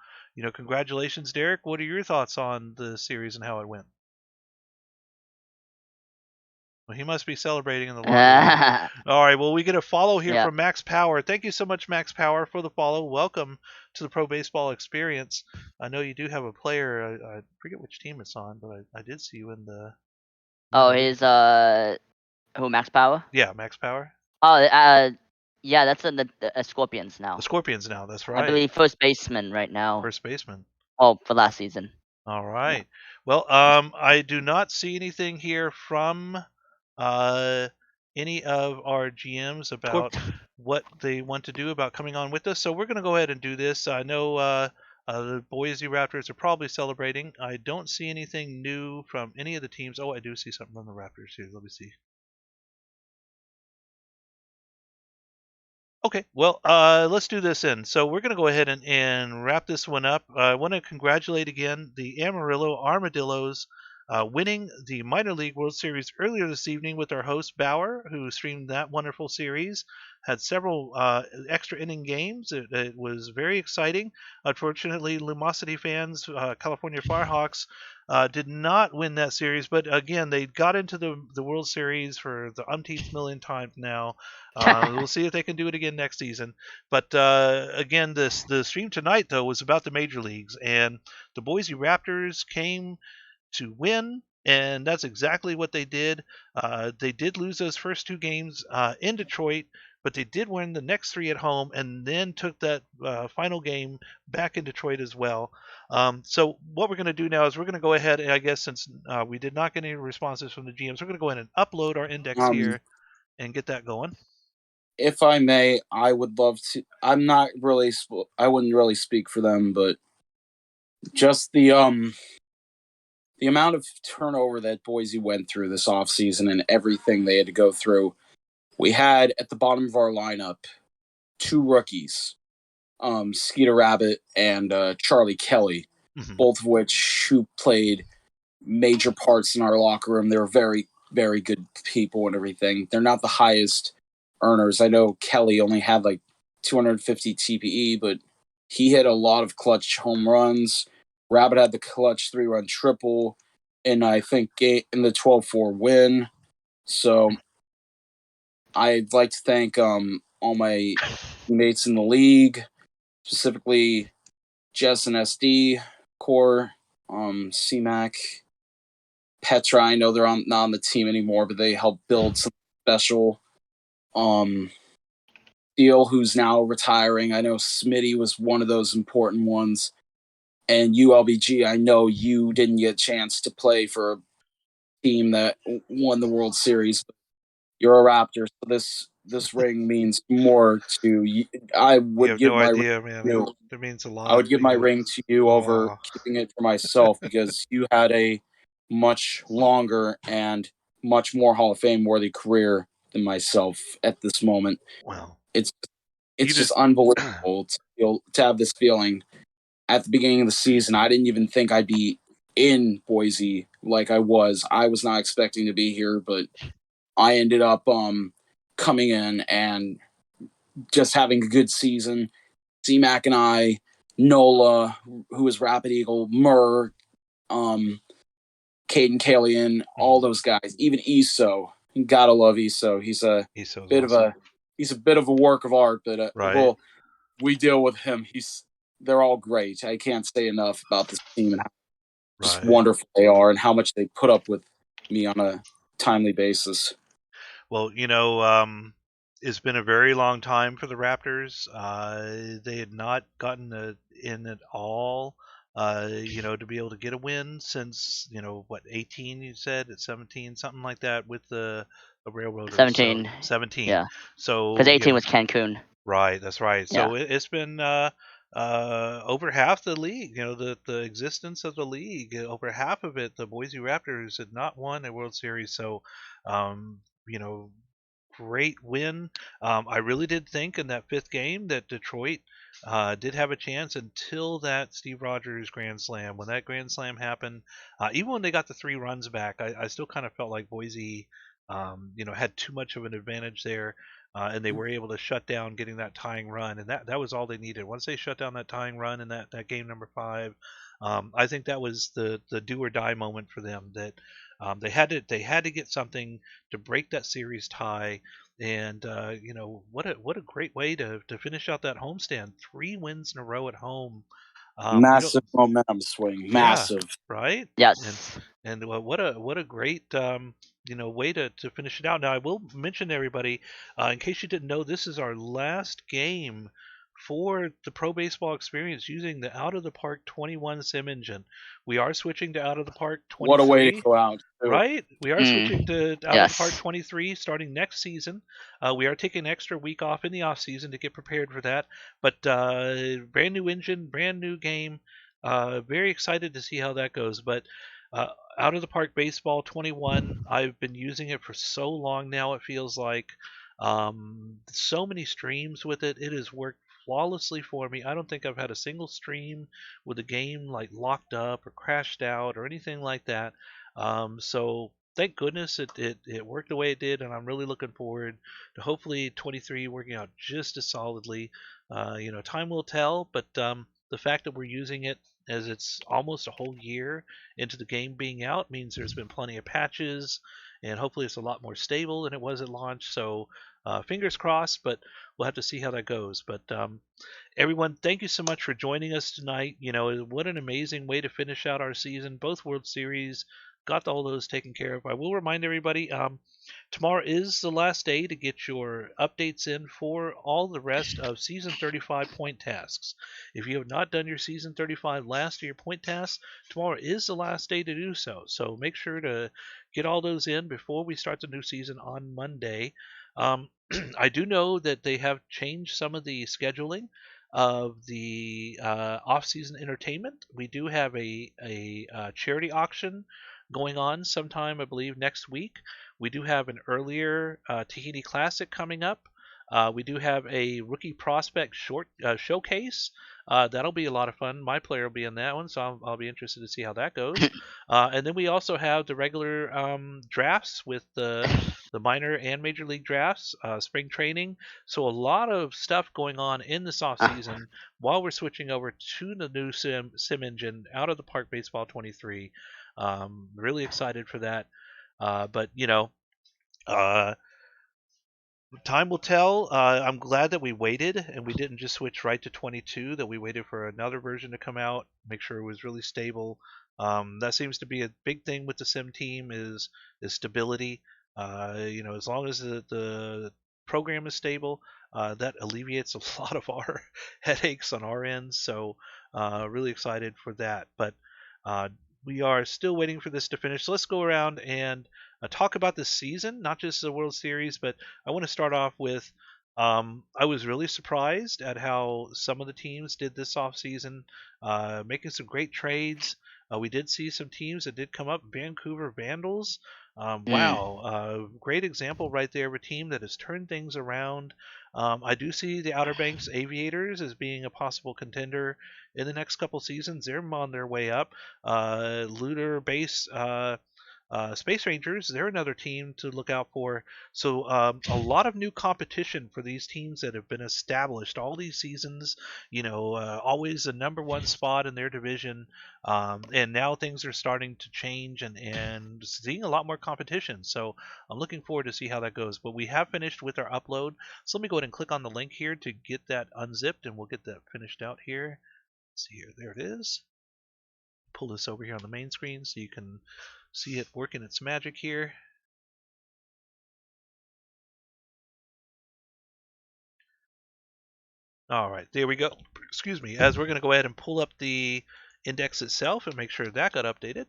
congratulations, Derek. What are your thoughts on the series and how it went? Well, he must be celebrating in the locker room. All right. Well, we get a follow here from Max Power. Thank you so much, Max Power, for the follow. Welcome to the Pro Baseball Experience. I know you do have a player. I forget which team it's on, but I did see you in the. Oh, his who? Max Power? Yeah, Max Power. Oh, yeah, that's in the Scorpions now. The Scorpions now. That's right. I believe first baseman right now. First baseman. Oh, for last season. All right. Yeah. Well, I do not see anything here from any of our GMs about what they want to do about coming on with us. So we're going to go ahead and do this. I know the Boise Raptors are probably celebrating. I don't see anything new from any of the teams. Oh, I do see something from the Raptors here. Let me see. Okay, well, let's do this in. So we're going to go ahead and wrap this one up. I want to congratulate again the Amarillo Armadillos winning the Minor League World Series earlier this evening with our host Bauer, who streamed that wonderful series. Had several extra inning games. It was very exciting. Unfortunately, Lumosity fans, California Firehawks, did not win that series, but again, they got into the World Series for the umpteenth million times now. We'll see if they can do it again next season. But again, the stream tonight, though, was about the major leagues, and the Boise Raptors came to win, and that's exactly what they did. They did lose those first two games in Detroit, but they did win the next 3 at home, and then took that final game back in Detroit as well. So what we're going to do now is we're going to go ahead, and I guess since we did not get any responses from the GMs, we're going to go ahead and upload our index Um, here and get that going. if I may, I would love to. I'm not really. I wouldn't really speak for them, but just the amount of turnover that Boise went through this offseason and everything they had to go through. We had at the bottom of our lineup 2 rookies, Skeeter Rabbit and Charlie Kelly, both of which who played major parts in our locker room. They were very, very good people and everything. They're not the highest earners. I know Kelly only had like 250 TPE, but he hit a lot of clutch home runs. Rabbit had the clutch 3-run triple, and I think in the 12-4 win. So I'd like to thank all my teammates in the league, specifically Jess and SD, Core, CMAC, Petra. I know they're not on the team anymore, but they helped build something special. Steele, who's now retiring. I know Smitty was one of those important ones. And LBG, I know you didn't get a chance to play for a team that won the World Series. But you're a Raptor, so this ring means more to you. I You would have give no my ring idea, to man. you. It means a I lot. would give my ring to you over Oh, keeping it for myself because you had a much longer and much more Hall of Fame worthy career than myself at this moment. well, It's you it's just just unbelievable to have this feeling. At the beginning of the season, I didn't even think I'd be in Boise like I was. I was not expecting to be here, but I ended up coming in and just having a good season. C-Mac and I, Nola, who was Rapid Eagle, Murr, Caden Kalian, all those guys, even Iso. You gotta love Iso. He's a he's so bit awesome. of a work of art, but Right. we deal with him. They're all great. I can't say enough about this team and how just Right. wonderful they are and how much they put up with me on a timely basis. Well, it's been a very long time for the Raptors. They had not gotten in at all, to be able to get a win since, 18, you said, at 17, something like that, with the Railroaders. So 17. 17. Yeah. Because So, 18 was Cancun. right, that's right. Yeah. So it's been over half the league. The existence of the league, over half of it, the Boise Raptors had not won a World Series. So, um, you know, great win. I really did think in that 5th game that Detroit did have a chance until that Steve Rogers grand slam. When that grand slam happened, even when they got the 3 runs back, I still kind of felt like Boise, had too much of an advantage there. And they were able to shut down getting that tying run, and that was all they needed. Once they shut down that tying run in that game number 5, I think that was the do or die moment for them. That they had to get something to break that series tie, and what a great way to finish out that homestand. 3 wins in a row at home. Massive momentum swing. Yeah, Massive. right. And Yes. what a great way to finish it out. Now I will mention to everybody, in case you didn't know, this is our last game for the Pro Baseball Experience using the Out of the Park 21 sim engine. We are switching to Out of the Park What a way to 23. go out, too. Right, we are switching to Out of the Park Yes. 23 starting next season. We are taking an extra week off in the off season to get prepared for that. But brand new engine, brand new game. Very excited to see how that goes. But Out of the Park Baseball 21, I've been using it for so long now. It feels like so many streams with it. It has worked flawlessly for me. I don't think I've had a single stream with a game like locked up or crashed out or anything like that. So thank goodness it worked the way it did, and I'm really looking forward to hopefully 23 working out just as solidly. Time will tell, but the fact that we're using it as it's almost a whole year into the game being out means there's been plenty of patches, and hopefully it's a lot more stable than it was at launch. So fingers crossed, but we'll have to see how that goes. But everyone, thank you so much for joining us tonight. What an amazing way to finish out our season. Both World Series got all those taken care of. I will remind everybody, tomorrow is the last day to get your updates in for all the rest of Season 35 point tasks. If you have not done your Season 35 last year point tasks, tomorrow is the last day to do so. So make sure to get all those in before we start the new season on Monday. I do know that they have changed some of the scheduling of the off-season entertainment. We do have a charity auction going on sometime, I believe, next week. We do have an earlier Tahiti Classic coming up. We do have a rookie prospect short showcase. That'll be a lot of fun. My player will be in that one, so I'll be interested to see how that goes. And then we also have the regular drafts with the minor and major league drafts, spring training. So a lot of stuff going on in this off season while we're switching over to the new sim engine out of the Park Baseball 23. Really excited for that. But uh, time will tell. I'm glad that we waited and we didn't just switch right to 22. That we waited for another version to come out, make sure it was really stable. That seems to be a big thing with the sim team is stability. As long as the program is stable, that alleviates a lot of our headaches on our end. So really excited for that. But uh, we are still waiting for this to finish. So let's go around and talk about the season, not just the World Series, but I want to start off with I was really surprised at how some of the teams did this offseason, making some great trades. We did see some teams that did come up. Vancouver Vandals. Wow, great example right there of a team that has turned things around. I do see the Outer Banks Aviators as being a possible contender in the next couple seasons. They're on their way up. Lunar Base Space Rangers, they're another team to look out for. So a lot of new competition for these teams that have been established all these seasons. Always the number one spot in their division, and now things are starting to change and seeing a lot more competition. So I'm looking forward to see how that goes. But we have finished with our upload. So let me go ahead and click on the link here to get that unzipped, and we'll get that finished out here. Let's see here, there it is. Pull this over here on the main screen so you can see it working its magic here. All right, there we go. Excuse me, as we're going to go ahead and pull up the index itself and make sure that got updated.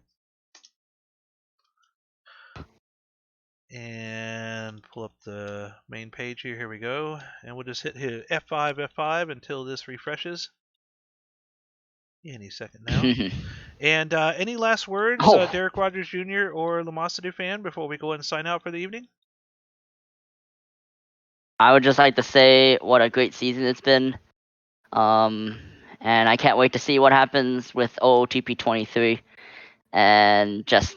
And pull up the main page here. Here we go. And we'll just hit F5, F5 until this refreshes. Any second now. And any last words, Derek Rogers Jr. or LumosityFan, before we go and sign out for the evening? I would just like to say what a great season it's been. And I can't wait to see what happens with OOTP 23 and just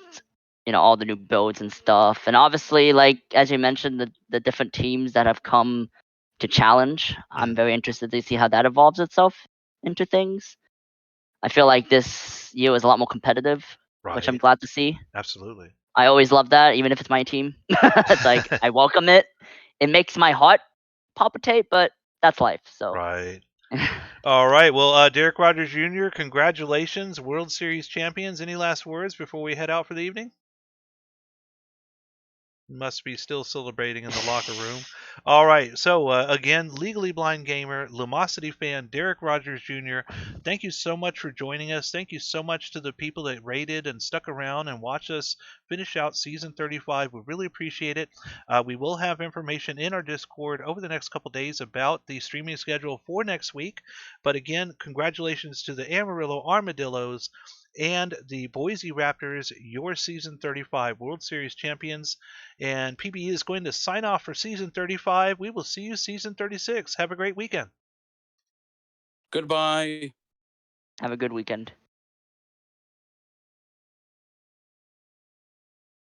all the new builds and stuff. And obviously, like as you mentioned, the different teams that have come to challenge. I'm very interested to see how that evolves itself into things. I feel like this year was a lot more competitive, which I'm glad to see. Absolutely. I always love that, even if it's my team. It's like I welcome it. It makes my heart palpitate, but that's life. So right. All right. Well, Derek Rogers Jr., congratulations, World Series champions. Any last words before we head out for the evening? Must be still celebrating in the locker room. All right. So, again, Legally Blind Gamer, LumosityFan, Derek Rogers Jr., thank you so much for joining us. Thank you so much to the people that rated and stuck around and watched us finish out Season 35. We really appreciate it. We will have information in our Discord over the next couple days about the streaming schedule for next week. But again, congratulations to the Amarillo Armadillos and the Boise Raptors, your Season 35 World Series champions. And PBE is going to sign off for Season 35. We will see you Season 36. Have a great weekend. Goodbye. Have a good weekend.